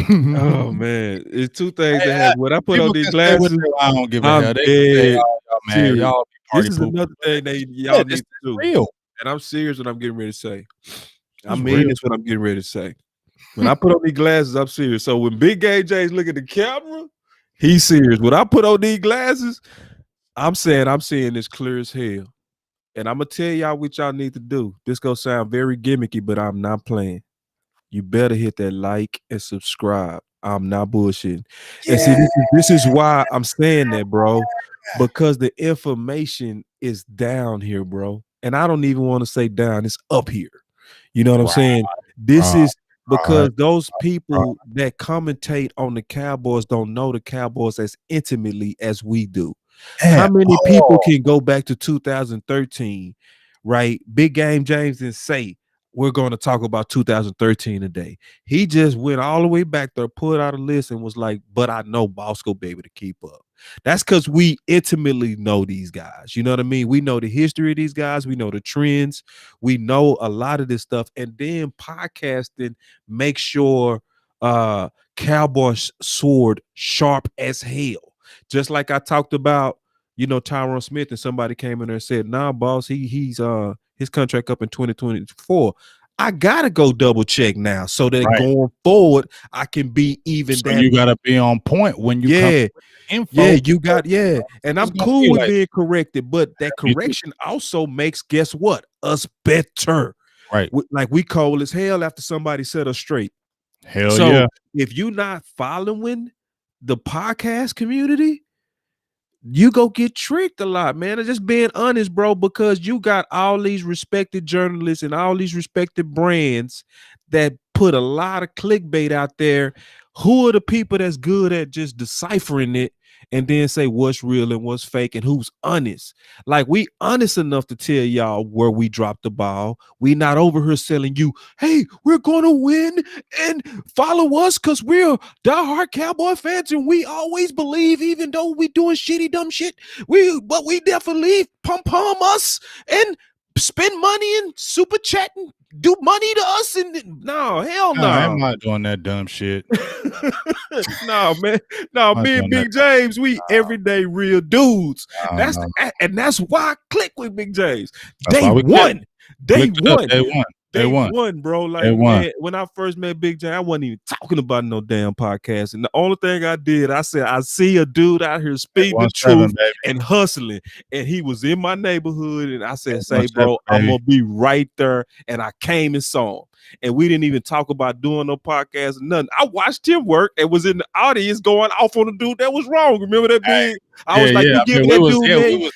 Oh man, it's two things that have. When I put on these glasses, I don't give a hell. Man, y'all this is another thing y'all need to do. Real. And I'm serious what I'm getting ready to say. I mean, it's what I'm getting ready to say. When I put on these glasses, I'm serious. So when Big AJ's look at the camera, he's serious. When I put on these glasses, I'm seeing this clear as hell. And I'm gonna tell y'all what y'all need to do. This gonna sound very gimmicky, but I'm not playing. You better hit that like and subscribe. I'm not bullshitting. Yeah. And see, this is why I'm saying that, bro, because the information is down here, bro. And I don't even want to say down, it's up here. You know what I'm saying? This is because those people that commentate on the Cowboys don't know the Cowboys as intimately as we do. How many people can go back to 2013, right? Big Game James and say, we're going to talk about 2013 today. He just went all the way back there, pulled out a list and was like, but I know Boss will be able to keep up. That's because we intimately know these guys. You know what I mean? We know the history of these guys. We know the trends. We know a lot of this stuff. And then podcasting makes sure Cowboys sword sharp as hell. Just like I talked about, you know, Tyron Smith, and somebody came in there and said, nah, boss, he's his contract up in 2024. I gotta go double check now so that going forward I can be even. So you gotta be on point when you come with info. Yeah, you got and I'm cool with being corrected, but that correction also makes, guess what, us better. Right. Like we cold as hell after somebody set us straight. So if you're not following the podcast community, you go get tricked a lot, man. I'm just being honest, bro, because you got all these respected journalists and all these respected brands that put a lot of clickbait out there. Who are the people that's good at just deciphering it and then say what's real and what's fake and who's honest? Like, we honest enough to tell y'all where we dropped the ball. We not over here selling you, hey, we're gonna win and follow us because we're diehard Cowboy fans and we always believe, even though we doing shitty dumb shit, but we definitely pump us and spend money and super chat and do money to us. And no, hell no. I'm not doing that dumb shit. No, man. No, me and Big James, we everyday real dudes. That's why I click with Big James. Day one, bro. Like, man, when I first met Big J, I wasn't even talking about no damn podcast. And the only thing I did, I said, I see a dude out here speaking the truth and hustling. And he was in my neighborhood. And I said, say, bro, I'm going to be right there. And I came and saw him. And we didn't even talk about doing no podcast or nothing. I watched him work and was in the audience going off on the dude that was wrong. Remember that, Big? I was like, you give that dude, man.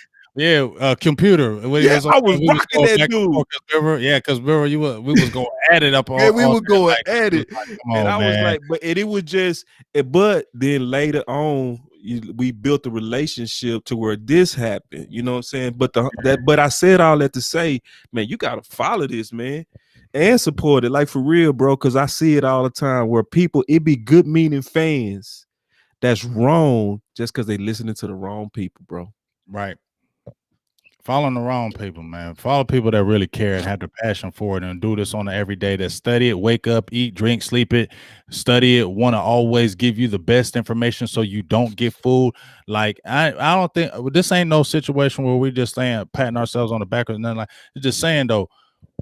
Computer. When he Yeah, was on, I was we was rocking going that back and dude. forth. Cause remember, we was going at it up Yeah, we all were that going night. at It was it, like, come and on, I was man. like, but it was just, but then later on, we built a relationship to where this happened. You know what I'm saying? But I said all that to say, man, you gotta follow this, man, and support it, like for real, bro. Because I see it all the time where people, it be good meaning fans that's wrong just because they listening to the wrong people, bro. Right. Following the wrong people, man. Follow people that really care and have the passion for it and do this on an everyday, that study it, wake up, eat, drink, sleep it, study it, want to always give you the best information so you don't get fooled. Like I don't think this ain't no situation where we just saying patting ourselves on the back or nothing like. It's just saying though,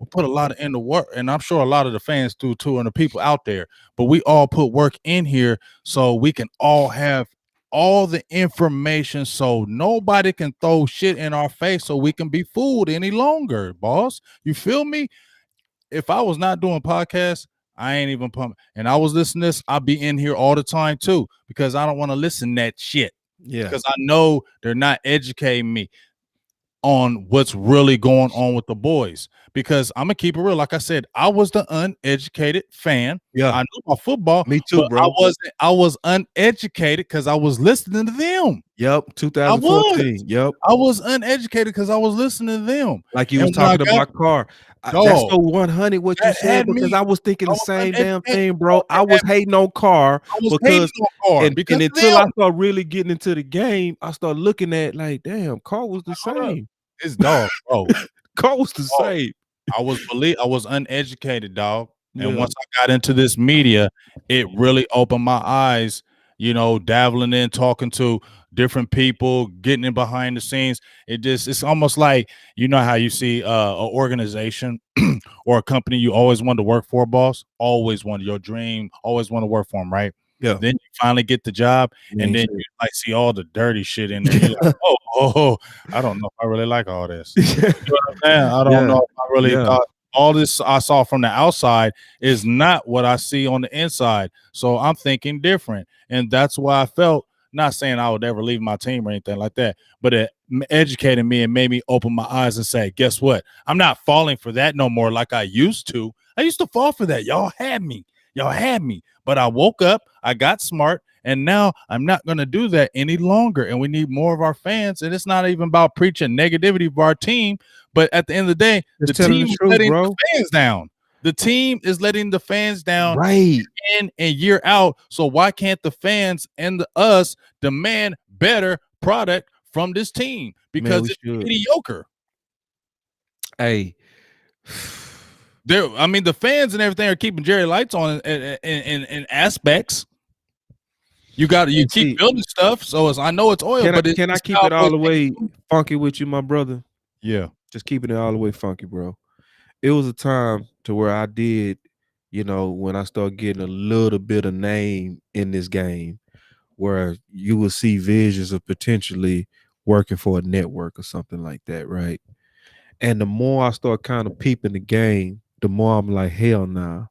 we put a lot of in the work, and I'm sure a lot of the fans do too, and the people out there. But we all put work in here so we can all have all the information, so nobody can throw shit in our face, so we can be fooled any longer, boss. You feel me? If I was not doing podcasts, I ain't even pumping. And I was listening to this, I'd be in here all the time too, because I don't want to listen to that shit. Yeah, Because I know they're not educating me on what's really going on with the boys. Because I'm gonna keep it real. Like I said, I was the uneducated fan. yeah, I knew about football, me too, but bro. I was uneducated because I was listening to them. Yep, I was. 2014. Yep. I was uneducated because I was listening to them. Like you was And when I talking got about car. That's dog, so 100 what you that said, had because me. I was thinking I the was same damn uneducated, thing, dog. bro. I It was had hating on car I was hating because on Card and because of until I them. start really getting into the game, I started looking at like, damn, car was the Hold up. same. It's dog, bro. Car was the Dog. same. I was uneducated, dog. And Yeah. once I got into this media, it really opened my eyes, dabbling in, talking to different people, getting in behind the scenes. It's almost like, how you see an organization or a company you always wanted to work for, boss, always wanted your dream, always want to work for them, right? Yeah. Then you finally get the job, and Ain't then shit. you like see all the dirty shit in there. You're like, I don't know if I really like all this. You know what I'm saying? I don't Yeah. know if I really Yeah. thought all this I saw from the outside is not what I see on the inside. So I'm thinking different. And that's why I felt, not saying I would ever leave my team or anything like that, but it educated me and made me open my eyes and say, guess what? I'm not falling for that no more like I used to. I used to fall for that. Y'all had me. Y'all had me. But I woke up, I got smart, and now I'm not going to do that any longer. And we need more of our fans. And it's not even about preaching negativity of our team. But at the end of the day, the Just telling the team is truth, letting the bro. fans down. The team is letting the fans down Right. in and year out. So why can't the fans and us demand better product from this team? Man, Because we it's should. mediocre. Hey. I mean, the fans and everything are keeping Jerry Lights on in aspects. You And keep see, building stuff, so I know it's oil, but can I it's keep it all Cowboys. the way funky with you, my brother? Yeah. Just keeping it all the way funky, bro. It was a time to where I did, when I started getting a little bit of name in this game, where you will see visions of potentially working for a network or something like that, right? And the more I start kind of peeping the game, the more I'm like, hell nah.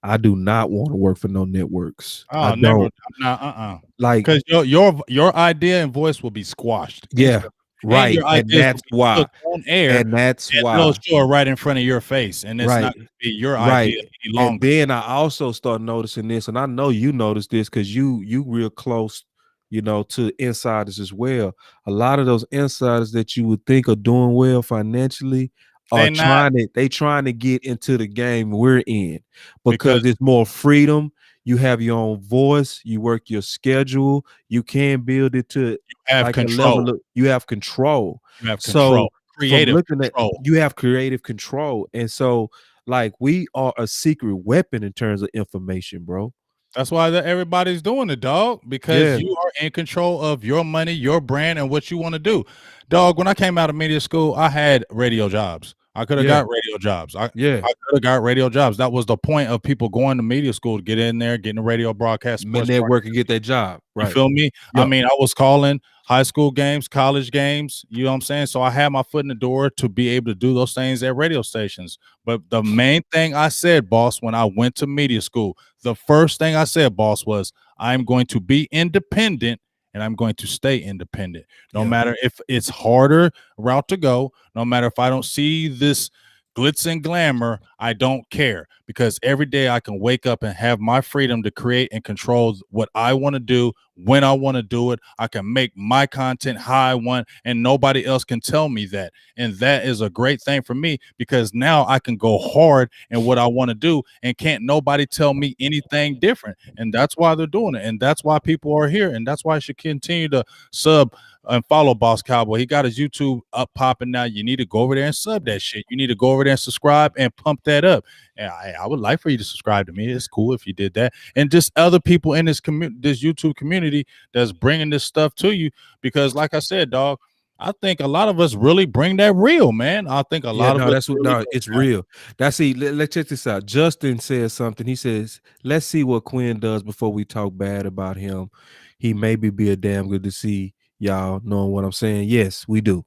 I do not want to work for no networks. I Oh, never. don't. Nah, Like, because your idea and voice will be squashed yeah, instantly, and right. your And ideas will that's be why. took on air, And that's and they'll why. show it right in front of your face, and it's not Right. gonna be your Right. idea any And longer. then I also start noticing this, and I know you noticed this because you real close, to insiders as well. A lot of those insiders that you would think are doing well financially are They not trying to get into the game we're in because because it's more freedom. You have your own voice, you work your schedule, you can build it to you have like a level control. of you have control. You have So control, from creative looking at control. you have creative control. And so like we are a secret weapon in terms of information, bro. That's why everybody's doing it, dog, because Yeah, you are in control of your money, your brand, and what you want to do. Dog, when I came out of media school, I had radio jobs. I could have yeah, got radio jobs. I yeah. could have got radio jobs. That was the point of people going to media school to get in there, getting a radio broadcast, sports Network and broadcast. get that job. You Right. feel me? I Yeah. mean, I was calling high school games, college games, you know what I'm saying? So I had my foot in the door to be able to do those things at radio stations. But the main thing I said, boss, when I went to media school, the first thing I said, boss, was I'm going to be independent and I'm going to stay independent. No matter if it's harder route to go, no matter if I don't see this glitz and glamour, I don't care, because every day I can wake up and have my freedom to create and control what I want to do when I want to do it. I can make my content how I want, and nobody else can tell me that. And that is a great thing for me, because now I can go hard in what I want to do, and can't nobody tell me anything different. And that's why they're doing it. And that's why people are here. And that's why I should continue to sub and follow Boss Cowboy. He got his YouTube up popping now. You need to go over there and sub that shit. You need to go over there and subscribe and pump that up. And I would like for you to subscribe to me. It's cool if you did that. And just other people in this community, this YouTube community, that's bringing this stuff to you. Because like I said, dog, I think a lot of us really bring that real, man. I think a lot of us. That's what. No, it's real. Let's check this out. Justin says something. He says, "Let's see what Quinn does before we talk bad about him. He maybe be a damn good to see." Y'all knowing what I'm saying? Yes, we do.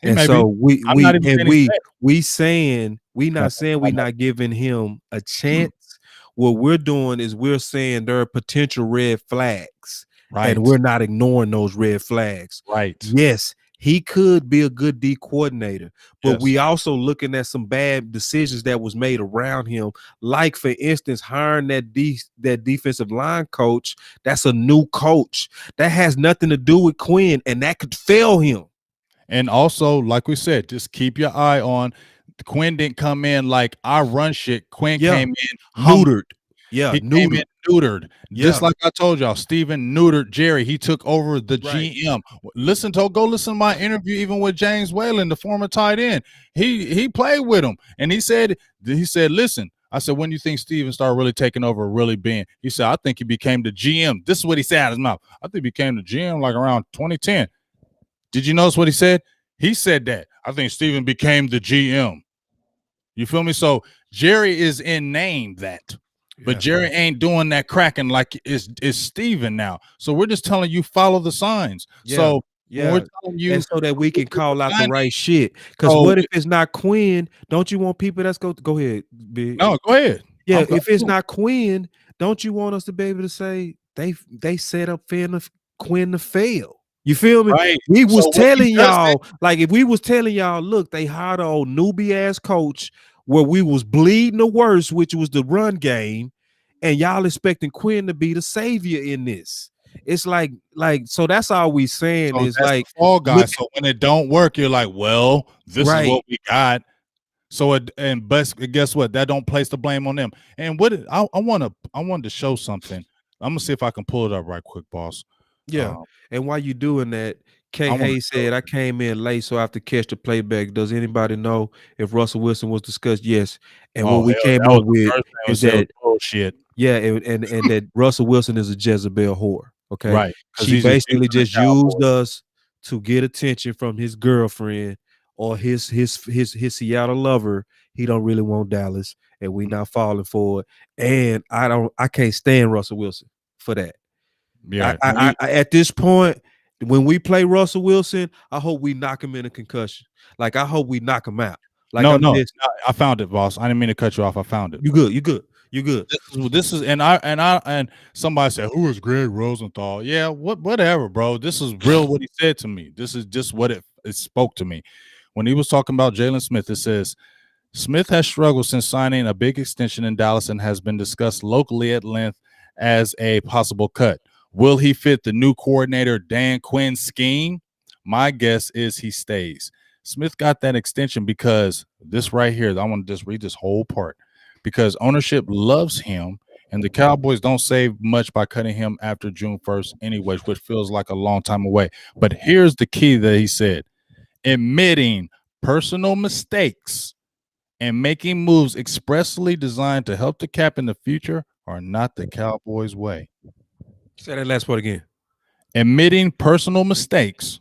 And so we not saying we not giving him a chance. What we're doing is we're saying there are potential red flags, right? And we're not ignoring those red flags, right? Yes, he could be a good D coordinator, but we also looking at some bad decisions that was made around him. Like, for instance, hiring that defensive line coach. That's a new coach. That has nothing to do with Quinn, and that could fail him. And also, like we said, just keep your eye on Quinn. Didn't come in like I run shit. Quinn came in neutered. He came in neutered. Just like I told y'all, Steven neutered Jerry. He took over the GM. Go listen to my interview, even with James Whalen, the former tight end. He played with him, and he said, listen. I said, when do you think Steven started really taking over, really being? He said, I think he became the GM. This is what he said out of his mouth. I think he became the GM like around 2010. Did you notice what he said? He said that. I think Steven became the GM. You feel me? So Jerry is in name that. But Jerry ain't doing that cracking like it's Steven now. So we're just telling you, follow the signs. So we're telling you, and so that we can call out the right shit. Because what if it's not Quinn? Don't you want people that's go ahead, Big? No, go ahead. Yeah, if it's not Quinn, don't you want us to be able to say they set up Quinn to fail? You feel me? Right. We was telling y'all, like, if we was telling y'all, look, they hired an old newbie ass coach where we was bleeding the worst, which was the run game, and y'all expecting Quinn to be the savior in this. It's like so that's all we saying is like fall guy. So when it don't work, you're like, well, this is what we got. So but guess what? That don't place the blame on them. And what I wanted to show something. I'm gonna see if I can pull it up right quick, boss. Yeah. And while you doing that, K. Hayes said, I came in late, so I have to catch the playback. Does anybody know if Russell Wilson was discussed? Yes. And what we came up with is that bullshit. Yeah, and that Russell Wilson is a Jezebel whore. Okay. Right. She basically just used us to get attention from his girlfriend or his Seattle lover. He don't really want Dallas, and we not falling for it. And I can't stand Russell Wilson for that. Yeah. I at this point, when we play Russell Wilson, I hope we knock him in a concussion. Like, I hope we knock him out. Like, I found it, boss. I didn't mean to cut you off. I found it. You good. This is and somebody said, who is Greg Rosenthal? Yeah, whatever, bro. This is real what he said to me. This is just what it spoke to me. When he was talking about Jalen Smith, it says, Smith has struggled since signing a big extension in Dallas and has been discussed locally at length as a possible cut. Will he fit the new coordinator Dan Quinn's scheme? My guess is he stays. Smith got that extension because this right here, I want to just read this whole part, because ownership loves him, and the Cowboys don't save much by cutting him after June 1st anyways, which feels like a long time away. But here's the key that he said: admitting personal mistakes and making moves expressly designed to help the cap in the future are not the Cowboys' way. Say that last part again. Admitting personal mistakes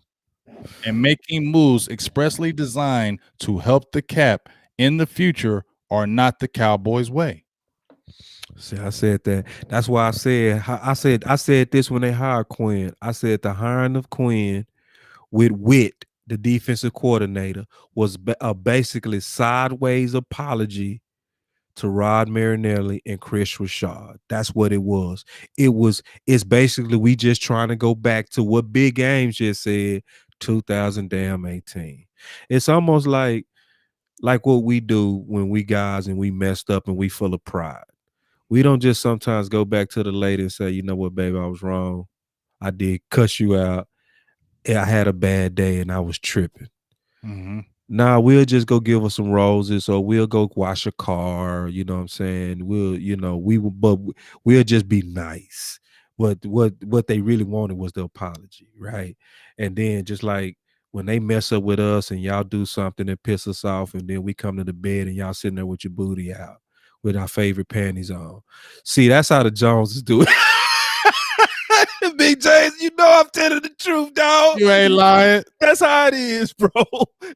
and making moves expressly designed to help the cap in the future are not the Cowboys' way. See, I said that. That's why I said this when they hired Quinn. I said the hiring of Quinn with Witt, the defensive coordinator, was a basically sideways apology to Rod Marinelli and Chris Rashad. That's what it was. It's basically we just trying to go back to what Big Games just said, 2018. It's almost like what we do when we guys and we messed up and we full of pride. We don't just sometimes go back to the lady and say, you know what, baby, I was wrong. I did cuss you out. I had a bad day and I was tripping. Mm-hmm. Nah, we'll just go give her some roses, or we'll go wash a car. You know what I'm saying? We'll just be nice. What they really wanted was the apology, right? And then just like when they mess up with us and y'all do something that piss us off, and then we come to the bed and y'all sitting there with your booty out with our favorite panties on. See, that's how the Joneses do it. Big James, you know I'm telling the truth, dog. You ain't lying. That's how it is, bro.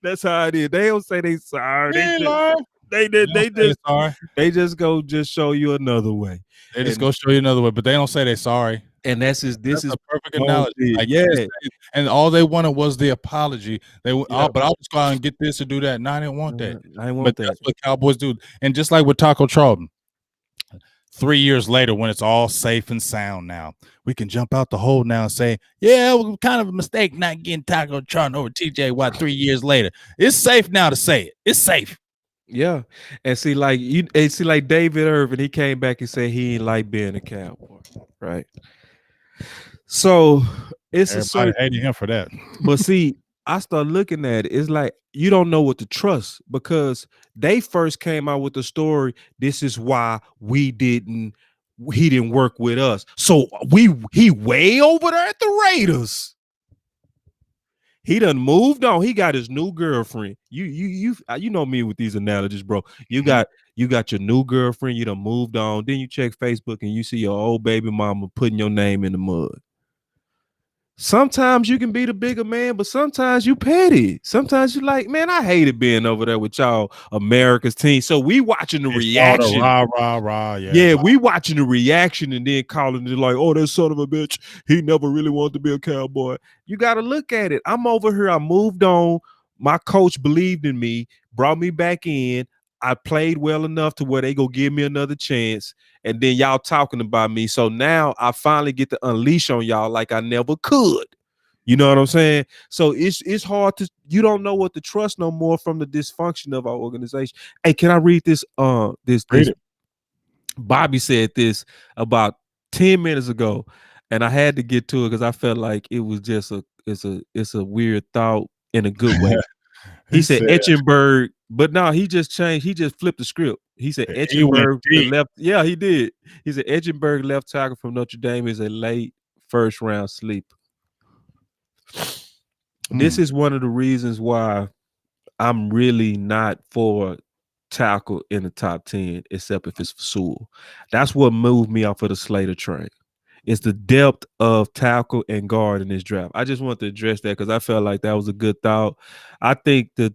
That's how it is. They don't say they sorry. They just go show you another way. They just go show you another way, but they don't say they sorry. And this is a perfect analogy. Like, yeah. And all they wanted was the apology. But I'll just go out and get this and do that. No, I didn't want that. I didn't want that. That's what Cowboys do. And just like with Taco Charlton, 3 years later, when it's all safe and sound now, we can jump out the hole now and say, yeah, it was kind of a mistake not getting Taco Charlton over TJ Watt 3 years later. It's safe now to say it. It's safe. Yeah. And see, like David Irvin, he came back and said he ain't like being a Cowboy, right? So it's everybody hating him for that. But see, I start looking at it. It's like you don't know what to trust, because they first came out with the story. This is why he didn't work with us. So he way over there at the Raiders. He done moved on. He got his new girlfriend. You know me with these analogies, bro. You got your new girlfriend. You done moved on. Then you check Facebook and you see your old baby mama putting your name in the mud. Sometimes you can be the bigger man, but sometimes you petty. Sometimes you like, man, I hated being over there with y'all America's team. So we watching the reaction. Yeah, we watching the reaction and then calling it like, oh, that son of a bitch, he never really wanted to be a Cowboy. You got to look at it. I'm over here. I moved on. My coach believed in me, brought me back in. I played well enough to where they go give me another chance. And then y'all talking about me. So now I finally get to unleash on y'all like I never could. You know what I'm saying? So it's hard to, you don't know what to trust no more from the dysfunction of our organization. Hey, can I read this? Read it. Bobby said this about 10 minutes ago, and I had to get to it because I felt like it was just it's a weird thought in a good way. He said Etchenberg, but no, he just changed. He just flipped the script. He said Etchenberg left. Yeah, he did. He said Etchenberg left tackle from Notre Dame is a late first round sleeper. This is one of the reasons why I'm really not for tackle in the top 10, except if it's for Sewell. That's what moved me off of the Slater train. It's the depth of tackle and guard in this draft. I just want to address that because I felt like that was a good thought. I think the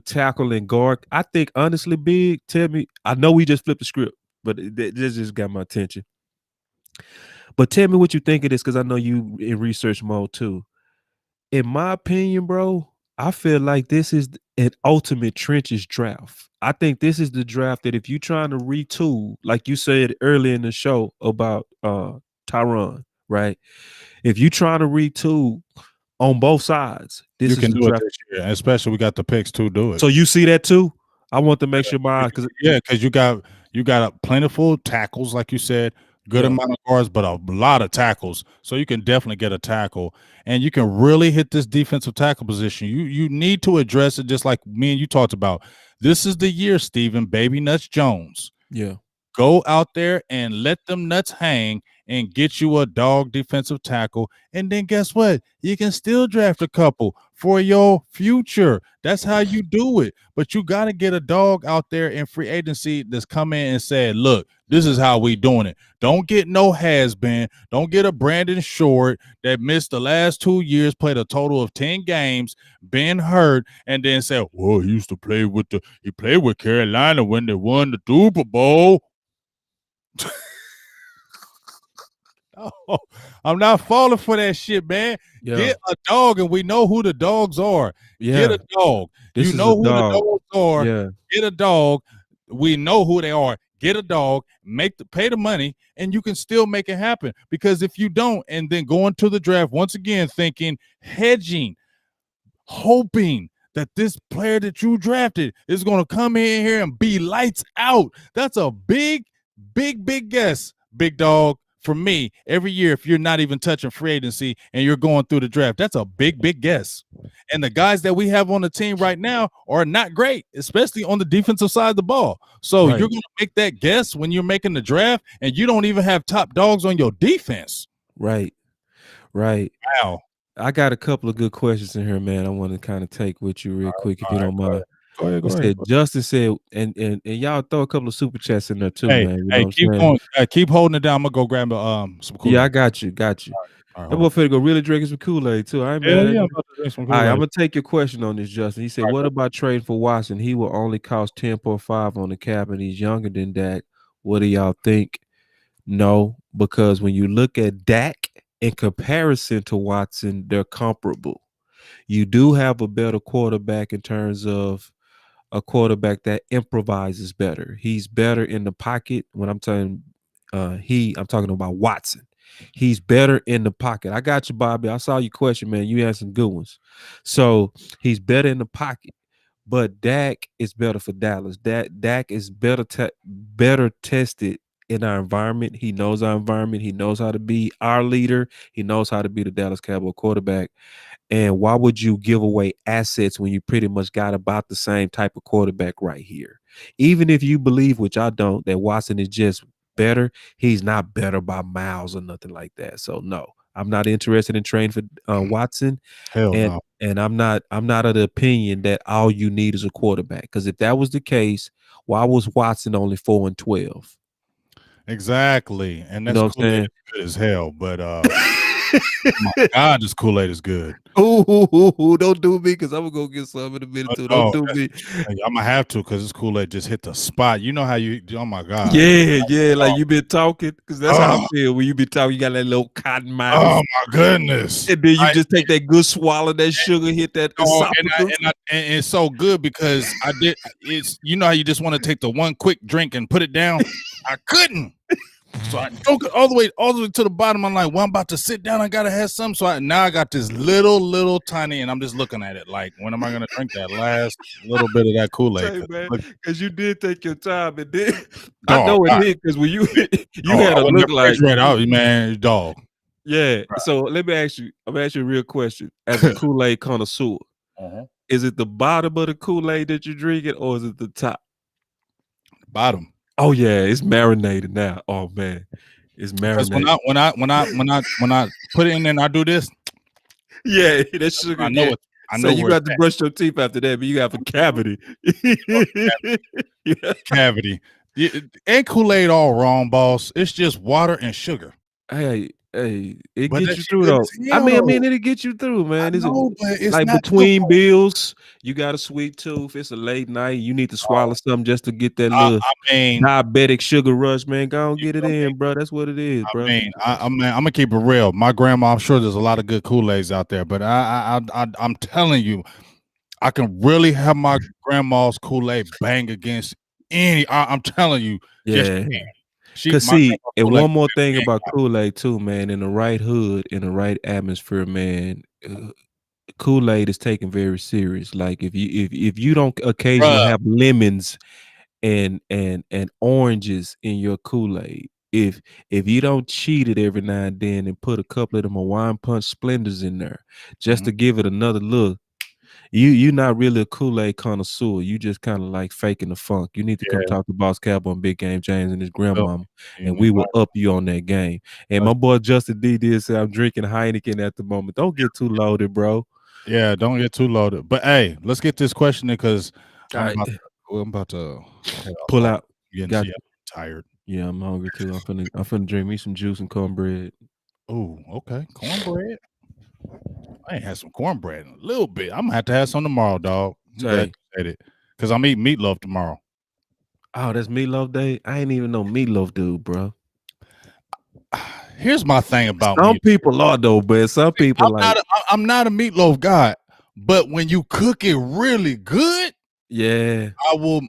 tackle and guard, I think honestly, Big, tell me, I know we just flipped the script, but this just got my attention. But tell me what you think of this, because I know you in research mode too. In my opinion, bro, I feel like this is an ultimate trenches draft. I think this is the draft that if you're trying to retool, like you said earlier in the show about Tyron, right? If you're trying to retool on both sides, this you can do draft. It this year, especially we got the picks to do it. So you see that too? I want to make sure because you got a plentiful tackles, like you said, good amount of guards, but a lot of tackles. So you can definitely get a tackle, and you can really hit this defensive tackle position. You need to address it, just like me and you talked about. This is the year, Steven, Baby Nuts Jones. Yeah. Go out there and let them nuts hang and get you a dog defensive tackle. And then guess what? You can still draft a couple for your future. That's how you do it. But you got to get a dog out there in free agency that's come in and said, look, this is how we doing it. Don't get no has-been. Don't get a Brandon Short that missed the last 2 years, played a total of 10 games, been hurt, and then said, well, he played with Carolina when they won the Super Bowl. Oh, I'm not falling for that shit, man. Yeah. Get a dog, and we know who the dogs are. Yeah. Get a dog. You know who the dogs are. Yeah. Get a dog. we know who they are. Get a dog, pay the money, and you can still make it happen. Because if you don't, and then going to the draft once again, thinking, hedging, hoping that this player that you drafted is going to come in here and be lights out. That's a big guess, big dog. For me, every year, if you're not even touching free agency and you're going through the draft, that's a big guess. And the guys that we have on the team right now are not great, especially on the defensive side of the ball. So you're going to make that guess when you're making the draft, and you don't even have top dogs on your defense. Right. Wow. I got a couple of good questions in here, man. I want to kind of take with you real quick, if you don't mind. Go ahead. Justin said, and y'all throw a couple of super chats in there too, man. You know keep going. Keep holding it down. I'm gonna go grab some Kool-Aid. Yeah, I got you. All right, I'm gonna go really drinking some Kool-Aid too. All right, man. Yeah, I'm about to drink some All right, Kool-Aid. I'm gonna take your question on this, Justin. He said, "What about trading for Watson? He will only cost 10.5 on the cap, and he's younger than Dak. What do y'all think?" No, because when you look at Dak in comparison to Watson, they're comparable. You do have a better quarterback in terms of a quarterback that improvises better. He's better in the pocket. When I'm talking I'm talking about Watson. He's better in the pocket. I got you, Bobby. I saw your question, man. You had some good ones. So he's better in the pocket, but Dak is better for Dallas. Dak is better tested in our environment. He knows our environment. He knows how to be our leader. He knows how to be the Dallas Cowboy quarterback. And why would you give away assets when you pretty much got about the same type of quarterback right here? Even if you believe, which I don't, that Watson is just better, he's not better by miles or nothing like that. So no, I'm not interested in trading for Watson. Hell no. And I'm not of the opinion that all you need is a quarterback. Because if that was the case, why was Watson only 4-12? Exactly. And that's Kool-Aid good as hell, but my God, this Kool-Aid is good. Ooh, don't do me, because I'm gonna go get some in a minute too. Don't do me. I'm gonna have to, because this Kool-Aid just hit the spot. You know how you? Oh my God. Yeah. Like you been talking, because that's how I feel when you been talking. You got that little cotton mouth. Oh my goodness. And then you just take that good swallow, that sugar, hit that esophagus. And it's so good because it's, you know how you just want to take the one quick drink and put it down. I couldn't. So I took it all the way to the bottom. I'm like, well, I'm about to sit down. I gotta have some. So now I got this little tiny, and I'm just looking at it like, when am I gonna drink that last little bit of that Kool-Aid? Because you did take your time, and then I know it did, because when you had a look like out, man, dog. Yeah. Right. So let me ask you. I'm gonna ask you a real question. As a Kool-Aid connoisseur, is it the bottom of the Kool-Aid that you're drinking, or is it the top? Bottom. Oh yeah, it's marinated now. Oh man, it's marinated. When I put it in there and I do this, yeah, that sugar. I know it. I know you got to brush your teeth after that, but you got a cavity. Cavity. Ain't Kool-Aid all wrong, boss. It's just water and sugar. Hey, it gets you through though. I mean, it'll get you through, man. It's like between bills, you got a sweet tooth. It's a late night. You need to swallow something just to get that little diabetic sugar rush, man. Go and get it in, bro. That's what it is, bro. I'm gonna keep it real. My grandma, I'm sure there's a lot of good Kool-Aids out there, but I'm telling you, I can really have my grandma's Kool-Aid bang against any. I'm telling you, yeah. Because see, and one more thing about Kool-Aid too, man, in the right hood, in the right atmosphere, man, Kool-Aid is taken very serious. Like if you don't occasionally have lemons and oranges in your Kool-Aid, if you don't cheat it every now and then and put a couple of them Hawaiian Punch Splendors in there just to give it another look, you're not really a Kool-Aid connoisseur. You just kind of like faking the funk. You need to come talk to Boss Cowboy and Big Game James and his grandmama, and we will up you on that game. And my boy Justin D did say I'm drinking Heineken at the moment. Don't get too loaded, bro. Yeah, don't get too loaded. But hey, let's get this question in, because I'm about to pull out. I'm tired. Yeah, I'm hungry too. I'm finna drink me some juice and cornbread. Oh, okay, cornbread. I ain't had some cornbread in a little bit. I'm gonna have to have some tomorrow, dog. Because I'm eating meatloaf tomorrow. Oh, that's meatloaf day. I ain't even know meatloaf dude, bro. Here's my thing about some people are though, but some people I'm not a meatloaf guy, but when you cook it really good, yeah, I will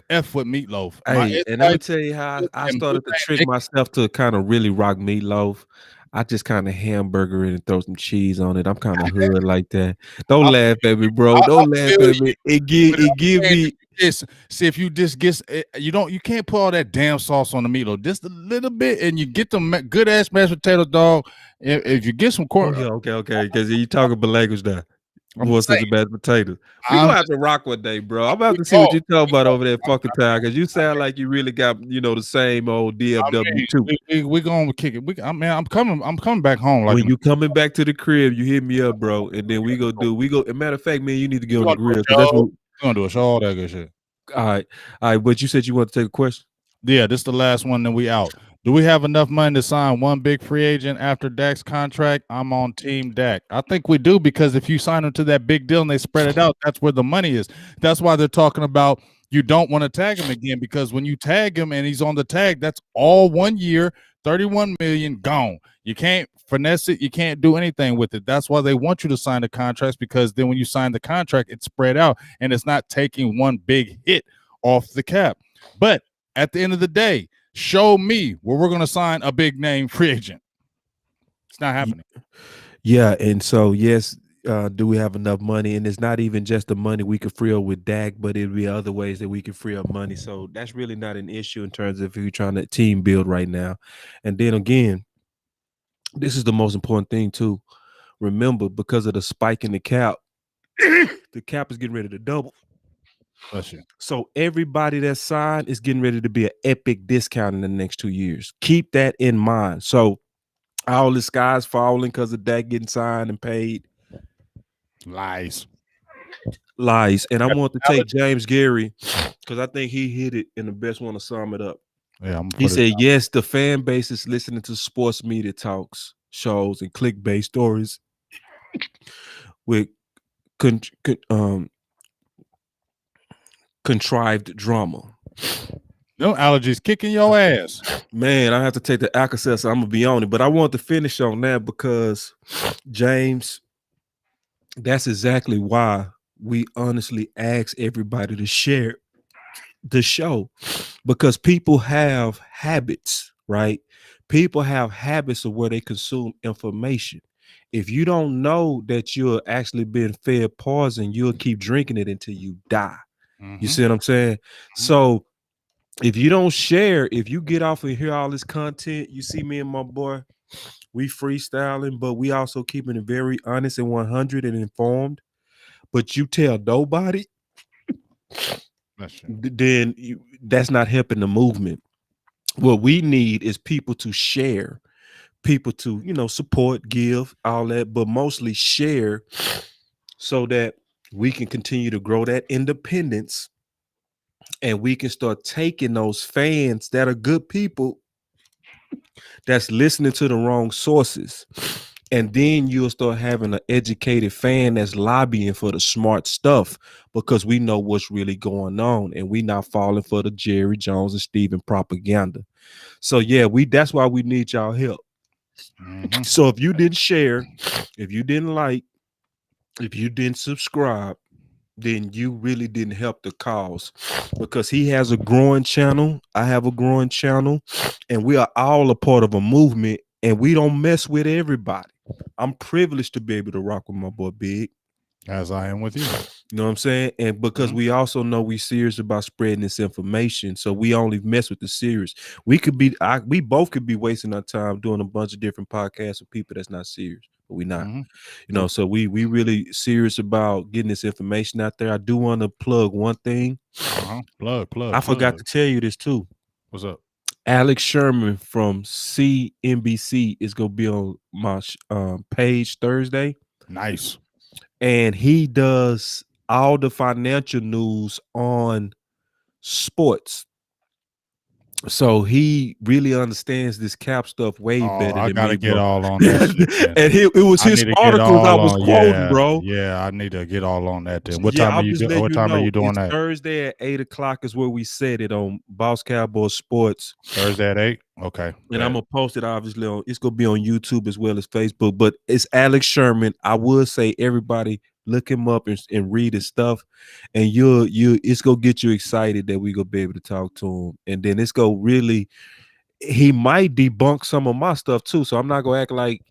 F with meatloaf. Hey, and let me tell you how I started to trick myself to kind of really rock meatloaf. I just kind of hamburger it and throw some cheese on it. I'm kind of hood like that. Don't laugh at me, bro. Don't laugh at me. It give me. See, if you just get you can't put all that damn sauce on the meatloaf, just a little bit, and you get them good ass mashed potato, dog. If you get some corn, okay, because you talking about language now. What's such a mashed potato? We gonna have to rock one day, bro. I'm about to see what you talking about over there fucking time, because you sound like you really got the same old DFW too. We gonna kick it. I'm coming back home. Like when you coming back to the crib, you hit me up, bro, and then we go. As a matter of fact, man, you need to get on the grill. That's what we're gonna do a show, all that good shit. All right. But you said you want to take a question. Yeah, this is the last one. Then we out. Do we have enough money to sign one big free agent after Dak's contract? I'm on Team Dak. I think we do, because if you sign him to that big deal and they spread it out, that's where the money is. That's why they're talking about you don't want to tag him again, because when you tag him and he's on the tag, that's all 1 year, 31 million gone. You can't finesse it. You can't do anything with it. That's why they want you to sign the contracts, because then when you sign the contract, it's spread out and it's not taking one big hit off the cap. But at the end of the day, show me where we're going to sign a big name free agent. It's not happening. Yeah, and so yes, do we have enough money? And it's not even just the money we could free up with Dak, but it'll be other ways that we can free up money. So that's really not an issue in terms of if you're trying to team build right now. And then again, this is the most important thing too. Remember, because of the spike in the cap, the cap is getting ready to double. So everybody that's signed is getting ready to be an epic discount in the next 2 years. Keep that in mind. So all the sky's falling because of Dak getting signed and paid. Lies. And I want to take James Gary, because I think he hit it in the best one to sum it up. Yeah, he said, yes, the fan base is listening to sports media talks, shows, and clickbait stories with contrived drama. No allergies kicking your ass. Man, I have to take the Alka-Seltzer. I'm gonna be on it, but I want to finish on that because, James, that's exactly why we honestly ask everybody to share the show, because people have habits, right? People have habits of where they consume information. If you don't know that you're actually being fed poison, you'll keep drinking it until you die. You see what I'm saying? So if you don't share, if you get off and hear all this content, you see me and my boy, we freestyling, but we also keeping it very honest and 100 and informed. But you tell nobody, then that's not helping the movement. What we need is people to share, people to, support, give, all that, but mostly share so that we can continue to grow that independence, and we can start taking those fans that are good people that's listening to the wrong sources. And then you'll start having an educated fan that's lobbying for the smart stuff, because we know what's really going on and we not falling for the Jerry Jones and Steven propaganda. So yeah, that's why we need y'all help. So if you didn't share, if you didn't like, if you didn't subscribe, then you really didn't help the cause, because he has a growing channel. I have a growing channel, and we are all a part of a movement, and we don't mess with everybody. I'm privileged to be able to rock with my boy Big, as I am with you. You know what I'm saying? And because we also know we serious about spreading this information, so we only mess with the serious. We both could be wasting our time doing a bunch of different podcasts with people that's not serious, but we not. So we really serious about getting this information out there. I do want to plug one thing. Plug. I forgot to tell you this too. What's up? Alex Sherman from CNBC is gonna be on my page Thursday. Nice. And he does all the financial news on sports. So he really understands this cap stuff way better than I gotta me, get bro. all on that shit, and it was his articles I was quoting, bro. Yeah, I need to get all on that then. What time are you doing that? Thursday at 8 o'clock is where we said it on Boss Cowboys Sports. Thursday at 8? Okay. And I'm gonna post it obviously it's gonna be on YouTube as well as Facebook. But it's Alex Sherman. I would say everybody look him up and read his stuff, and it's gonna get you excited that we gonna be able to talk to him, and then it's gonna really he might debunk some of my stuff too. So I'm not gonna act like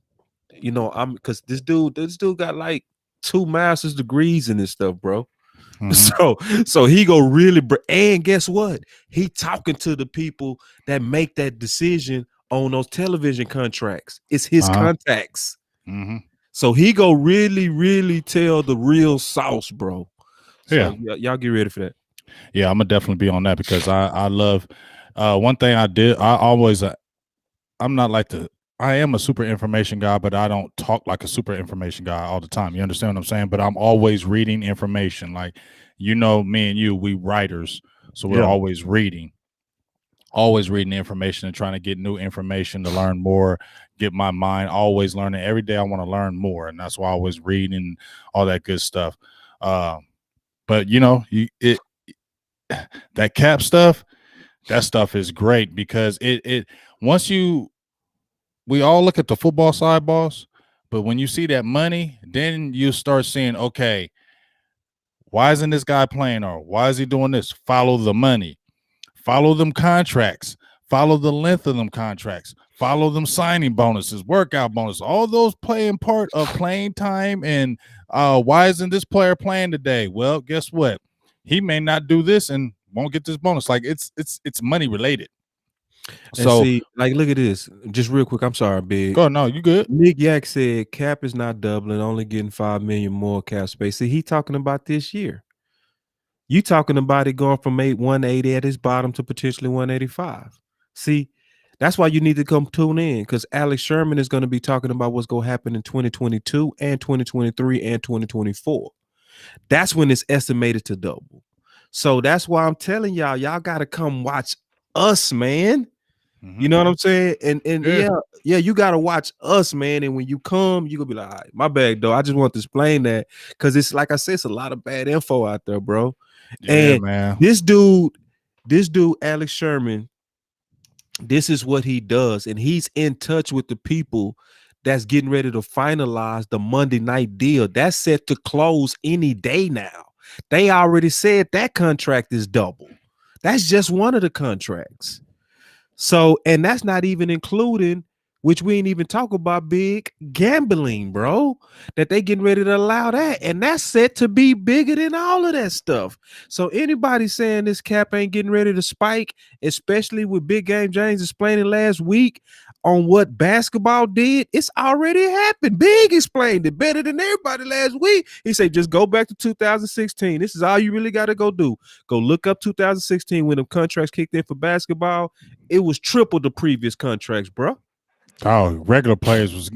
I'm because this dude got like 2 master's degrees in this stuff, bro. So he go really and guess what? He talking to the people that make that decision on those television contracts. It's his contacts. So he go really, really tell the real sauce, bro. So y'all get ready for that. Yeah, I'm gonna definitely be on that because I love one thing I'm not like I am a super information guy, but I don't talk like a super information guy all the time. You understand what I'm saying? But I'm always reading information. Like, me and you, we writers. So we're always reading information and trying to get new information to learn more, get my mind always learning. Every day I want to learn more. And that's why I always read and all that good stuff. But that cap stuff, that stuff is great because we all look at the football side, boss, but when you see that money, then you start seeing, okay, why isn't this guy playing, or why is he doing this? Follow the money, follow them contracts, follow the length of them contracts, follow them signing bonuses, workout bonuses, all those playing part of playing time. And why isn't this player playing today? Well, guess what? He may not do this and won't get this bonus. Like it's money related. So see, like, look at this. Just real quick. I'm sorry, Big. Go, no, you good. Nick Yak said cap is not doubling, only getting 5 million more cap space. See, he talking about this year. You talking about it going from 180 at his bottom to potentially 185. See, that's why you need to come tune in, because Alex Sherman is going to be talking about what's going to happen in 2022 and 2023 and 2024. That's when it's estimated to double. So that's why I'm telling y'all got to come watch us, man. You know what I'm saying? And yeah, you gotta watch us, man. And when you come, you gonna be like, all right, my bad, though. I just want to explain that because it's like I said, it's a lot of bad info out there, bro. Yeah, and man. This dude, Alex Sherman, this is what he does, and he's in touch with the people that's getting ready to finalize the Monday night deal. That's set to close any day now. They already said that contract is double. That's just one of the contracts. So, and that's not even including, which we ain't even talk about, big gambling, bro, that they getting ready to allow that. And that's set to be bigger than all of that stuff. So anybody saying this cap ain't getting ready to spike, especially with Big Game James explaining last week on what basketball did, it's already happened. Big explained it better than everybody last week. He said, just go back to 2016. This is all you really got to go do. Go look up 2016 when the contracts kicked in for basketball. It was triple the previous contracts, bro. Oh, regular players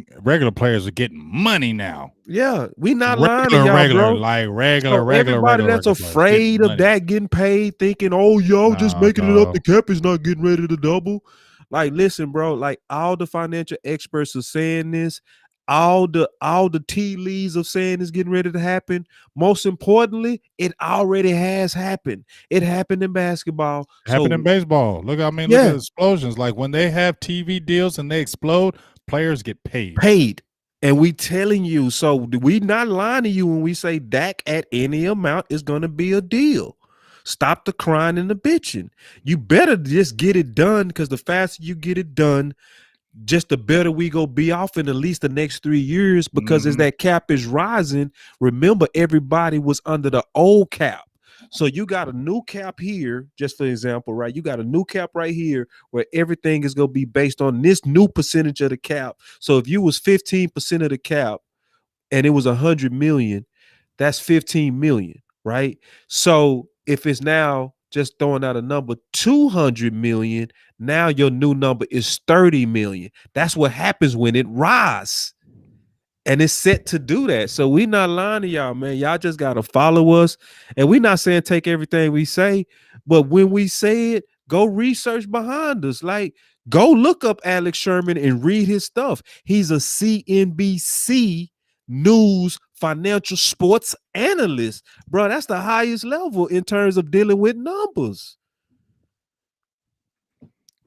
are getting money now. Yeah, we not lying to y'all, bro. Like regular. Everybody that's afraid of that getting paid, thinking, oh, y'all just making it up. The cap is not getting ready to double. Like, listen, bro. Like, all the financial experts are saying this. All the tea leaves of saying it's getting ready to happen. Most importantly, it already has happened. It happened in basketball. Happened in baseball. Look at explosions. Like when they have TV deals and they explode, players get paid. And we telling you, so we not lying to you when we say Dak at any amount is going to be a deal. Stop the crying and the bitching. You better just get it done, because the faster you get it done, just the better we go be off in at least the next 3 years, because as that cap is rising, remember, everybody was under the old cap. So you got a new cap here, just for example, right? You got a new cap right here where everything is going to be based on this new percentage of the cap. So if you was 15% of the cap and it was 100 million, that's 15 million, right? So if it's now, just throwing out a number, 200 million, now your new number is 30 million. That's what happens when it rises. And it's set to do that. So we not lying to y'all, man. Y'all just got to follow us. And we not saying take everything we say, but when we say it, go research behind us. Like, go look up Alex Sherman and read his stuff. He's a CNBC News financial sports analyst. Bro, that's the highest level in terms of dealing with numbers.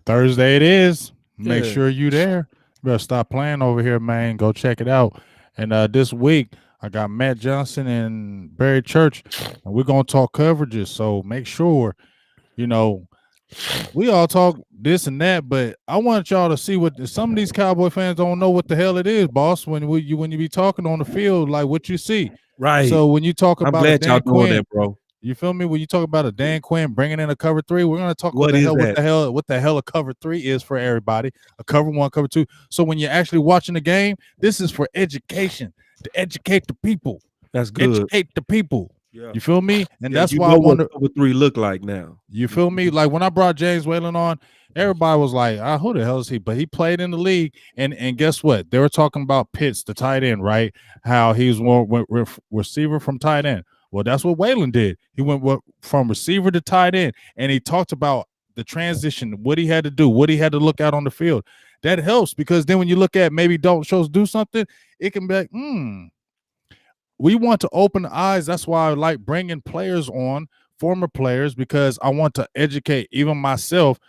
Thursday it is. Make sure you there. You better stop playing over here, man. Go check it out. And this week I got Matt Johnson and Barry Church, and we're gonna talk coverages. So make sure you know we all talk this and that, but I want y'all to see what some of these Cowboy fans don't know what the hell it is, boss. When you be talking on the field, like what you see. Right. So when you talk I'm about a glad y'all Dan doing Quinn, that, bro. you feel me? When you talk about a Dan Quinn bringing in a cover three, we're gonna talk What is that? what the hell a cover three is for everybody. A cover one, cover two. So when you're actually watching the game, this is for education to educate the people. That's good. Educate the people. Yeah. You feel me? And Yeah, that's you why know I what wonder. cover 3 look like now. You feel me? Like when I brought James Whalen on, everybody was like, who the hell is he? But he played in the league. And guess what? They were talking about Pitts, the tight end, right? How he was one receiver from tight end. Well, that's what Whalen did. He went from receiver to tight end. And he talked about the transition, what he had to do, what he had to look out on the field. That helps because then when you look at maybe Dalton Schultz do something, it can be like, we want to open the eyes. That's why I like bringing players on, former players, because I want to educate even myself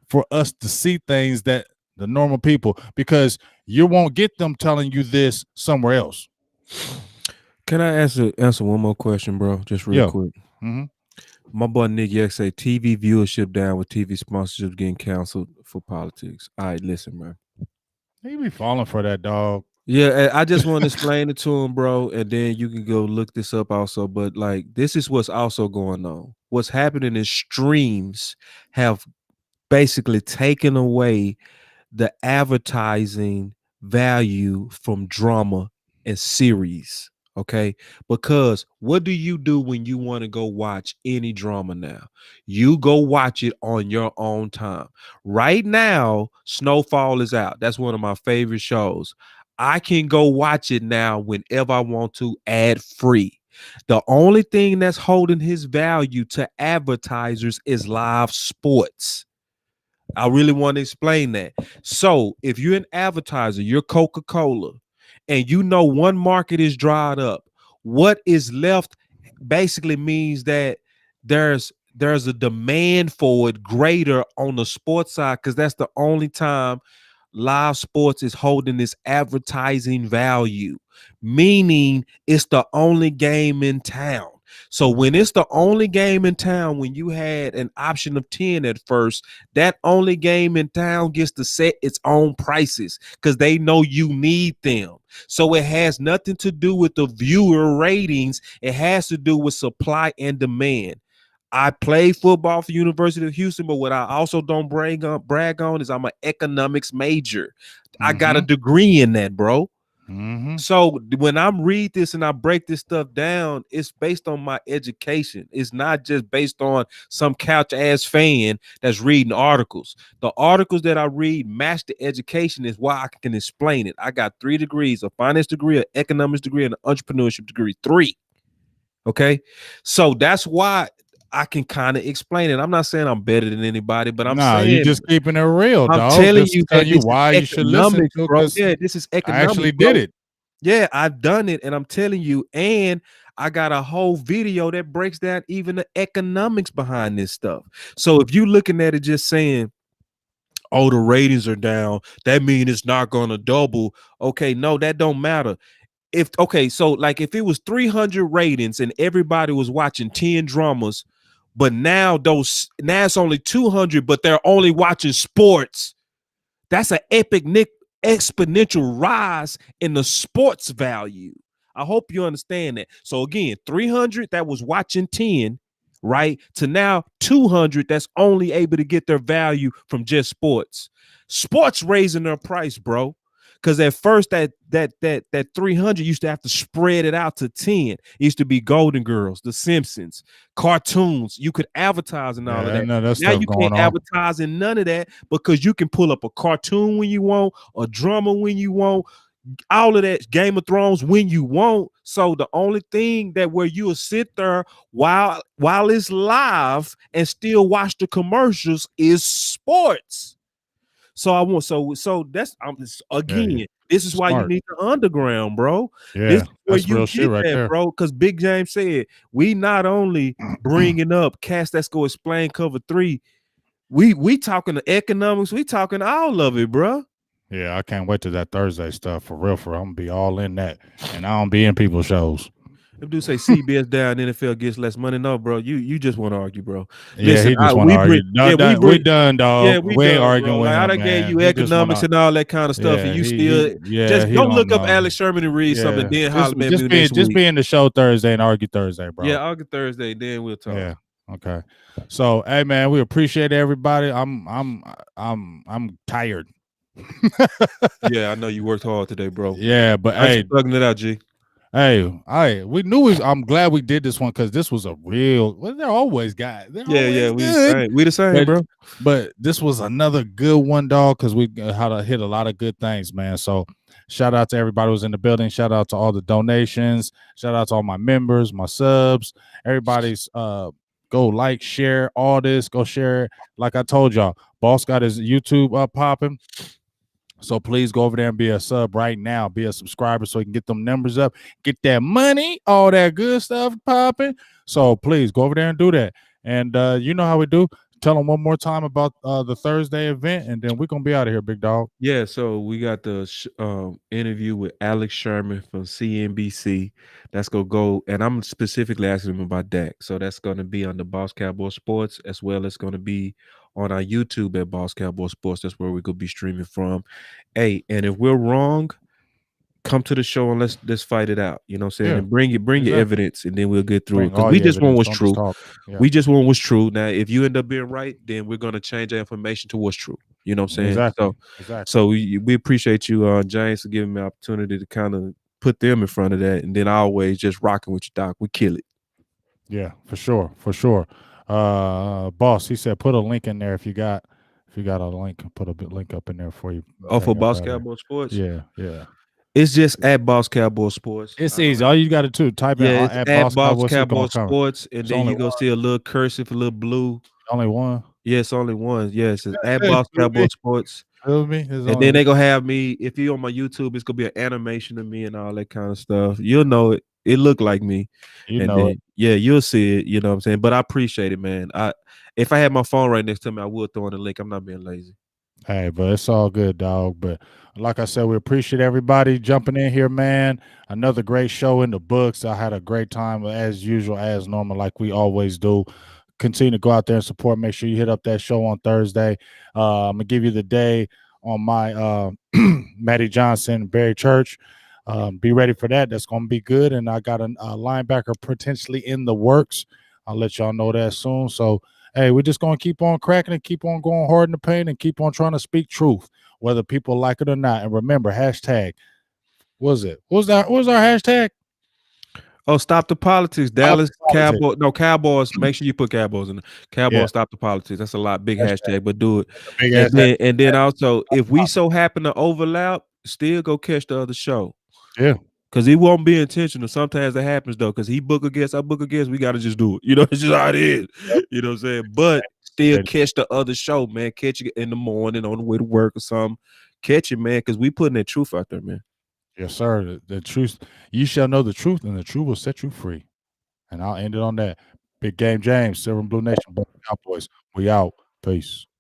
for us to see things that the normal people, because you won't get them telling you this somewhere else. Can I answer one more question, bro? Just real quick. Mm-hmm. My boy Nick Yeck say TV viewership down with TV sponsorships getting canceled for politics. All right, listen, man. He be falling for that, dog. Yeah, I just want to explain it to him, bro, and then you can go look this up also. But like, this is what's also going on. What's happening is streams have basically taken away the advertising value from drama and series. Okay, because what do you do when you want to go watch any drama now? You go watch it on your own time. Right now, Snowfall is out. That's one of my favorite shows. I can go watch it now whenever I want to, ad free. The only thing that's holding his value to advertisers is live sports. I really want to explain that. So if you're an advertiser, you're Coca-Cola, and you know one market is dried up, what is left basically means that there's a demand for it greater on the sports side, because that's the only time live sports is holding this advertising value, meaning it's the only game in town. So when it's the only game in town, when you had an option of 10 at first, that only game in town gets to set its own prices because they know you need them. So it has nothing to do with the viewer ratings. It has to do with supply and demand. I played football for University of Houston, but what I also don't brag on is I'm an economics major. I got a degree in that, bro. So when I'm read this and I break this stuff down, it's based on my education. It's not just based on some couch ass fan that's reading articles. The articles that I read match the education is why I can explain it. I got 3 degrees: a finance degree, an economics degree, and an entrepreneurship degree. 3. Okay. So that's why I can kind of explain it. I'm not saying I'm better than anybody, but I'm saying you're just keeping it real, I'm dog. telling Just you telling that you this why is you should listen to, bro. because Yeah, this is I economics. actually did it. Yeah, I've done it, and I'm telling you, and I got a whole video that breaks down even the economics behind this stuff. So if you're looking at it just saying, oh, the ratings are down, that means it's not gonna double. Okay, no, that don't matter. So like if it was 300 ratings and everybody was watching 10 dramas, but now it's only 200, but they're only watching sports. That's an exponential rise in the sports value. I hope you understand that. So again, 300 that was watching 10, right, to now 200 that's only able to get their value from just sports. Sports raising their price, bro. Because at first that 300 used to have to spread it out to 10. It used to be Golden Girls, The Simpsons, cartoons. You could advertise and all of that. Now you can't advertise in none of that because you can pull up a cartoon when you want, a drama when you want, all of that, Game of Thrones when you want. So the only thing that where you'll sit there while it's live and still watch the commercials is sports. So I want so that's again. This is why you need the underground, bro. Yeah, this is where that's you real get shit right that, there, bro. Because Big James said we not only bringing up cast that's go explain cover 3. we talking the economics, we talking all of it, bro. Yeah, I can't wait to that Thursday stuff for real. I'm gonna be all in that, and I don't be in people's shows. If do say CBS down, NFL gets less money. No, bro, you just want to argue, bro. Yeah, Listen, he just want to we argue. bring, No, yeah, we we bring, done, yeah, dog. we We ain't done, bro. arguing with Like I him, done gave man. you He just want economics to. and all that kind of stuff, and Yeah, you still yeah, just he go don't look up know. Alex Sherman and read something, Yeah, and then holler at me next just week. be in the show Thursday and argue Thursday, bro. Yeah, I'll get Thursday, then we'll talk. Yeah. Okay. So, hey, man, we appreciate everybody. I'm tired. Yeah, I know you worked hard today, bro. Yeah, but Thanks hey, for thugging it out, G. hey, we knew. I'm glad we did this one because this was a real. Well, they're always guys. They're Yeah, always good. we the same, But, bro. but this was another good one, dog, because we had to hit a lot of good things, man. So shout out to everybody who was in the building. Shout out to all the donations. Shout out to all my members, my subs. Everybody's go like, share all this. Go share it. Like I told y'all, Boss got his YouTube up popping. So please go over there and be a sub right now. Be a subscriber so you can get them numbers up, get that money, all that good stuff popping. So please go over there and do that. And you know how we do. Tell them one more time about the Thursday event, and then we're going to be out of here, big dog. Yeah, so we got the interview with Alex Sherman from CNBC. That's going to go, and I'm specifically asking him about Dak. So that's going to be on the Boss Cowboy Sports, as well as going to be on our YouTube at Boss Cowboy Sports. That's where we could be streaming from. Hey, and if we're wrong, come to the show and let's fight it out. You know what I'm saying? Yeah, and bring your evidence, and then we'll get through it. Bring all Because we your just want evidence, what's don't just true. talk. Yeah. We just want what's true. Now, if you end up being right, then we're gonna change our information to what's true. You know what I'm saying? Exactly. So we appreciate you, James, for giving me the opportunity to kind of put them in front of that, and then always just rocking with you, Doc. We kill it. Yeah, for sure. Boss, he said put a link in there if you got a link. Put a link up in there for you. Oh, for Boss Cowboy Sports? Yeah. It's just at Boss Cowboy Sports. It's easy. All you got to do type in at Boss Cowboy Sports, and then you go see a little cursive, a little blue. Only one. Yes, only one. Yes, it's at Boss Cowboy Sports. Feel me? And then they gonna have me. If you're on my YouTube, it's gonna be an animation of me and all that kind of stuff. You'll know it. It look like me. Yeah, you'll see it. You know what I'm saying? But I appreciate it, man. If I had my phone right next to me, I would throw in the link. I'm not being lazy. Hey, but it's all good, dog. But like I said, we appreciate everybody jumping in here, man. Another great show in the books. I had a great time as usual, as normal, like we always do. Continue to go out there and support. Make sure you hit up that show on Thursday. I'm gonna give you the day on my Matty Johnson Barry Church. Be ready for that. That's gonna be good. And I got a linebacker potentially in the works. I'll let y'all know that soon. So hey, we're just gonna keep on cracking and keep on going hard in the paint and keep on trying to speak truth, whether people like it or not. And remember, hashtag. What was our hashtag? Oh, stop the politics. Dallas Cowboys. No, Cowboys. Make sure you put Cowboys in. Cowboys, stop the politics. That's a lot. Big hashtag, but do it. And then also, if we so happen to overlap, still go catch the other show. Yeah. Because it won't be intentional. Sometimes it happens, though. Because he book a guest, I book a guest. We got to just do it. You know, it's just how it is. You know what I'm saying? But still catch the other show, man. Catch it in the morning on the way to work or something. Catch it, man, because we putting that truth out there, man. Yes, sir. The truth. You shall know the truth, and the truth will set you free. And I'll end it on that. Big Game James, Silver and Blue Nation, Boss Cowboys. We out. Peace.